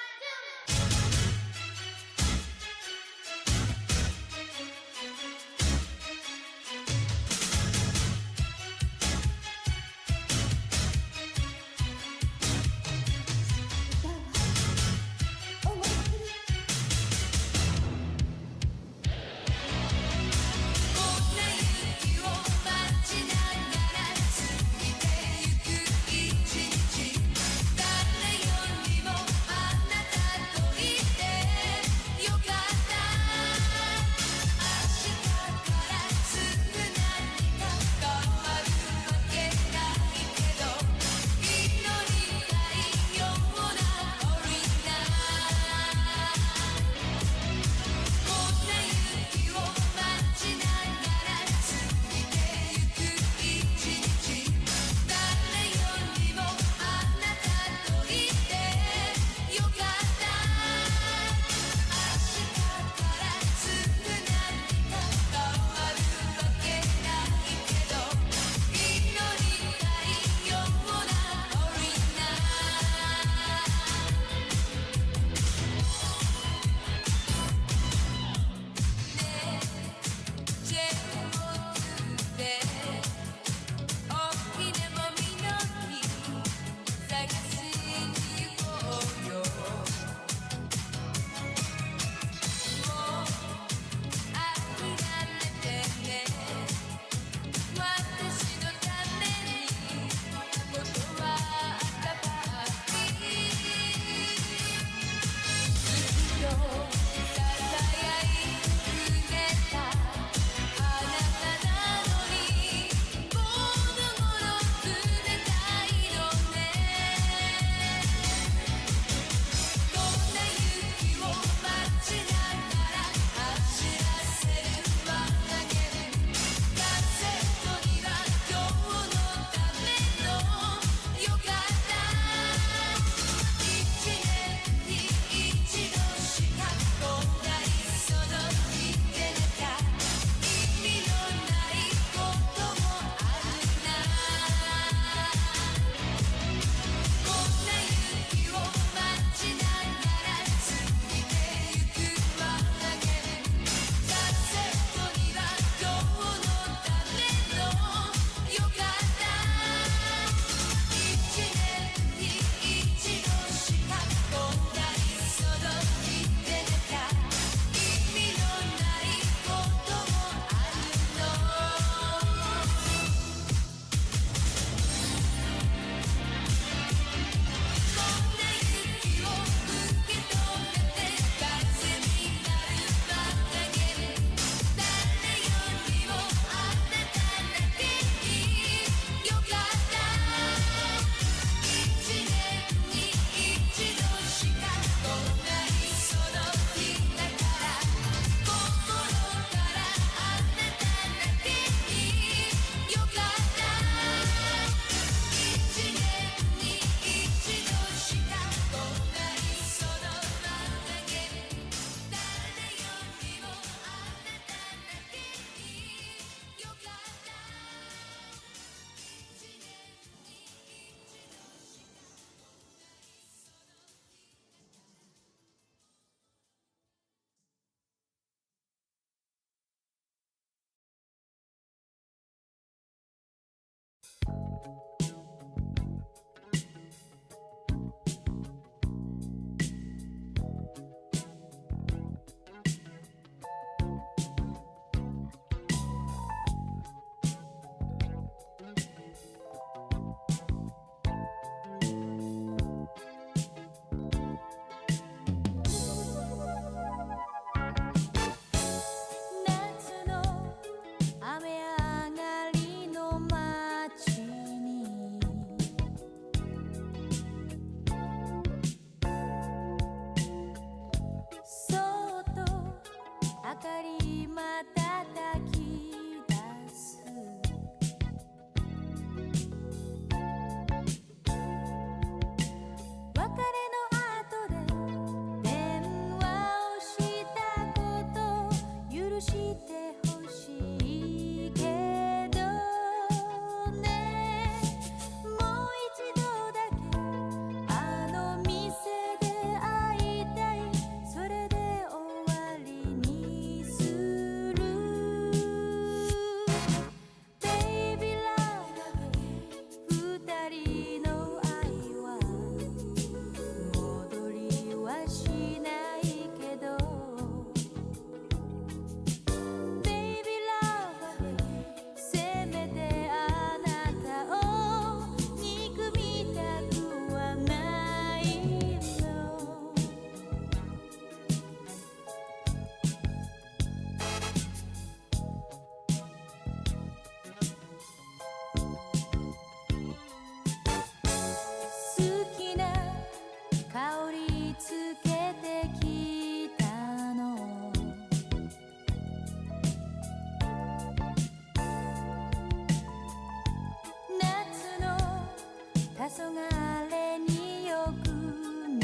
れによく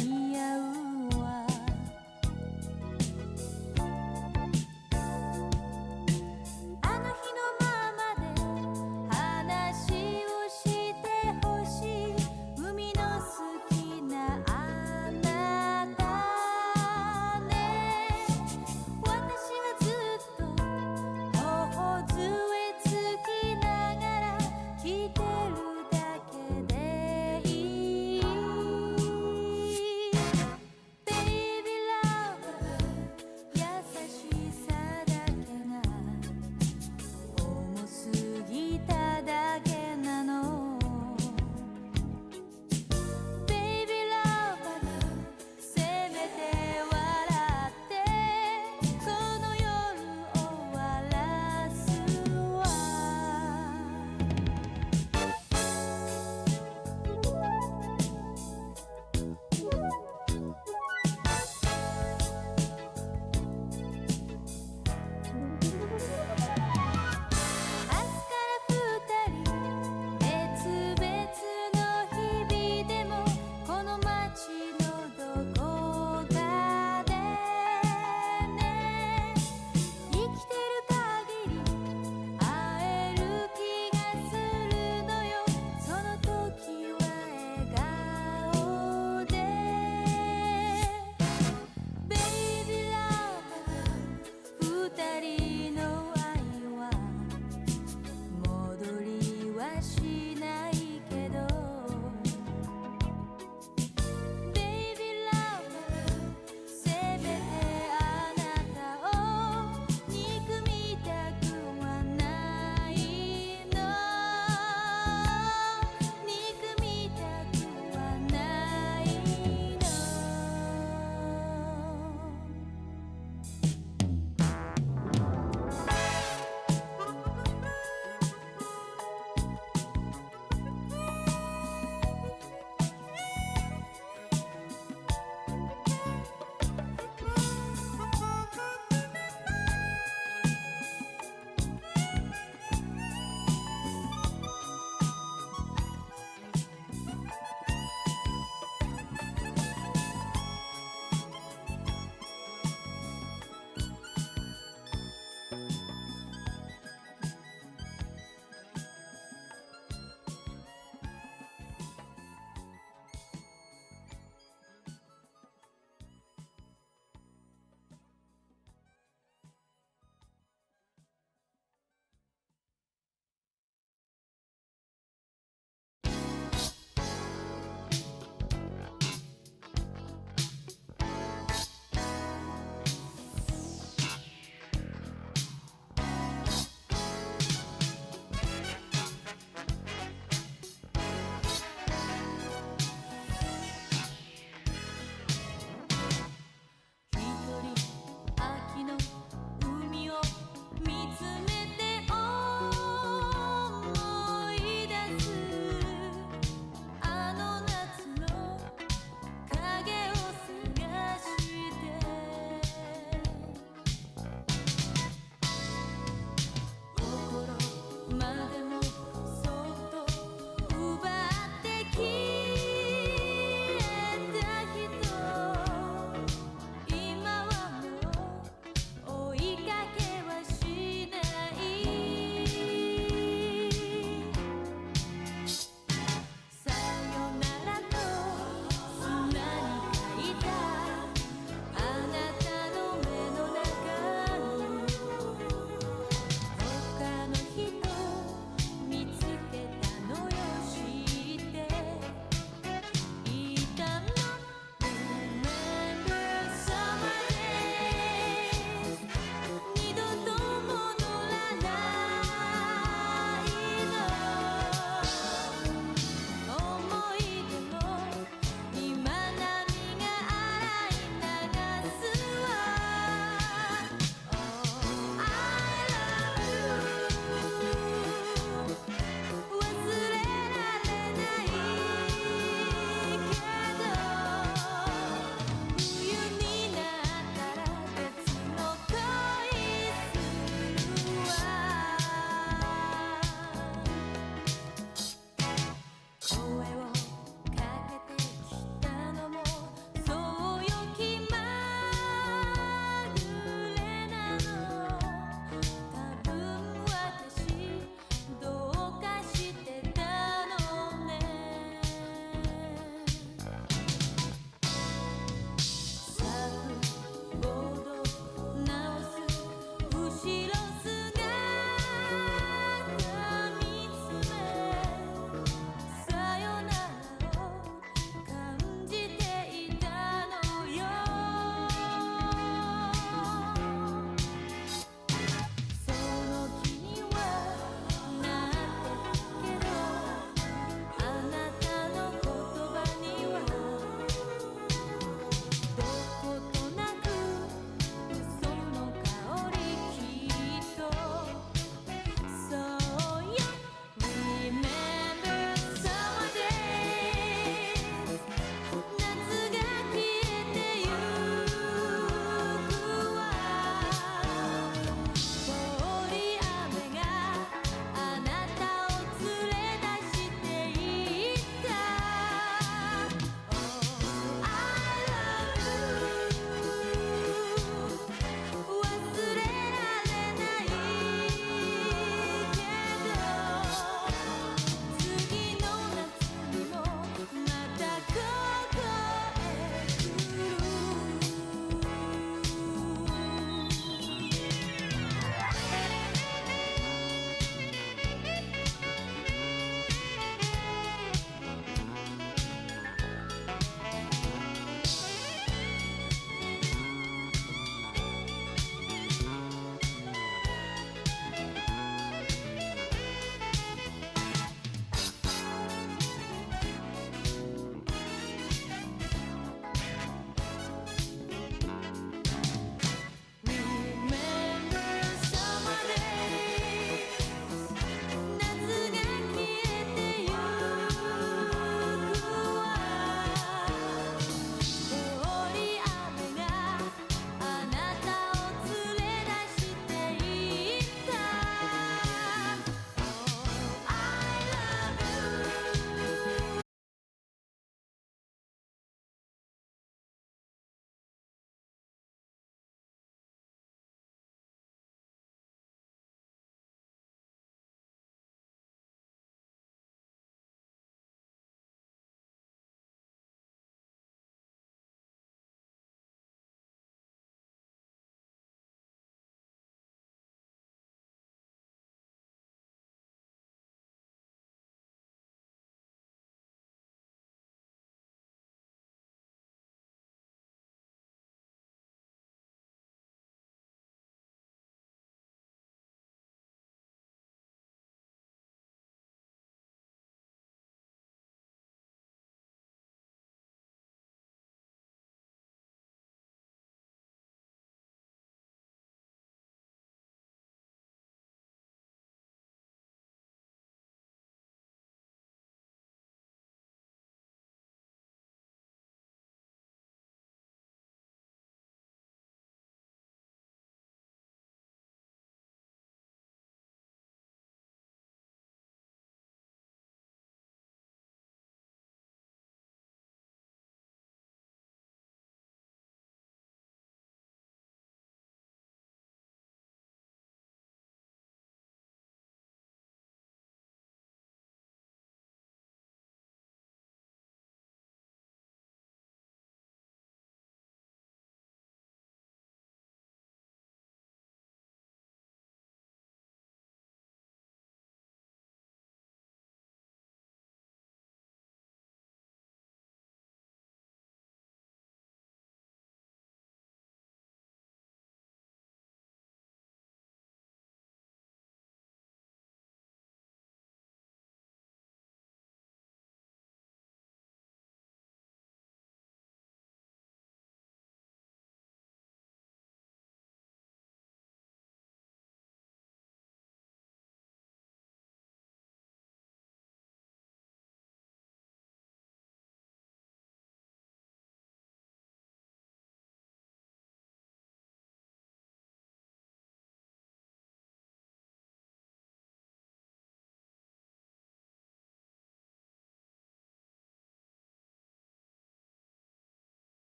似合うわあの日のままで話をしてほしい海の好きなあなたね私はずっと頬杖つきながら来てるだけでいい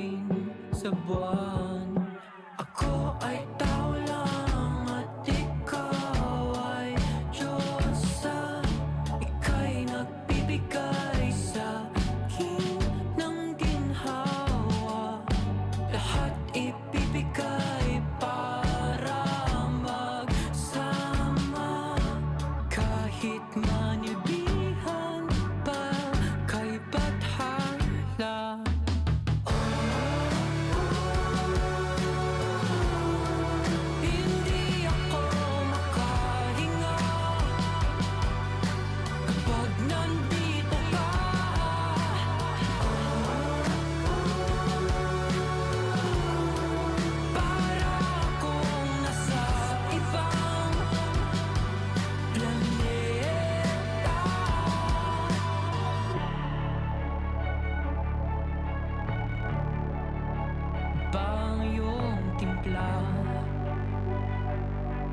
rin sa buwan. Ako ay tao lang at ikaw ay Diyosa. Ika'y nagbibigay sa akin ng ginhawa. Lahat ibibigay para magsama. Kahit manilbihan pa kay bathala. Hindi ako makahinga kapag nandito ka. Para akong nasa ibang planeta. Bang iyong timpla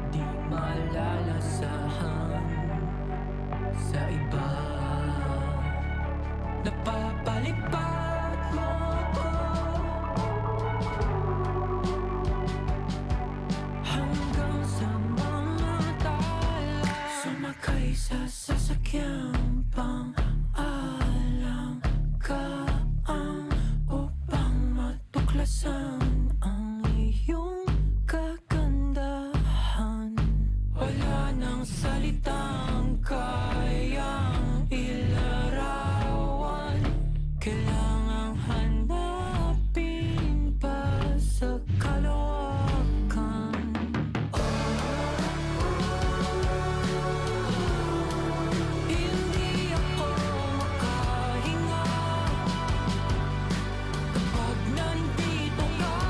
di malalasahan sa iba. Napapalipat mo ako hanggang sa mga tala. Sumakay sa sasakyang pang-alang kaang upang matuklasan ang iyong kagandahan. Wala nang salitang kayang ilarawan. Kailangang hanapin pa sa kalawakan. Hindi ako makahinga kapag nandito ka.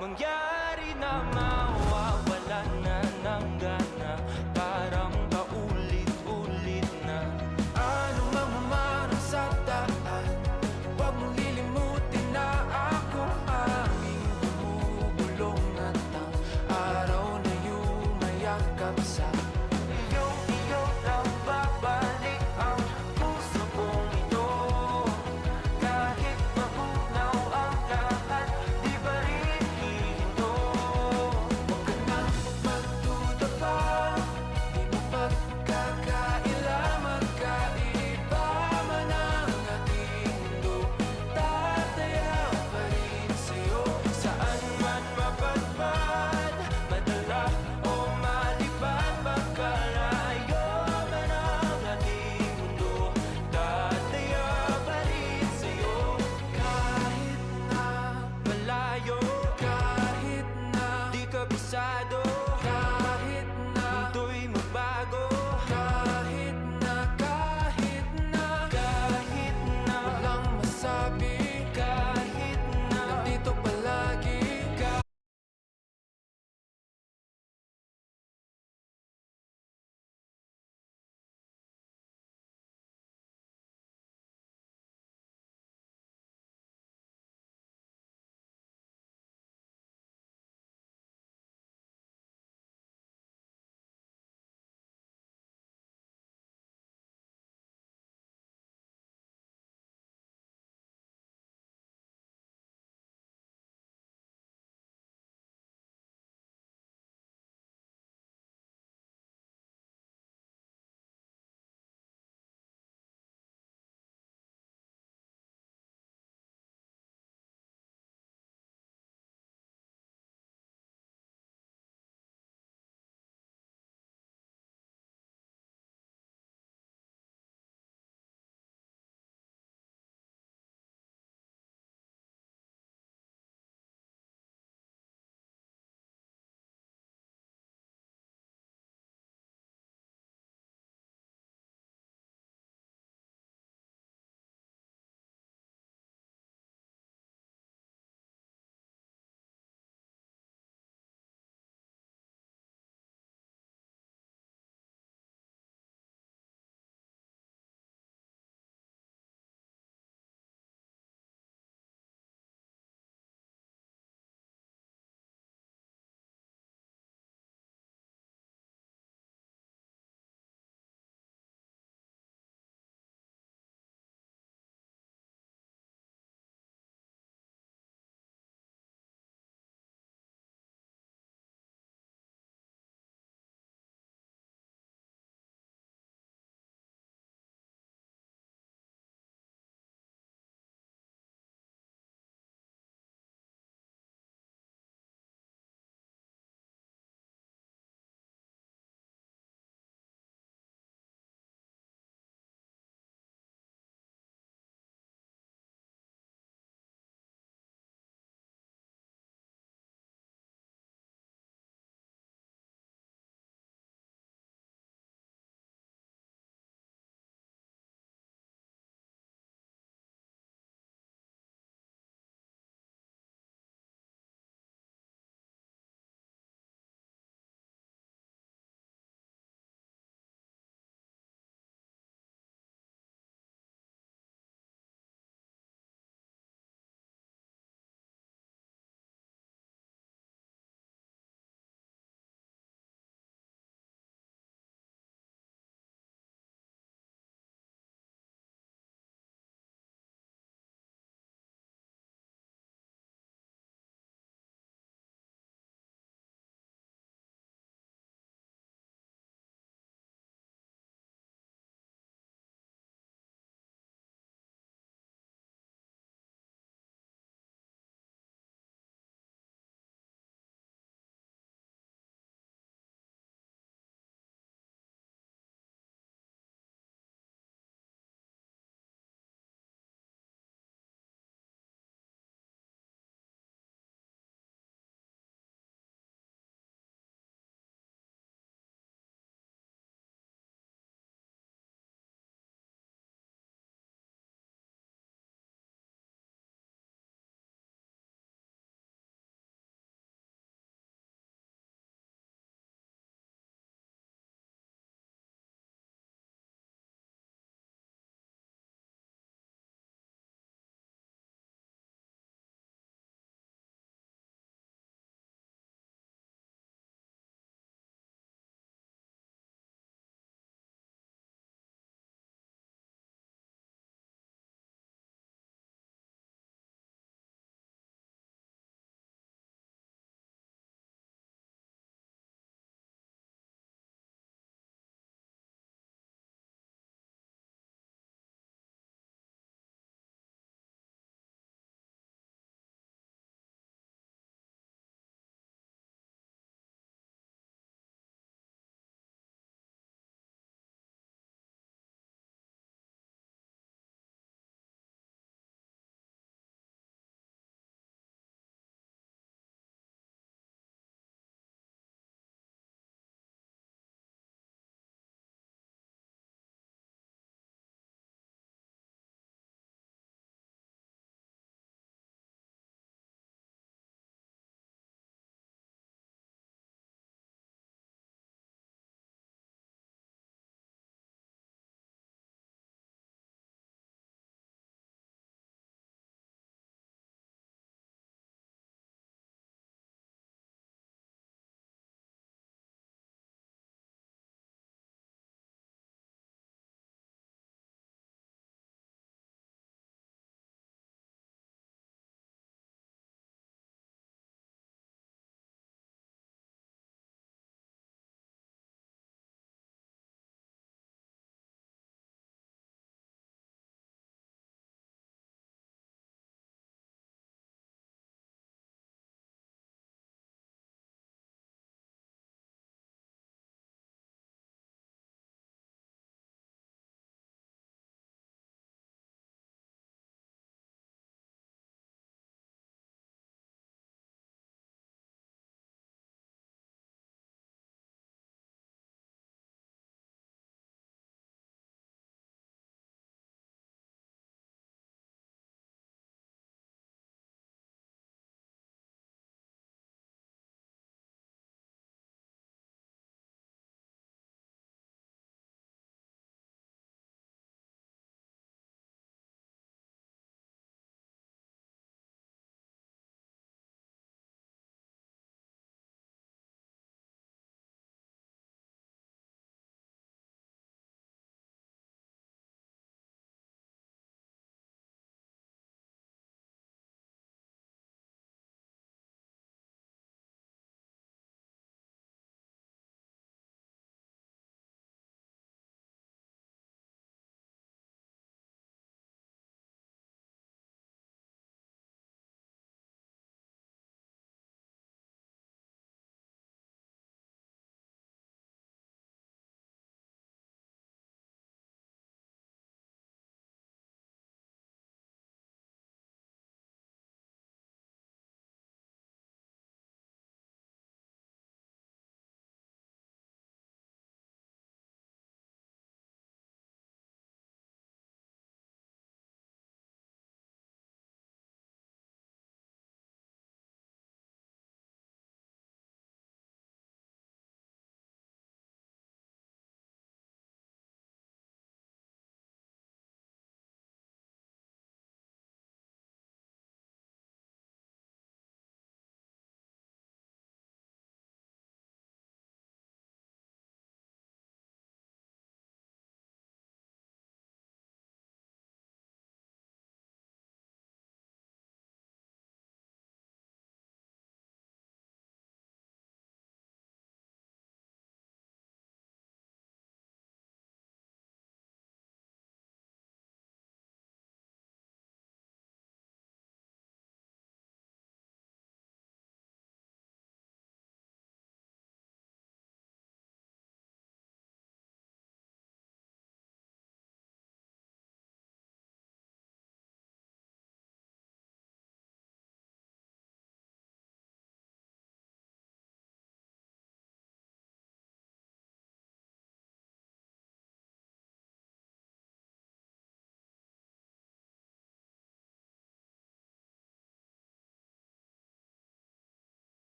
mangyari na mawawala na ng gana, parang paulit-ulit na. Ano mang mamarang sa daan, huwag mong lilimutin na ako aming bumubulong at ang araw na yumayakap sa iyo daw babalik ang puso kong ito. Kahit mabunaw ang lahat, di pa rin hihinto.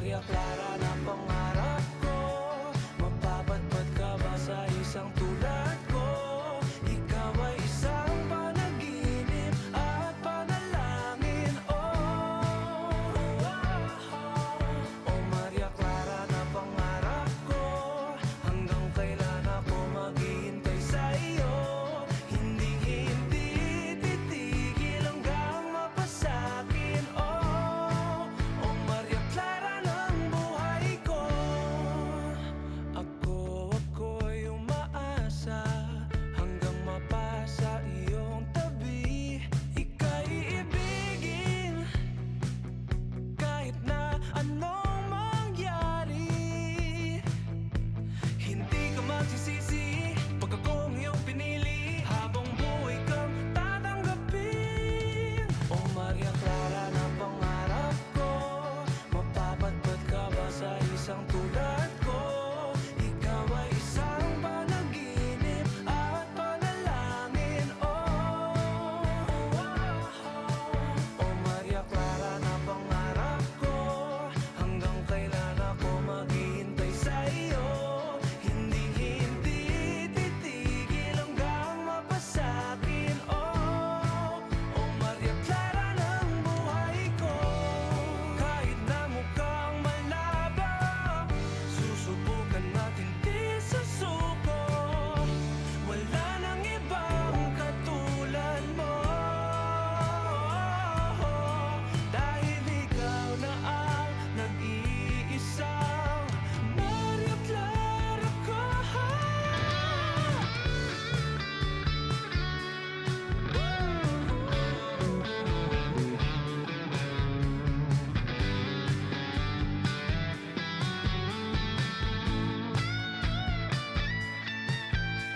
Maria Clara na pangarap ko, mapapatpat ka ba sa isang tulad ko? Ikaw ay isang panaginip at panalangin. Oh Maria Clara na pangarap ko, hanggang kailan ako maghihintay sa iyo? Hindi titigil hanggang mapasakin. Oh Maria Clara ng buhay ko. Ako'y umaasa hanggang mapasa iyong tabi. Ika'y ibigin kahit na anong mangyari. Hindi ka magsisisi pag akong iyong pinili, habang buhay kang tatanggapin. Oh Maria Clara na pangarap ko, mapapatpat ka ba sa isang tulad ko? Ikaw ay isang panaginip at panalangin. Oh Maria Clara na pangarap ko, hanggang kailan ako maghihintay sa iyo? Hindi titigil hanggang mapasakin. Oh Maria Clara ng buhay ko. Kahit na mukhang malabo, susubukan natin di sa suko. Wala nang ibang katulad mo, dahil ikaw na ang nag-iisang Maria Clara ko.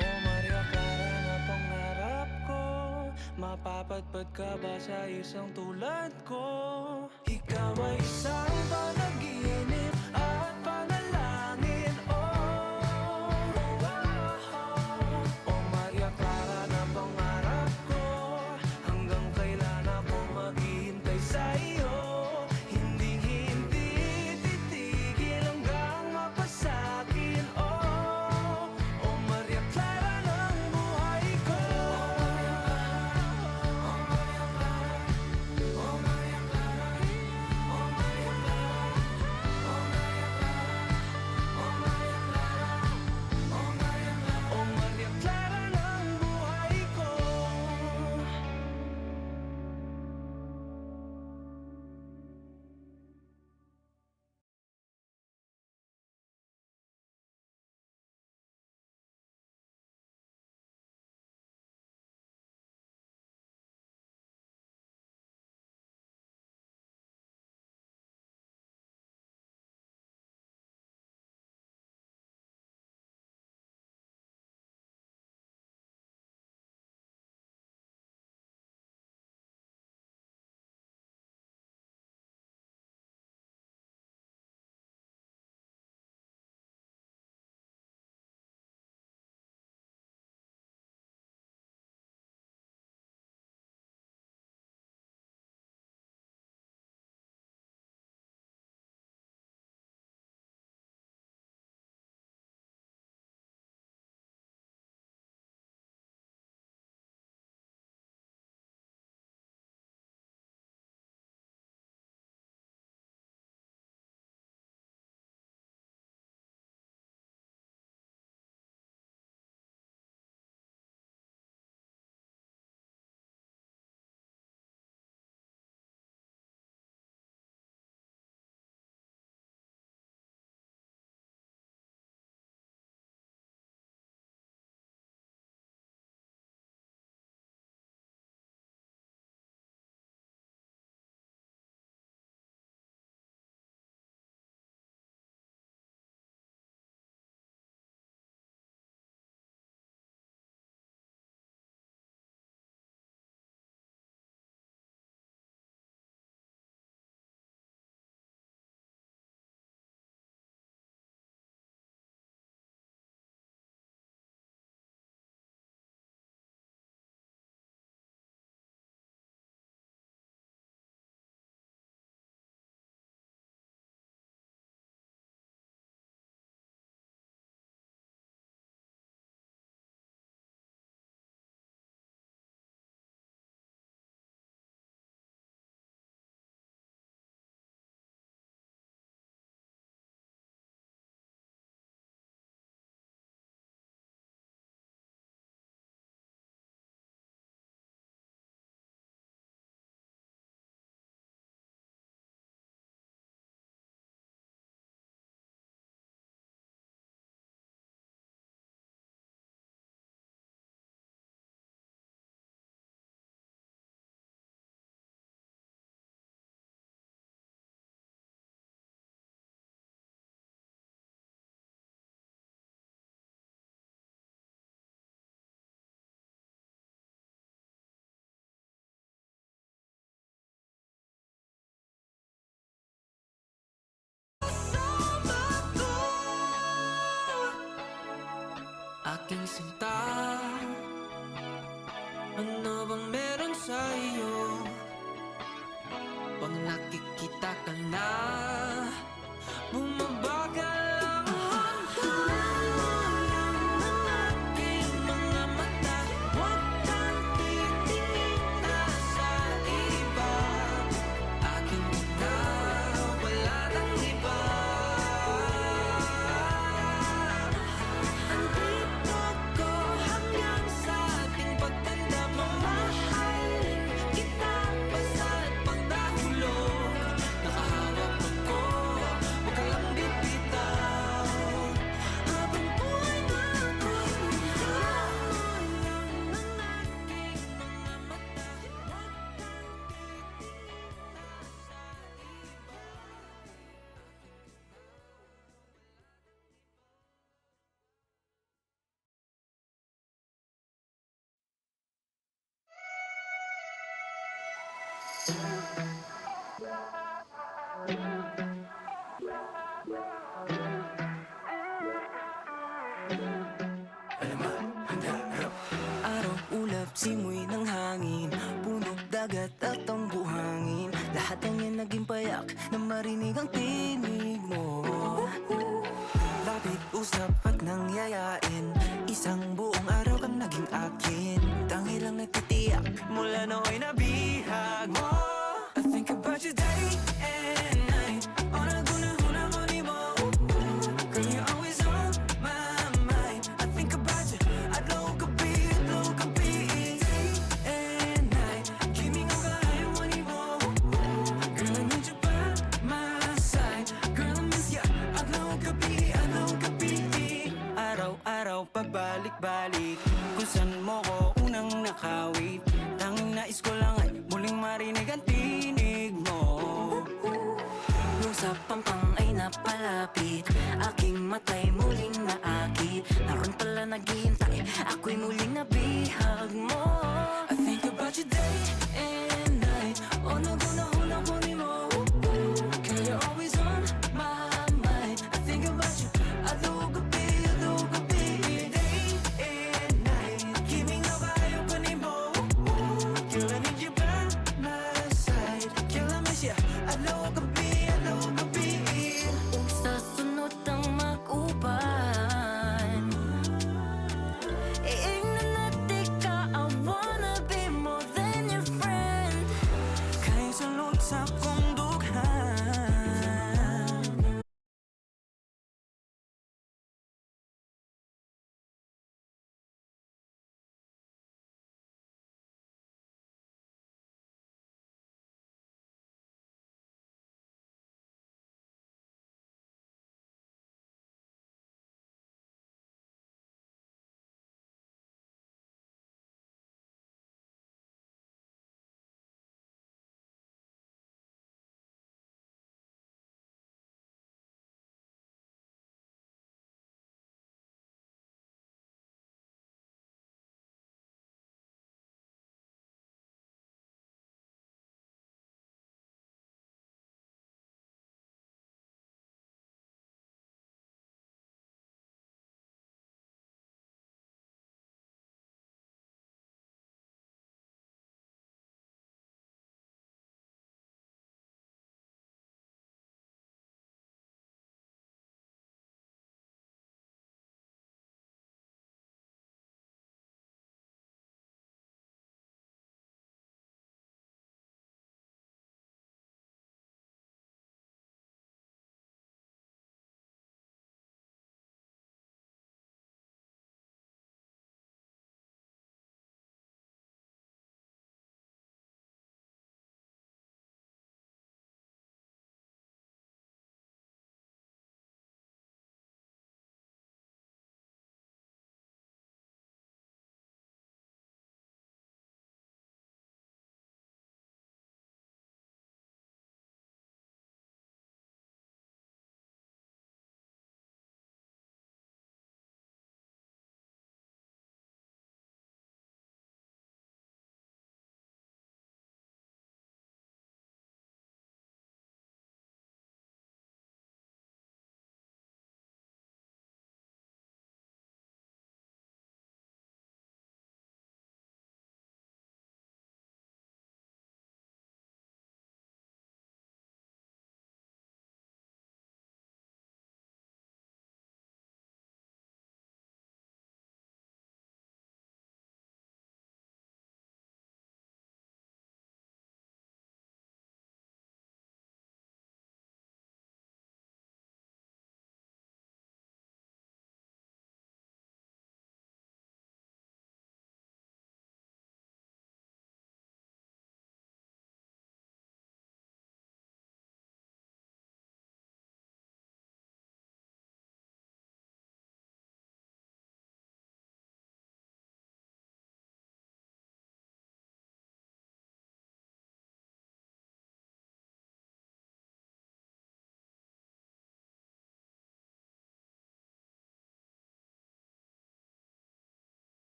Oh Maria Clara na pangarap ko, mapapatpat ka ba sa isang tulad ko? Ikaw ay isang panaginip at panalangin. Oh Maria Clara na pangarap ko, hanggang kailan ako maghihintay sa iyo? Hindi titigil hanggang mapasakin. Oh Maria Clara ng buhay ko. Oh Maria Clara, oh Maria Clara, oh Maria Clara. aking sinta. Ano bang meron sa iyo? Pag nakikita ka na, bumabagal ang hanggan ng aking mga mata. Huwag kang titingin na sa iba. Akin ka na, wala nang iba. Andito ko hanggang sa ating pagtanda. Mamahalin kita basta't pagdahulog. Nakahawak ako, huwag ka lang bibitaw. Habang buhay na ako'y lang ng aking mga mata. Huwag kang titingin na sa iba. Araw, ulap, simoy ng hangin, puno, dagat at ang buhangin. Lahat ng yan naging payak na marinig ang tinig mo. Lapit, usap at nangyayain, isang buong araw kang naging akin. Tangil lang nagtitiyak mula nooy nabihag mo. I think about you day and night. On a guna-huna mo ni mo. Girl, you're always on my mind. I think about you adlaw gabi, day and night. Kimi nga kaya mo ni mo. Girl, I need you by my side. Girl, I miss ya adlaw gabi. Araw-araw pabalik-balik, kung saan mo ko unang nakawit. Tanging nais ko lang ay muling marinig ang tinig mo. Nung sa pampang ay napalapit, aking matay muling naakit. Naroon pala naghihintay, ako'y muling nabihag mo. I think about you day and night. O nagunahuna ko ni mo. Girl, you're always on my mind. I think about you adlaw gabi. Day and night. Kimi nga ba ayaw ko ni mo. Girl, I need you by my side. Girl, I miss ya adlaw gabi. Sa sunod ang mag-uban, iingnan natin ka. I wanna be more than your friend.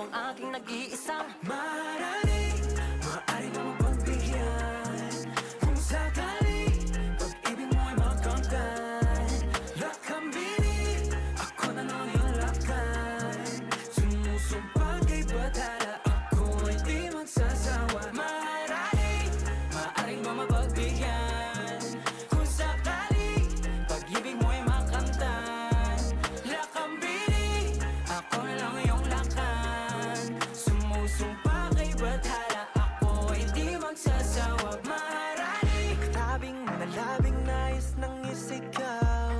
ang aking nag-iisang maaaring mo mapagbigyan. Kung sakali pag-ibig mo ay magkamtan, lakambini, ako na lang yung lakan. Sumusumpa kay batala, ako ay di magsasawa. Maaaring mo mapagbigyan. Kung sakali pag-ibig mo ay makamtan, lakambini, ako na lang yung lakan. Sumusumpa kay bathala, ako ay di magsasawa. Maharani, tabing nalabing nais ng isigaw.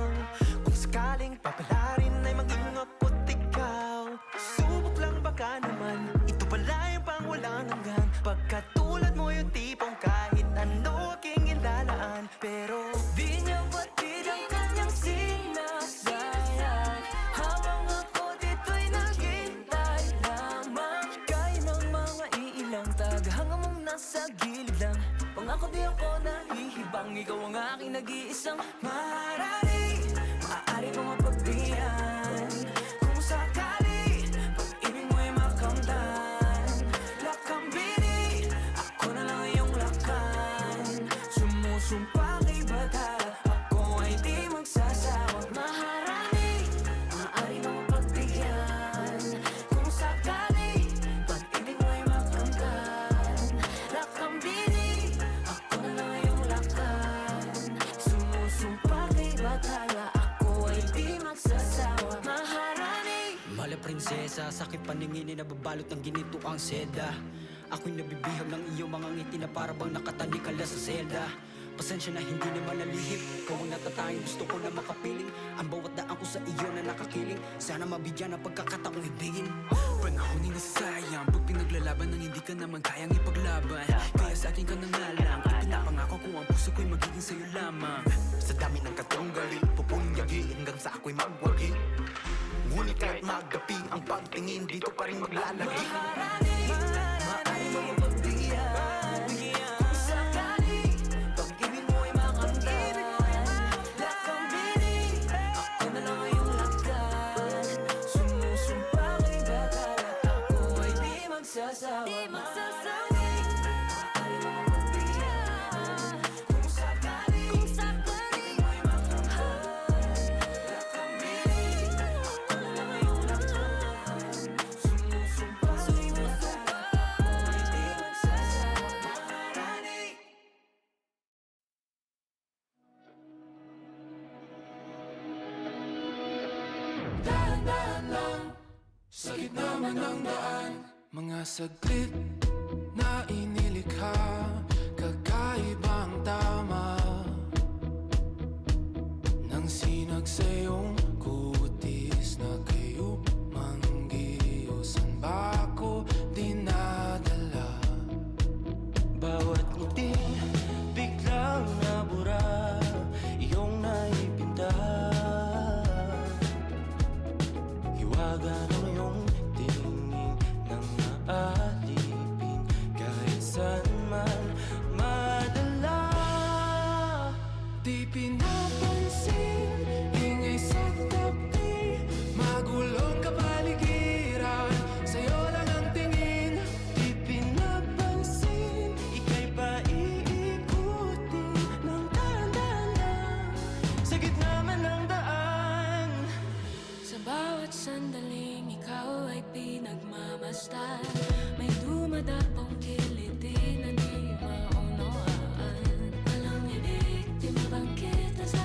Kung sakaling papalarin ay maging ako't ikaw. Subok lang baka naman, ito pala yung pang walang hanggan. Pagkatulad mo yung tipong kahit ano aking ilalaan, pero di niya batid ang kanyang sinasayang. Habang ako dito'y naghintay lamang, kaya ng mga iilang tagahanga mong nasa gilid lang. Pangako di ako nahihibang, ikaw ang aking nag-iisang maharani. Maaari mo mapagbigyan. Kung sakali pag-ibig mo ay makamtan, lakambini, ako na lang yung lakan. Sumusumpa kay batala, ako ay di magsasawa. Maharani, maaari mo mapagbigyan. Kung sakali pag-ibig mo ay makamtan, lakambini, ako na lang yung lakan. Sumusumpa kay batala, ako ay di magsasawa. Maharani. Mala prinsesa, sakit paningin na nababalot ng ginito ang seda. Ako'y nabibihag ng iyong mga ngiti na para bang nakatalikala sa selda. Pasensya na hindi naman nalihip, ikaw ang natatayang gusto ko na makapiling. Ang bawat daan ko sa iyo na nakakiling, sana mabigyan ng pagkakataong ibigin. Panahon ay nasasayang, pag pinaglalaban nang hindi ka naman kayang ipaglaban. Kaya sa akin ka na nga lang, ipinapangako ko ang puso ko'y magiging sa'yo lamang. Sa dami ng katunggali, pupunyagi hanggang sa ako'y magwagi. Ngunit kahit magapi, ang pagtingin dito pa rin maglalagi. Maaari mo mapagbigyan. Kung sakali pag-ibig mo ay makamtan, lakambini, ako na lang yung lakan. Sumusumpa kay batala, ako ay di magsasawa. Maaari mo mapagbigyan. Kung sakali pag-ibig mo ay makamtan, lakambini, ako na lang yung lakan. Sumusumpa kay batala, ako ay di magsasawa. Maharani. Dahan-dahan lang, sa gitna man ng daan. Mga saglit na inilikha, kakaibang tama nang sinag sa iyong kutis na kayo manggiusan ba ako dinadala? Bawat ngiti biglang nabura, iyong naipinta. Hiwaga ng iyong tingin nang naalipin, kahit saan man madala. Di pinapansin, ingay sa tabi, magulong kapaligiran, sa'yo lang ang tingin. Di pinapansin, ika'y paiikutin ng dahan-dahan lang, sa gitna man ng daan. Sa bawat sandaling ikaw ay pinagmamasdan, may dumadapong kiliti na di maunawaan. Walang ibig, di mabangkit na sa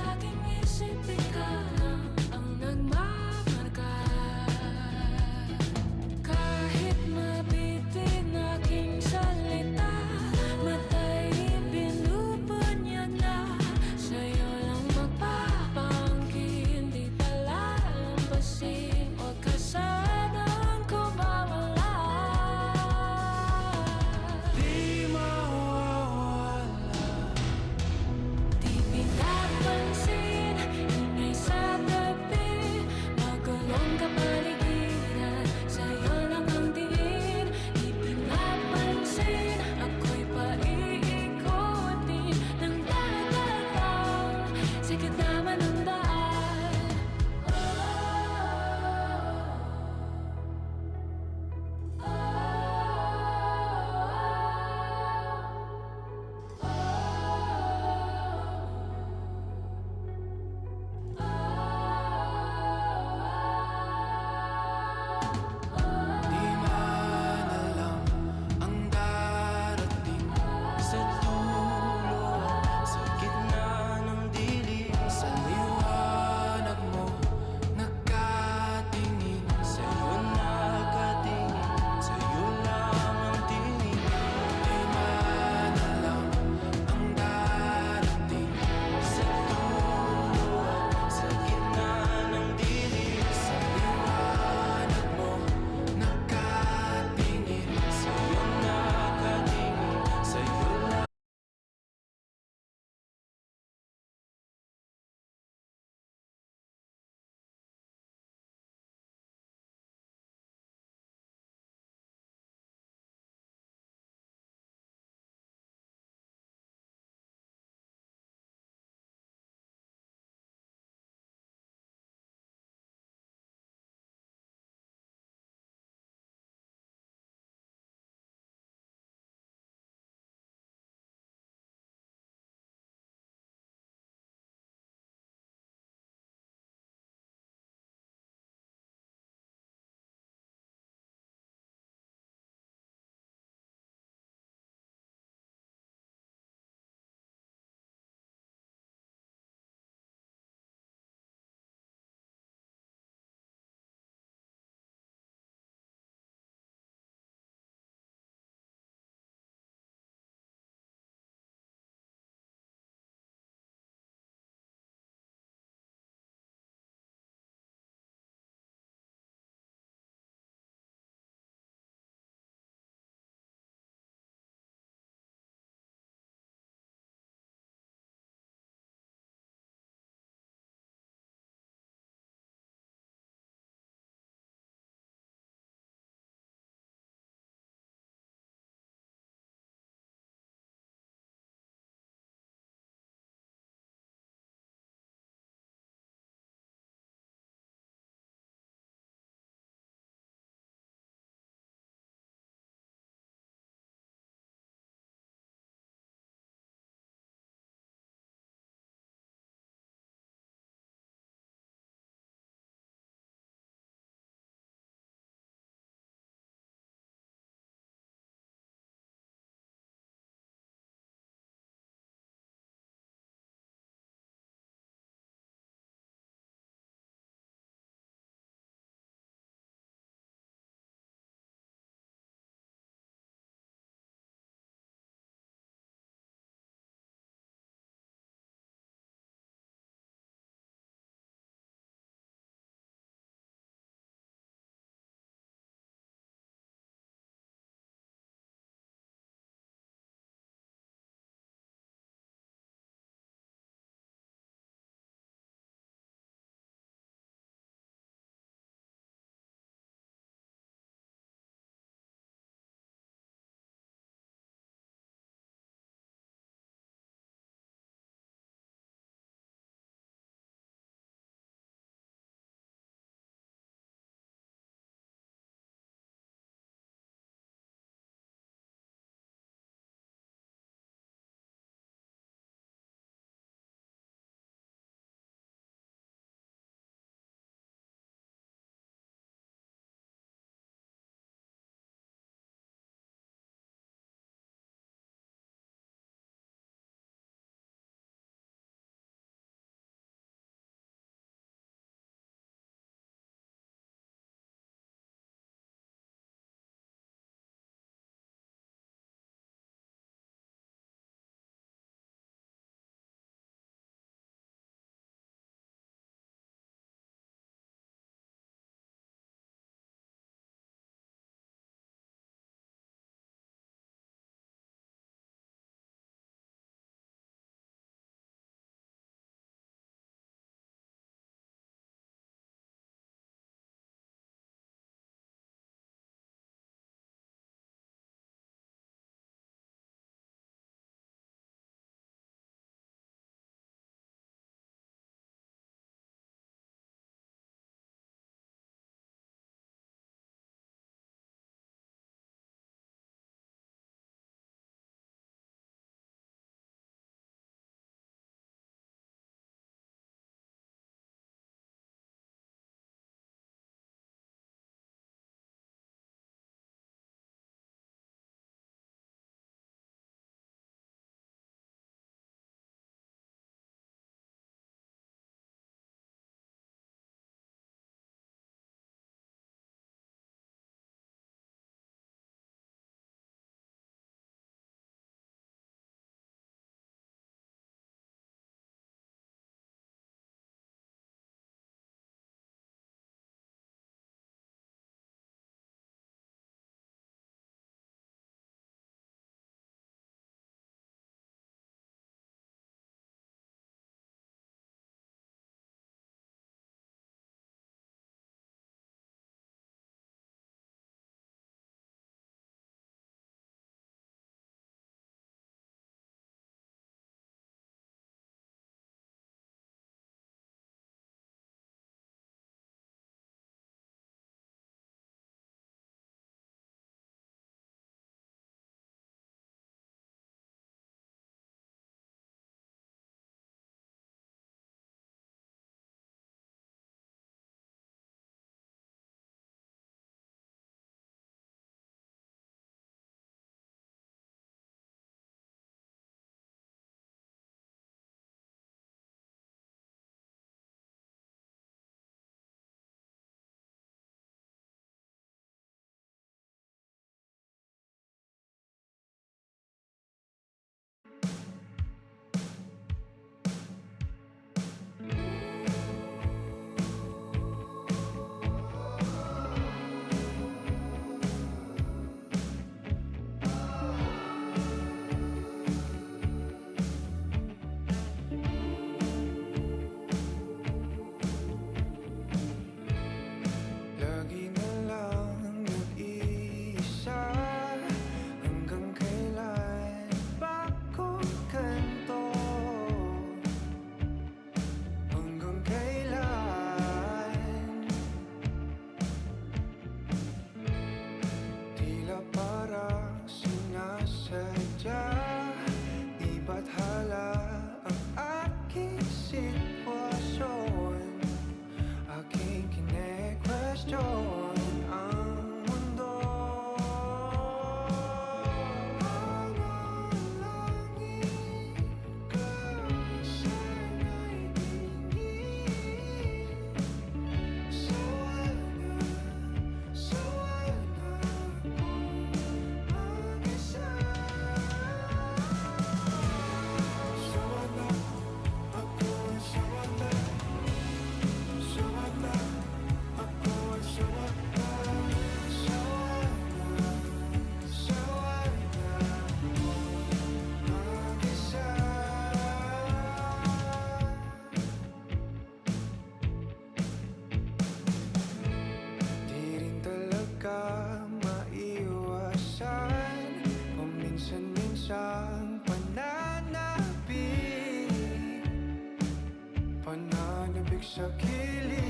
sa kilig.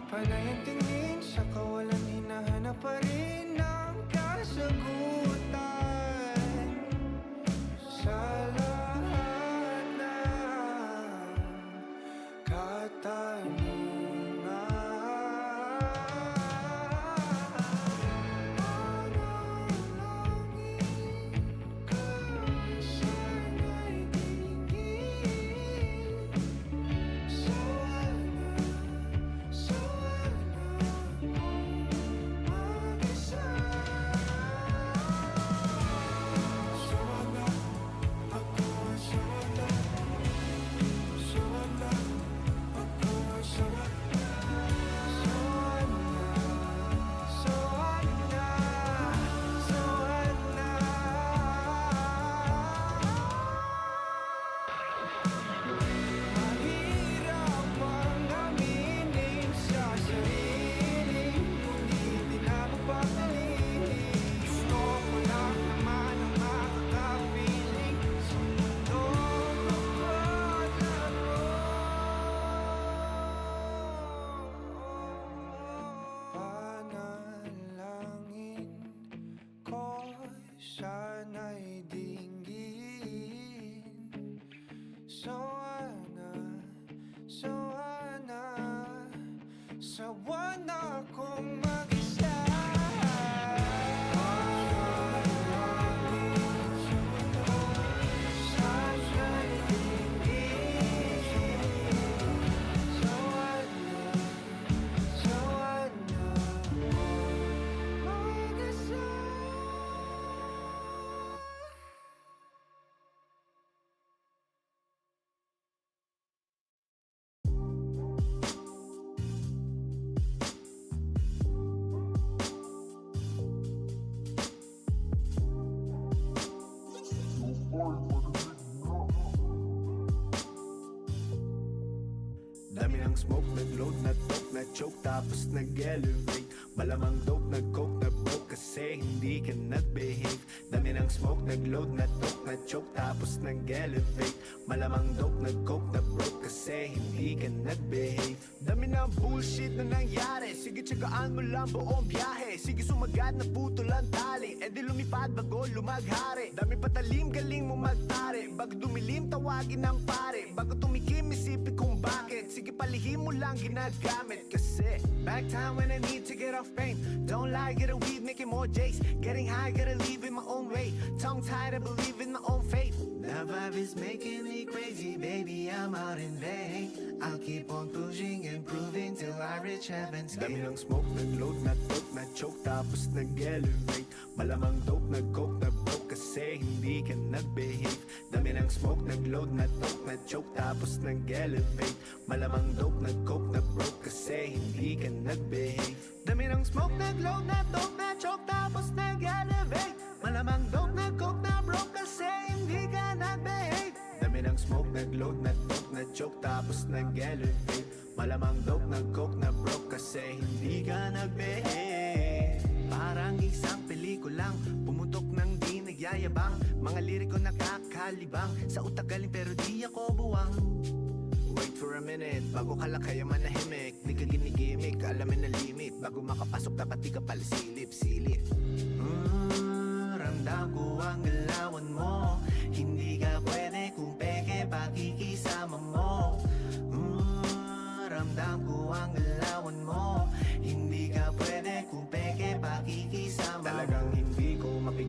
Panay ang tingin sa kawalan, hinahanap pa rin ang kasagutan sa lahat ng katanungan. Sana'y dinggin. Sawa na akong mag-isa. Sana'y dinggin. Sawa na mag-isa. Dami ng smoke, nag-load, na-talk, na-choke, tapos nag-elevate. Malamang dope, nag-coke, na-broke kasi hindi ka nag-behave. Dami ng smoke, nag-load, na-talk, na-choke, tapos nag-elevate. Malamang dope, nag-coke, na-broke kasi hindi ka nag-behave. Dami ng bullshit na nangyari, sige tsagaan mo lang buong biyahe. Sige sumagad na puto lang tali, edi lumipad bago lumaghari. Dami patalim, galing mo magtari, bago dumilim tawagin ng pare. Bago tumikim isipin kung bakit, sige palihim mo lang ginagamit. Kasi back time when I need to get off pain. Don't lie, get a weed, making more jakes. Getting high, gotta leave in my own way. Tongue tied, I believe in my own faith. The vibe is making me crazy, baby, I'm out in vain. I'll keep on pushing and proving till I reach heaven's gate. Dami ng smoke, nag-load, na-talk, na-choke, tapos nag-elevate. Malamang dope, nag-coke, na-broke kasi hindi ka nag-behave. Dami ng smoke, nag-load, na-talk, na-choke, tapos nag-elevate. Malamang dope, nag-coke, na-broke kasi hindi ka nag-behave. Dami ng smoke, nag-load, na-talk, na-choke, tapos nag-elevate. Malamang dope, nag-coke, na-broke kasi hindi ka nag-behave. Dami ng smoke, nag-load, na-talk, na-choke, tapos nag-elevate. Malamang dope, nag-coke, na-broke kasi hindi ka nag-behave. Parang isang pelikulang pumutok ng di nagyayabang. Mga liriko nakakalibang, sa utak galing pero di ako buwang. Wait for a minute, bago ka lang kaya manahimik. Di ka ginigimik, alamin na limit. Bago makapasok dapat di ka pala silip. Ramdam ko ang galawan mo. Hindi ka pwede kung peke pakikisama mo. Ramdam ko ang galawan mo. Hindi ka pwede kung peke pakikisama mo. Talagang hindi ko mapig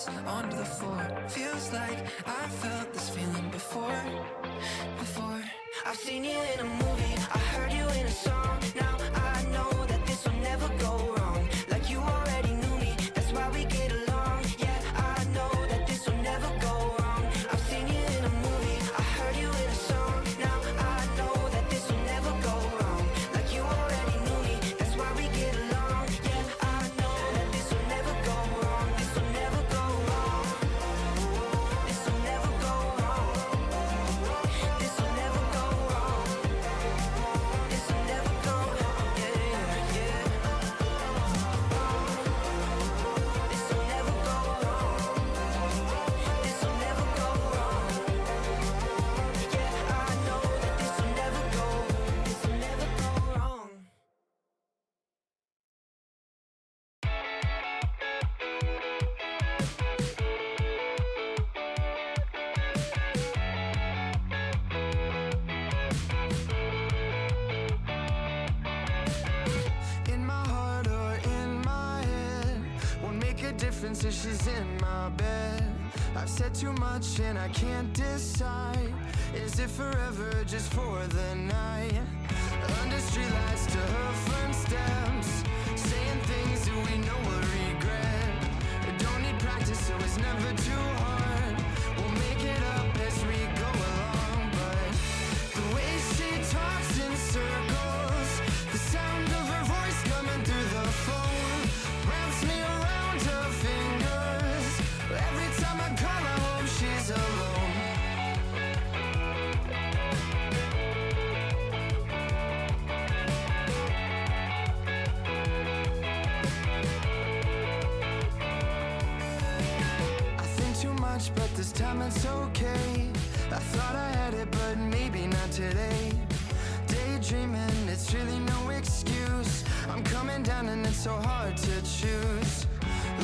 heads onto the floor. Feels like I felt this feeling before. I've seen you in a movie, I heard you in a song. Now I know that this will never go wrong. Like you already knew me, that's why we get along. Yeah, I know that this will never go wrong. I've seen you in a movie, I heard you in a song. Now I know that this will never go wrong. Like you already knew me, that's why we get along. Yeah, I know that this will never go wrong. This will never go wrong. This will never go wrong. This will never go wrong. This will never go wrong. Yeah, yeah. This will never go wrong. This will never go wrong. Yeah, I know that this will never go wrong. In my heart or in my head, won't make a difference if she's in my bed. I've said too much and I can't decide. Is it forever or just for the night? Under streetlights to her front steps, saying things that we know we'll regret. Don't need practice, so it's never too hard. We'll make it up as we go along, but the way she talks in circles, the sound of her voice coming through the phone, wraps me around her fingers. Every time I call, I hope she's alone. I think too much, but this time it's okay. I thought I had it, but maybe not today. Daydreaming, it's really no excuse. I'm coming down and it's so hard to choose.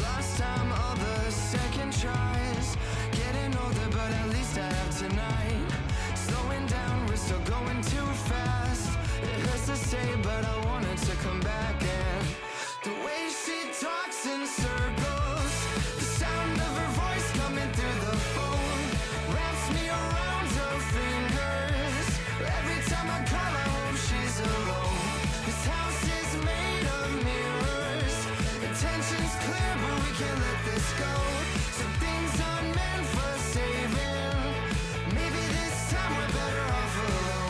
Last time, all the second tries. Getting older, but at least I have tonight. Slowing down, we're still going too fast. It hurts to say, but I wanted to come back. And the way she talks in circles, the sound of her voice coming through the phone, wraps me around her fingers. Every time I call, I hope she's alone. This house is made of mirrors. Intention's clear, but we can't let this go. Some things aren't meant for saving. Maybe this time we're better off alone.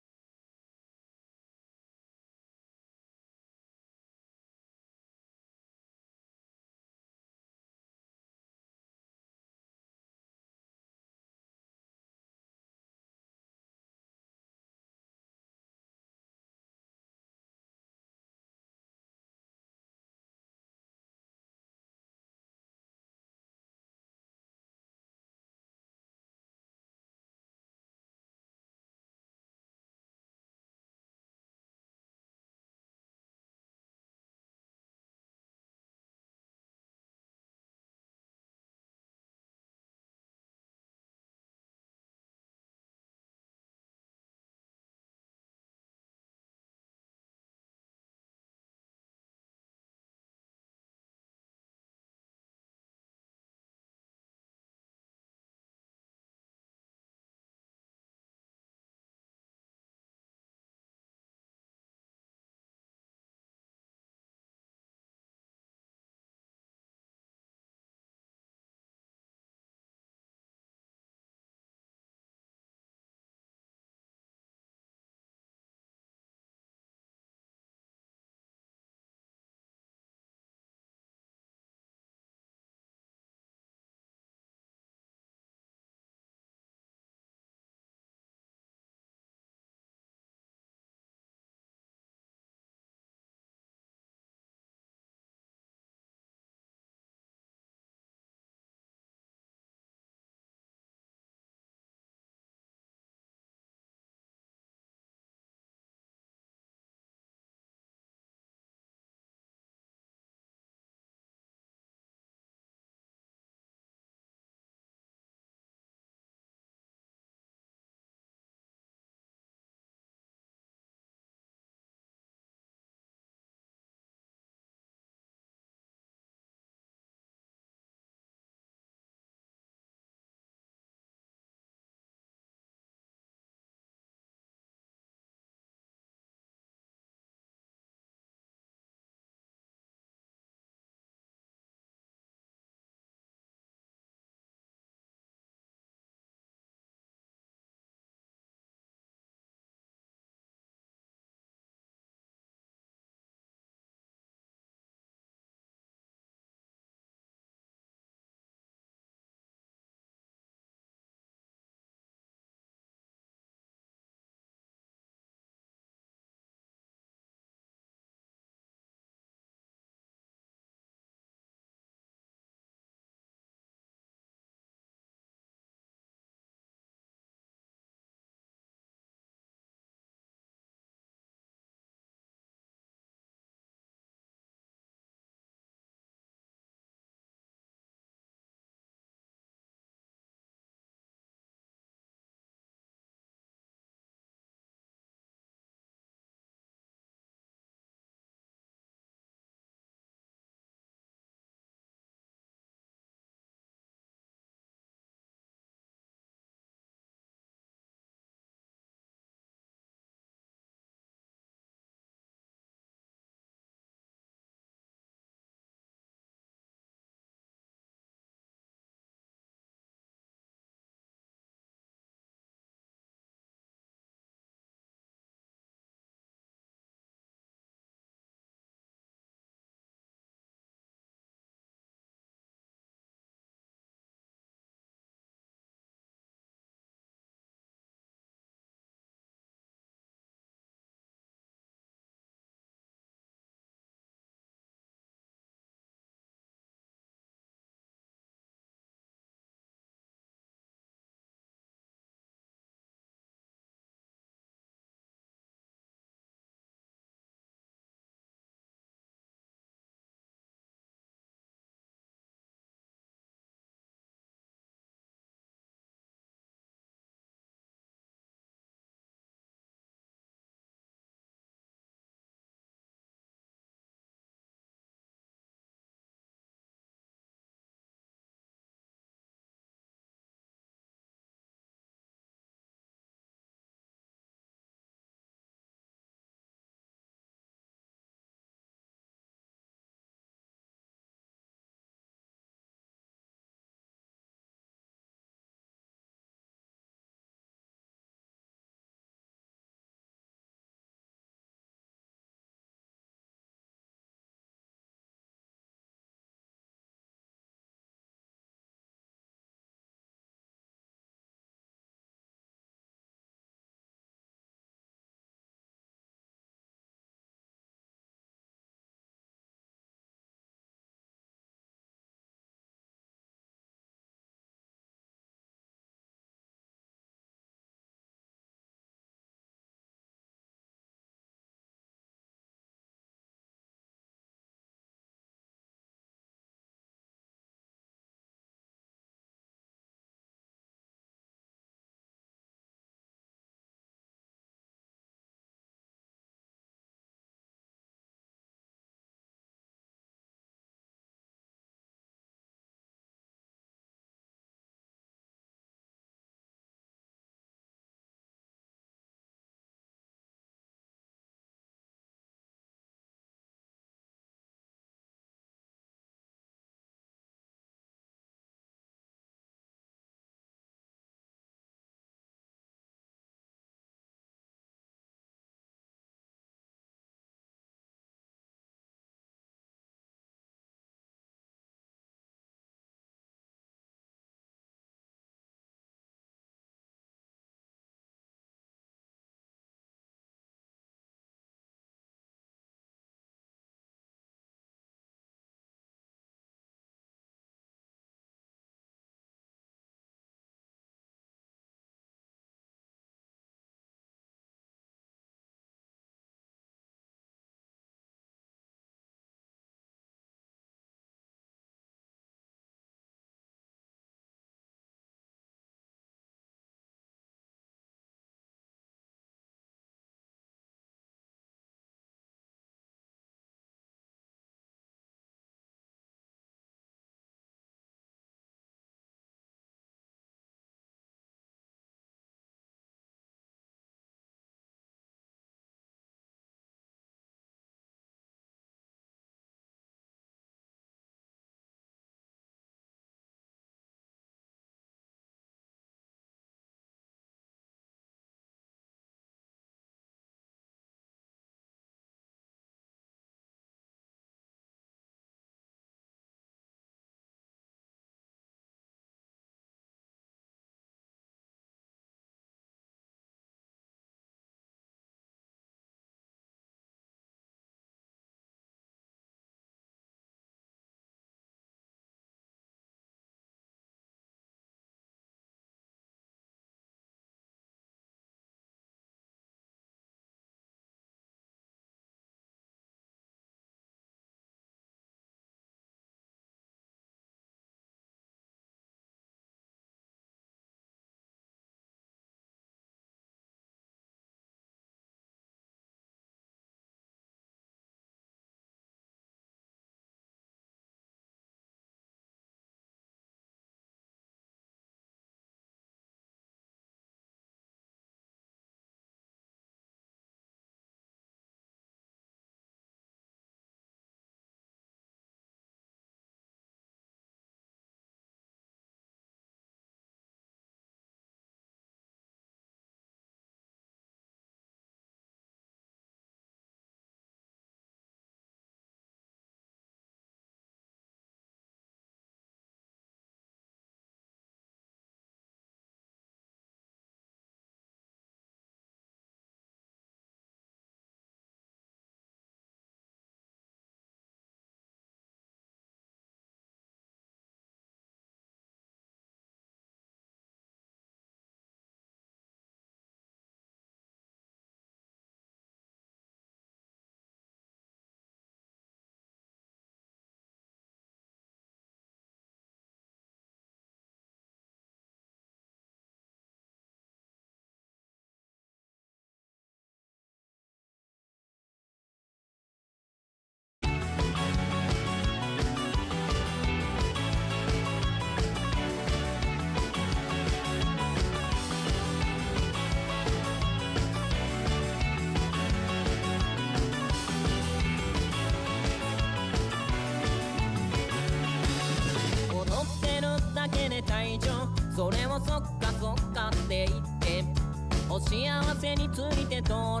幸せについて討論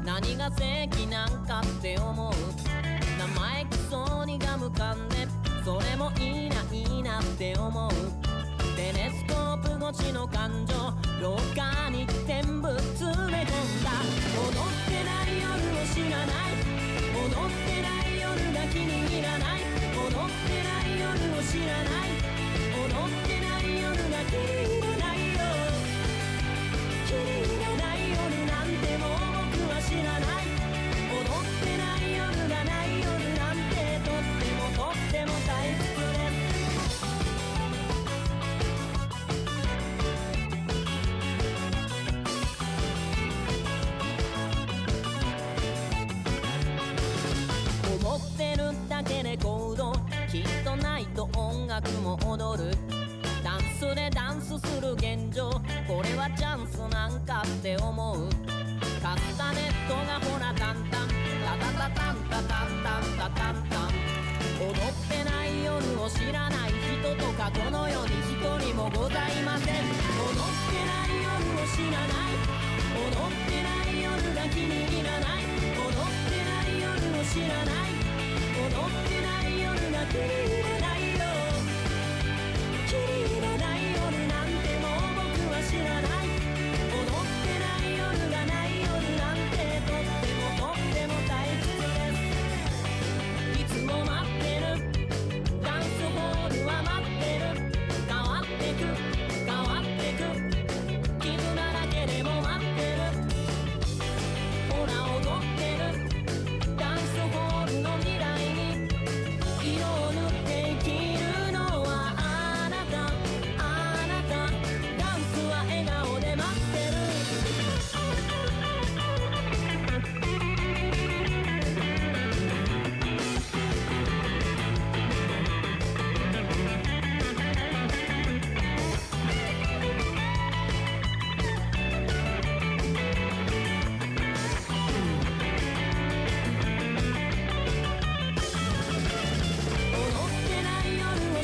何が正義なんかって思う生意気そうにガム噛んでそれもいいないいなって思うテレスコープ越しの感情廊下に全部詰め込んだ踊ってない夜を知らない踊ってない夜が気に入らない踊ってない夜を知らない踊ってない夜が気に入らないよ気に入らない夜なんてもう僕は知らない踊ってない夜がない夜なんてとっても大切です思ってるだけで行動きっとないと音楽も踊るダンスでダンスする現状これはチャンスなんかって思うカスタネットがほらタンタンタタタタンタタンタンタタンタン踊ってない夜を知らない人とかこの世に一人もございません踊ってない夜を知らない踊ってない夜が気に入らない踊ってない夜を知らない踊ってない夜が気に入らないよ気に入らない夜なんてもう僕は知らない踊ってない夜がない夜なんてとっても大切ですいつも待ってるダンスホールは待ってる変わってく変わってく傷だらけでも待ってるほら踊ってるダンスホールの未来に色を塗って生きるのはあなたあなたダンスは笑顔で待ってる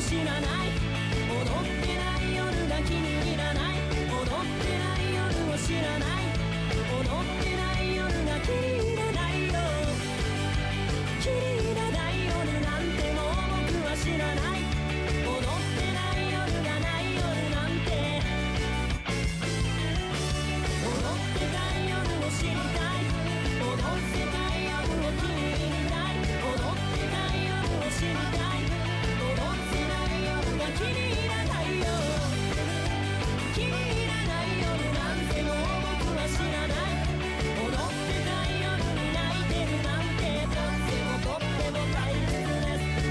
知らない踊ってない夜が気に入らない踊ってない夜を知らない踊ってない夜が気に入らないよ気に入らない夜なんてもう僕は知らない踊ってない夜がない夜なんて踊ってたい夜を知りたい踊ってたい夜を気に入りたい踊ってたい夜を知りたい踊ってない夜が気に入らないよ気に入らない夜なんてもう僕は知らない踊ってたい夜に泣いてるなんてとっても大切です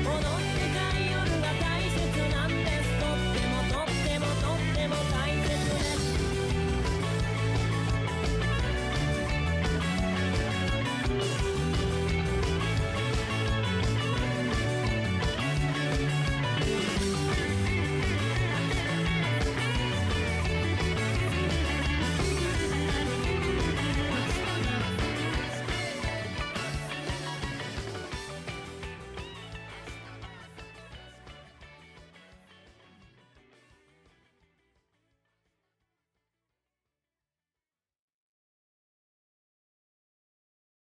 踊ってたい夜が大切なんですとっても大切です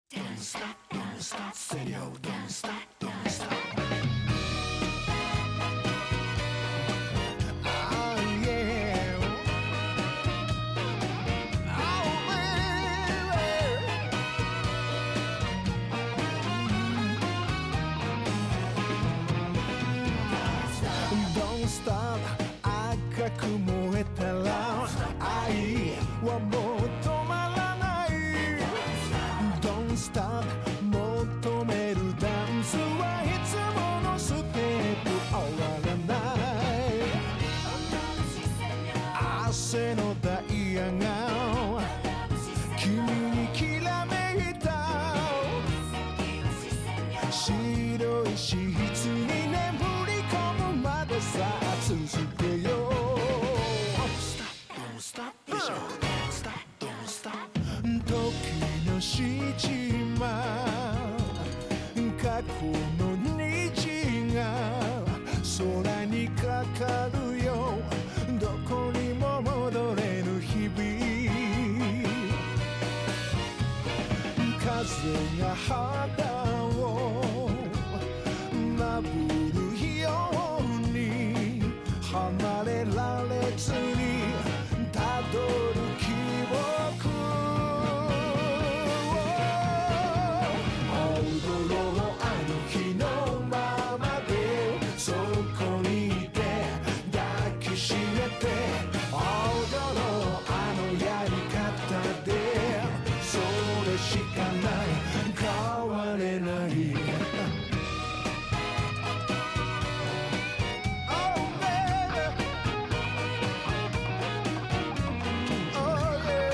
Don't stop, Senor, don't stop, don't stop. Oh yeah, oh baby. Don't stop, 赤く燃えたら愛はもう止まらない。Don't stop 求めるダンスはいつものステップ終わらない汗のダイヤが君にきらめいた白いシーツに眠り込むまでさ続けよう Don't stop, don't stop, don't stop 時の七間過去の虹が空にかかるよどこにも戻れぬ日々風が肌をなぶるように離れられずにたどる記憶踊ろうあの日のままでそこにいて抱きしめて踊ろうあのやり方でそれしかない変われない Oh baby Oh yeah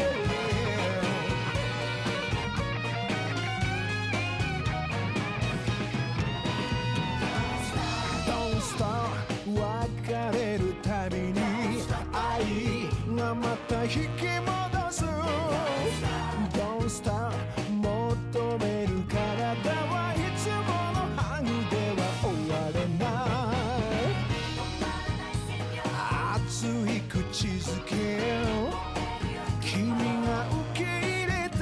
Don't stop 別れるたびに愛がまた引き戻す Don't stop 求める体はいつものハグでは終われない熱い口づけ君が受け入れた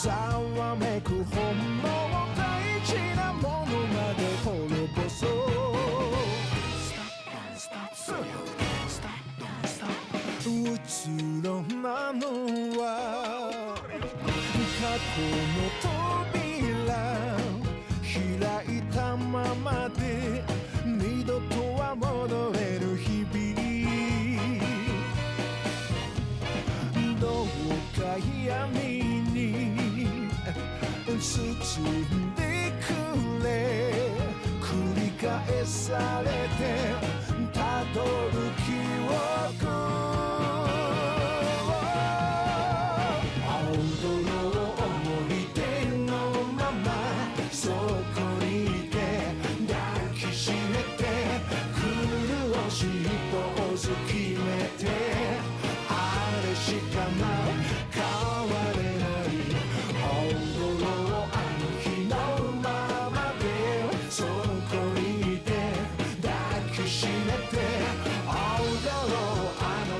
ざわめく本能大事なものまで滅ぼそううつろなのは過去の扉開いたままで二度とは戻れる日々どうか闇に包んでくれ繰り返されてたどる記憶踊ろう思い出のままそこにいて抱きしめて苦しいポーズ決めてあれしかない変われない踊ろうあの日のままでそこにいて抱きしめて踊ろうあの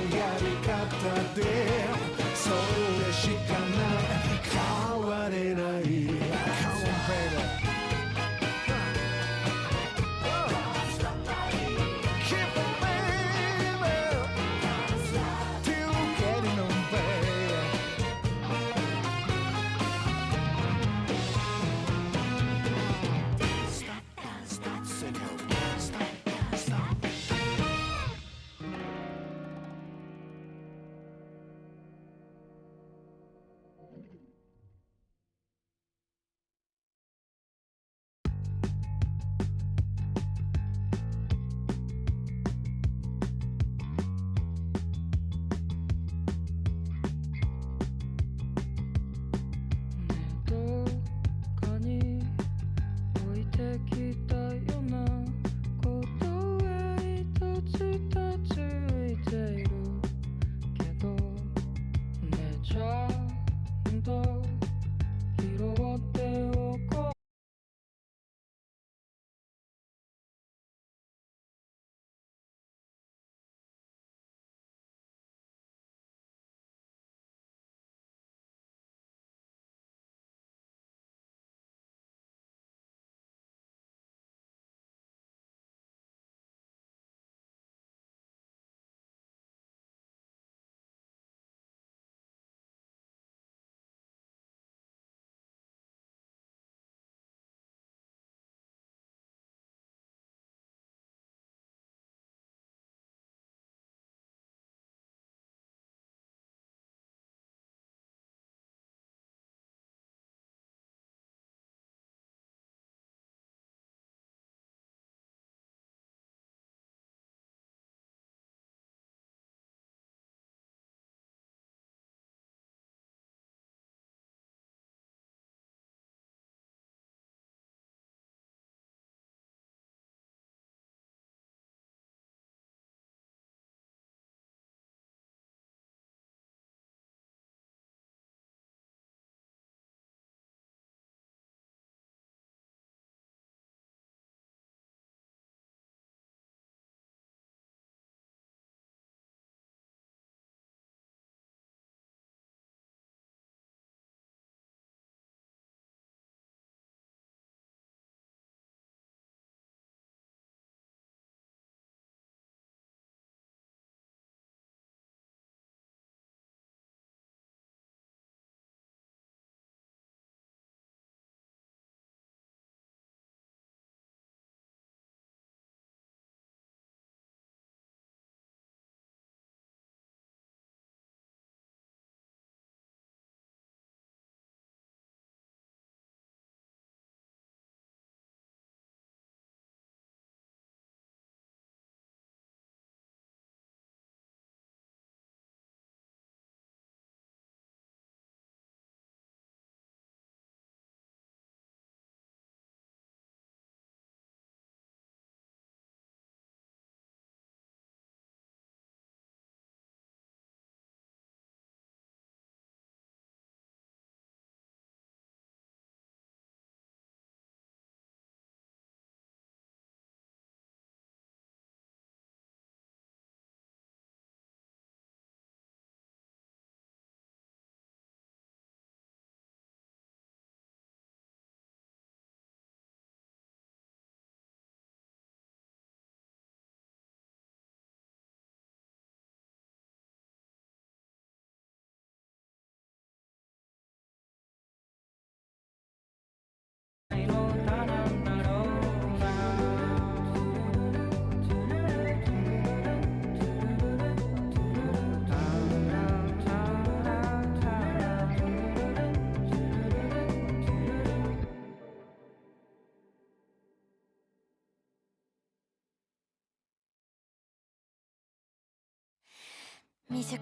未熟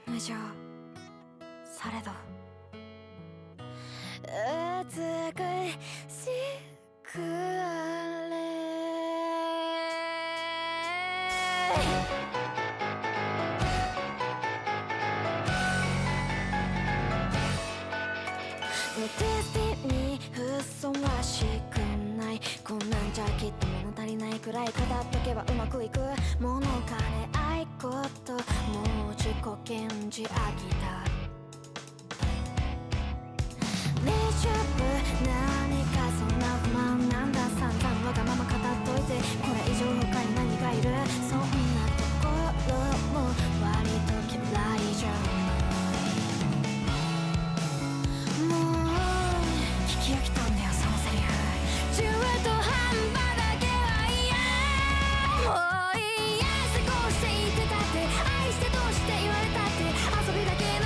無情されど美しくあれテスティにふさわしくないこんなんじゃきっと物足りないくらい語っとけばうまくいく物金愛こともう自己顕示飽きた大丈夫何かそんな不満なんだ散々わがまま語っといてこれ以上他に何がいるそんなところも割と嫌いじゃもう聞き飽きたんだよそのセリフ中途半端だけは嫌もういいやしてこうして言ってたって愛してどうして言われたって遊びだけ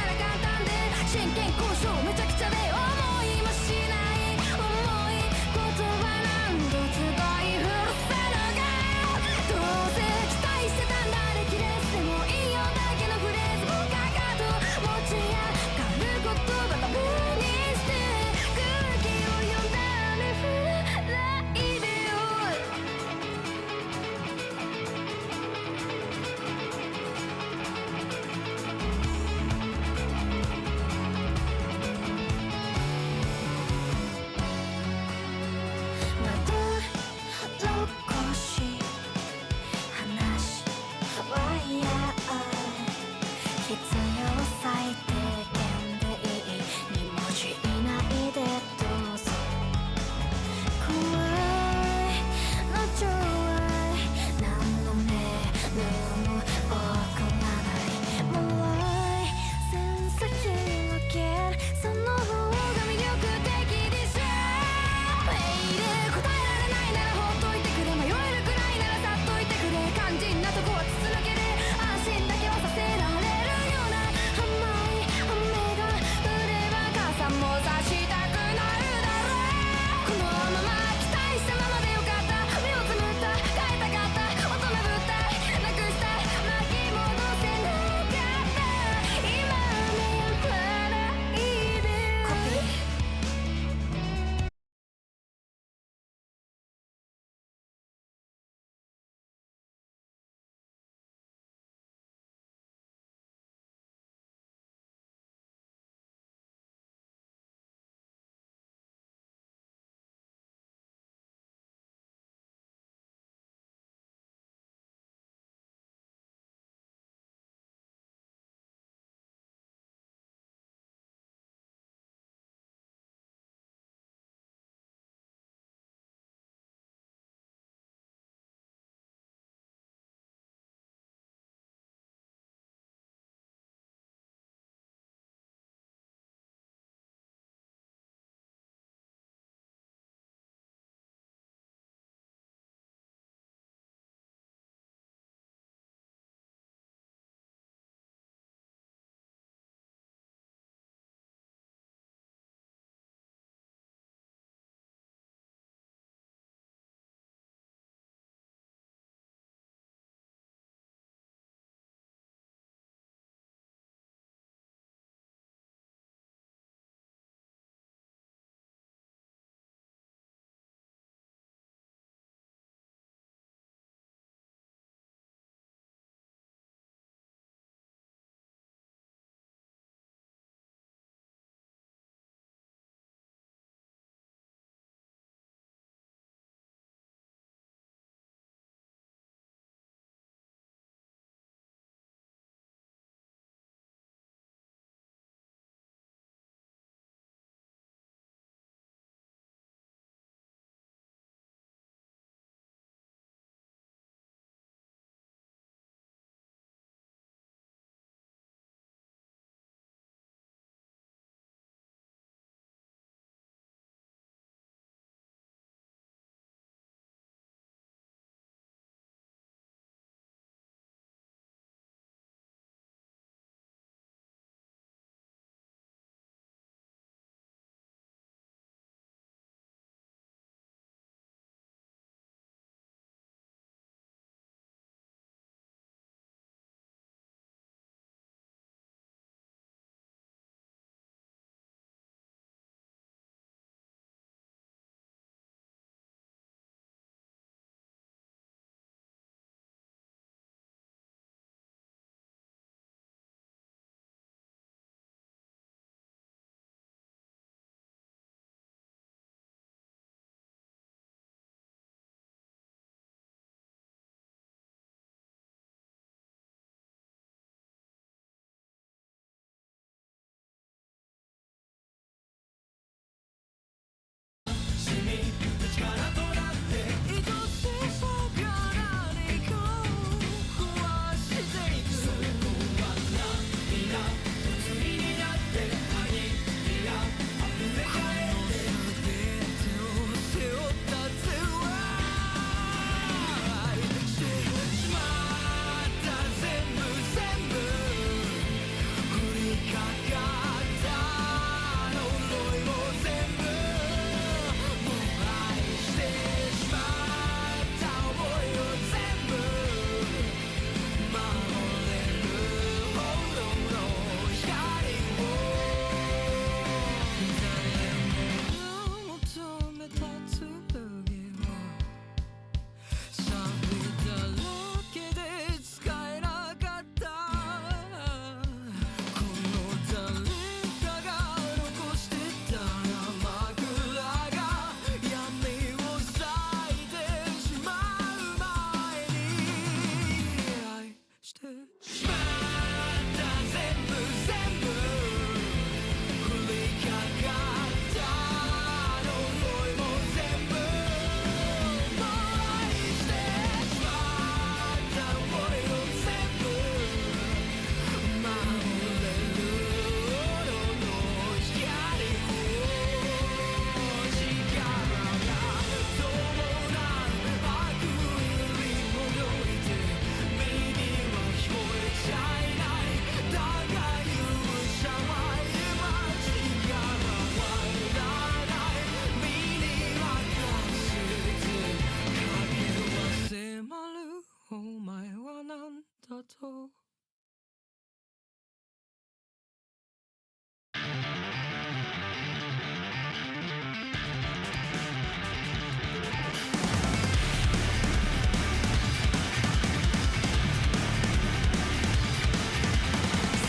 こと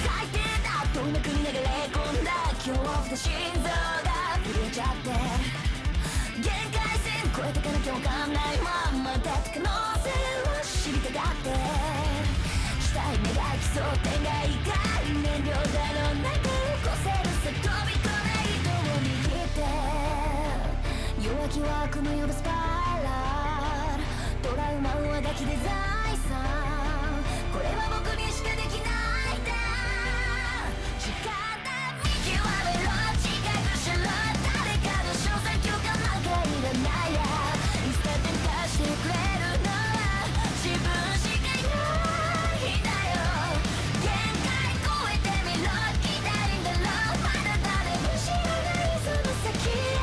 最低だどんな国流れ込んだ恐怖で心臓が震えちゃって限界線超えてかなきゃわかんないまんまだって可能性を知りたがってしたい目が基礎点が意外燃料だろうなんか起こせるさ飛び込め糸を握って弱気は悪の呼ぶスパイラルトラウマはガキで財産これは僕にしかできないんだ時間だ見極めろ自覚しろ誰かの所作許可なんかいらないやいつだって貸してくれるのは自分しかいないんだよ限界超えてみろ行きたいんだろまだ誰も知らないその先へ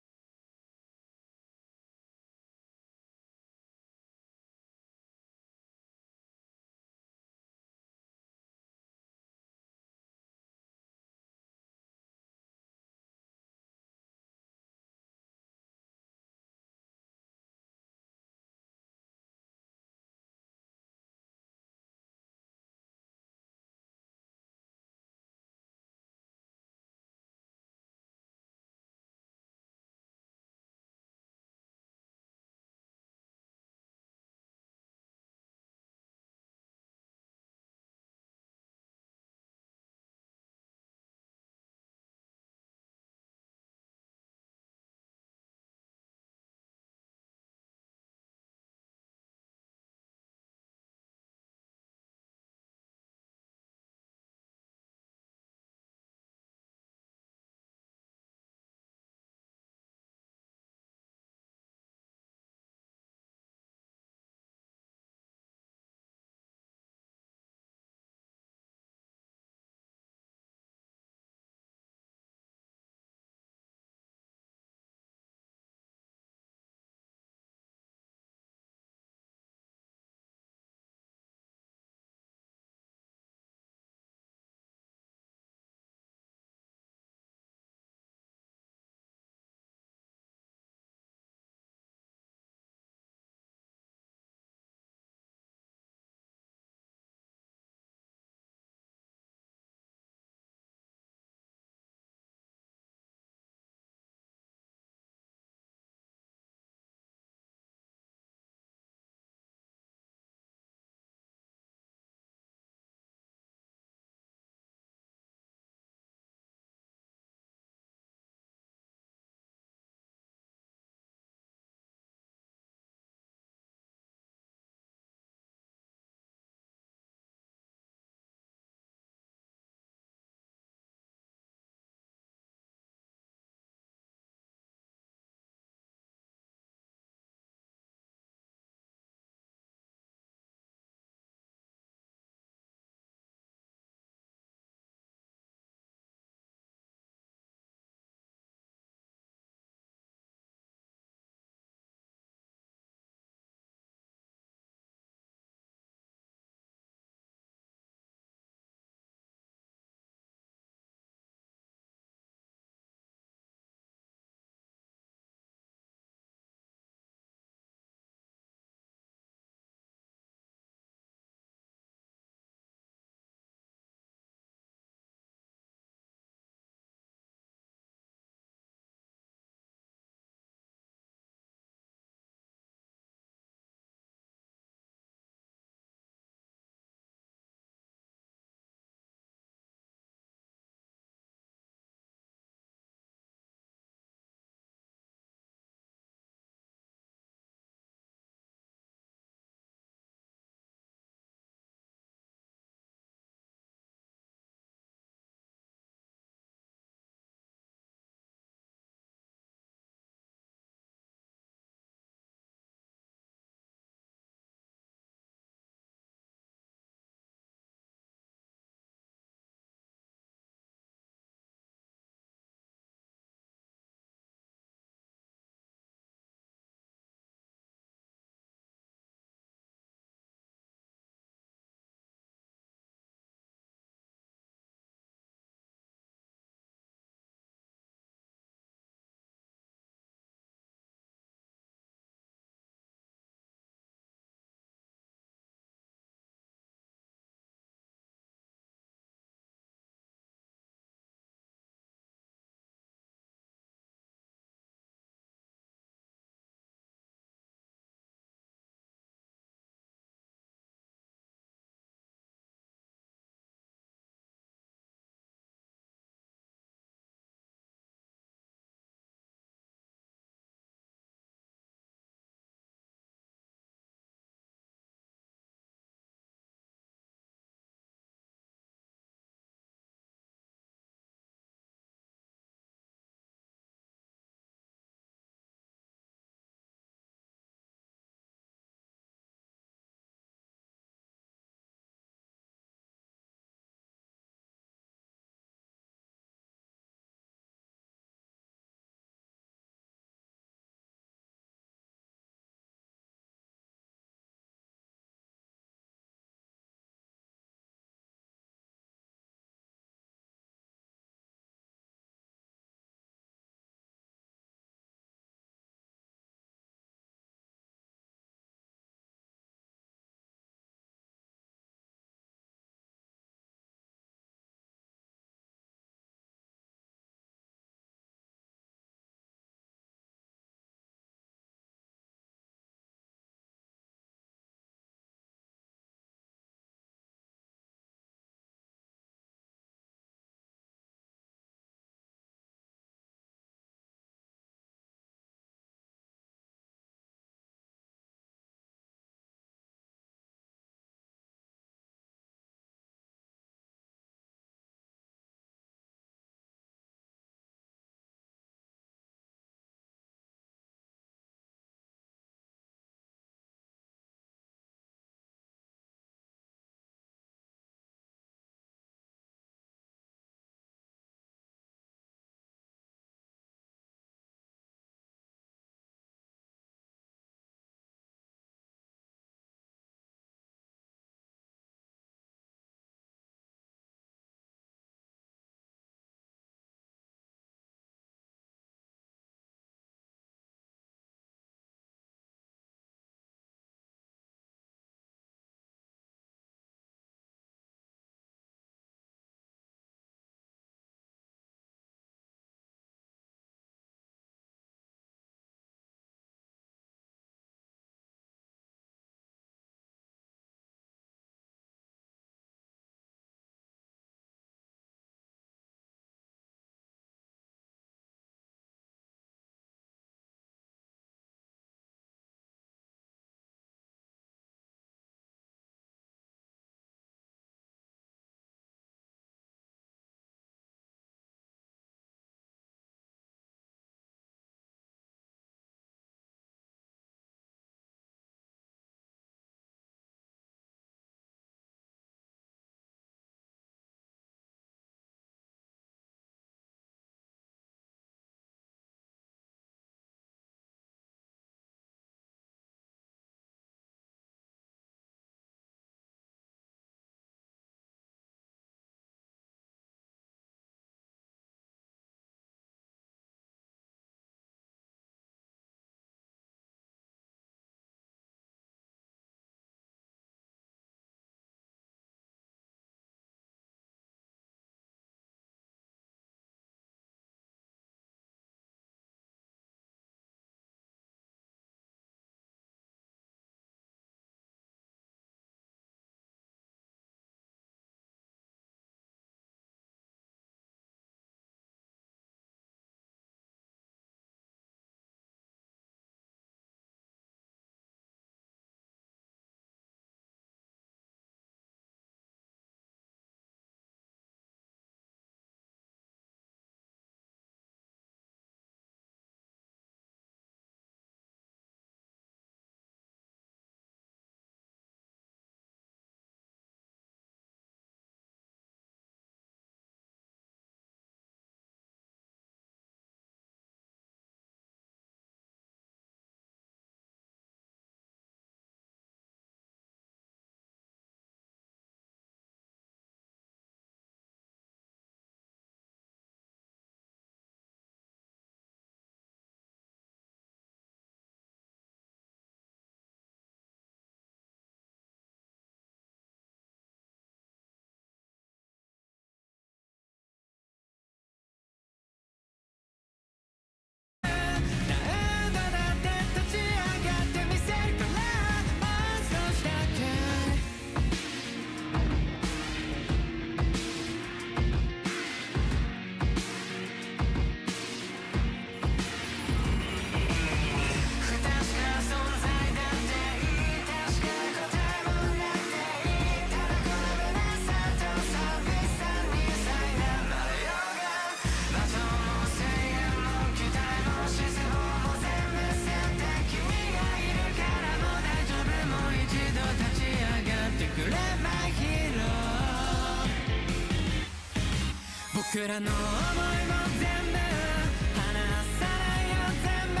僕らの想いも全部離さないよ全部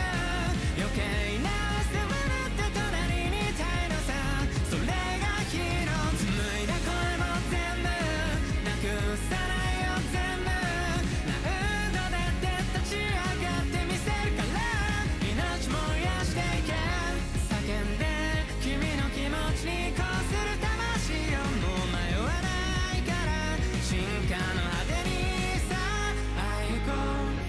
余計な世話って隣にいたいのさそれがヒーロー紡いだ声も全部なくさないよ全部何度だって立ち上がってみせるから命燃やしていけ叫んで君の気持ちにこうする魂をもう迷わないから進化の果てにさあ行こう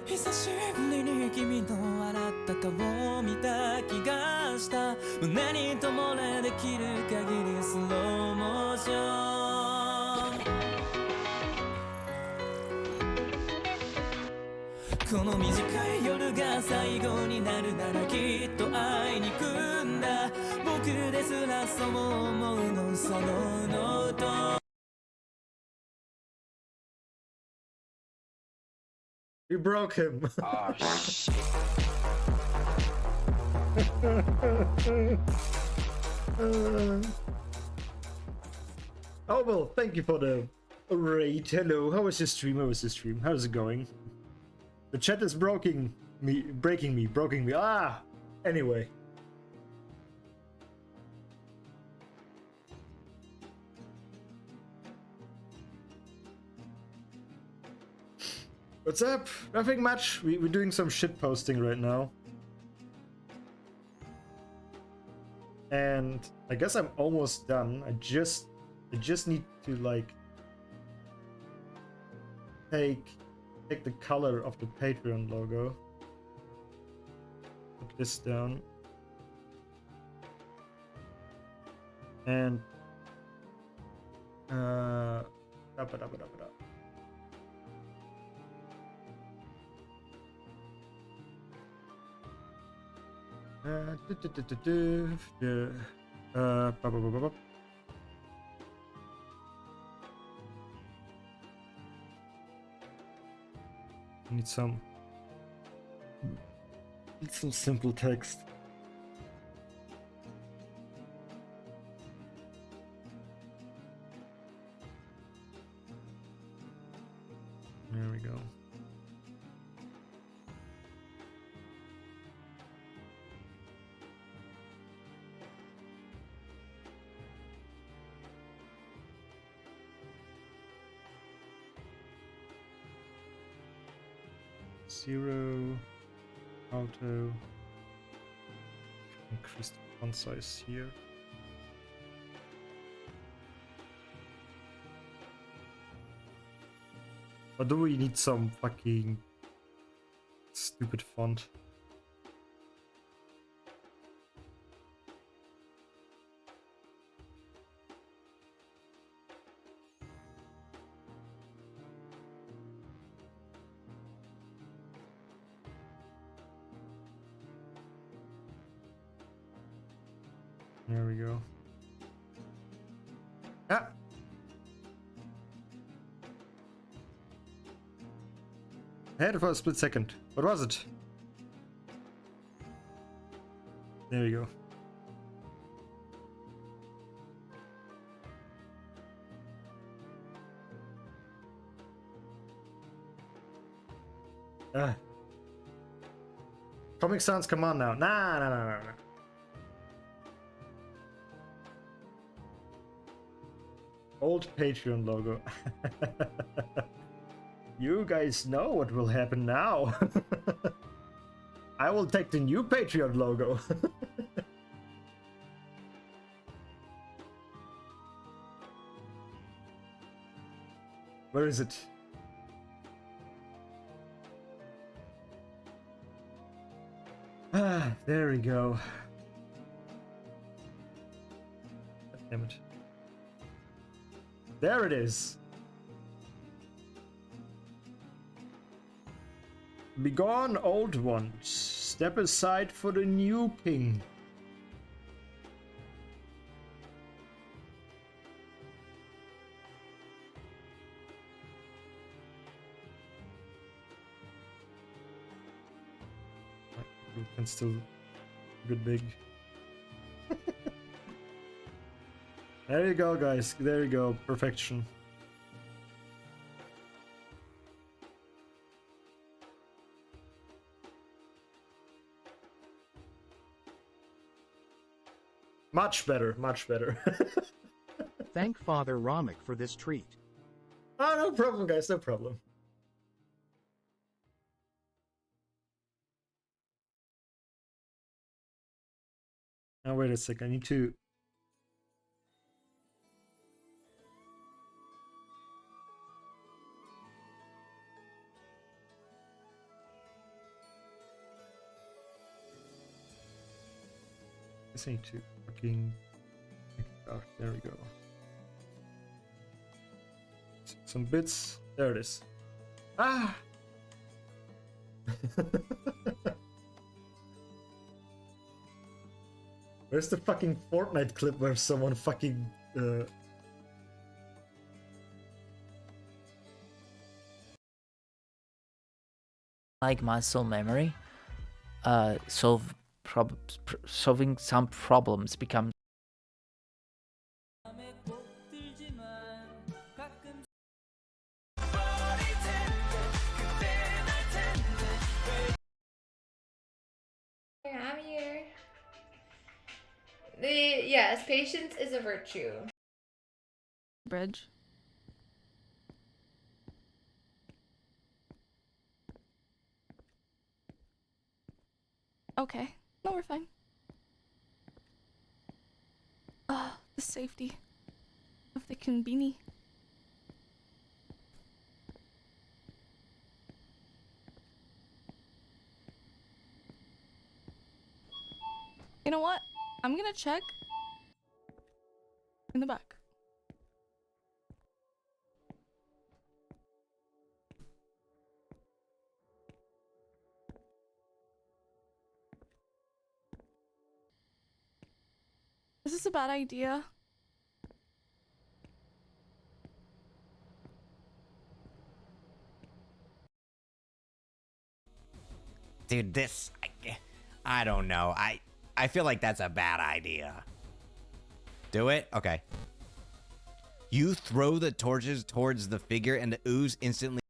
久しぶりに君の笑った顔を見た気がした胸にともれできる限りスローモーションこの短い夜が最後になるならきっと会いに行くんだ僕ですらそう思うのそのノートYou broke him. Oh, shit. Oh well, thank you for the raid. Hello, how was your stream? How was the stream? How's it going? The chat is breaking me. Ah! Anyway. What's up? Nothing much. We're doing some shit posting right now. And I guess I'm almost done. I just need to like take the color of the Patreon logo. Put this down. And need some simple text. There we go. Zero auto. Increase the font size here. Or do we need some fucking stupid font? There we go. Ah! I had it for a split second. What was it? There we go. Ah. Comic Sans, come on now. Nah. Old Patreon logo. You guys know what will happen now. I will take the new Patreon logo. Where is it? Ah, there we go. Damn it. There it is. Begone, old ones. Step aside for the new king. We can still get big. There you go, guys. There you go. Perfection. Much better, much better. Thank Father Ramek for this treat. Oh, no problem, guys, no problem. Now, wait a sec, I need to... I need to fucking... Oh, there we go. Some bits. There it is. Ah! Where's the fucking Fortnite clip where someone fucking... Like muscle memory, solving some problems becomes I'm here. Yes, patience is a virtue. Bridge. Okay. No, we're fine. The safety of the conbini. You know what? I'm gonna check in the back. Is this a bad idea? Dude, this... I don't know. I feel like that's a bad idea. Do it? Okay. You throw the torches towards the figure and the ooze instantly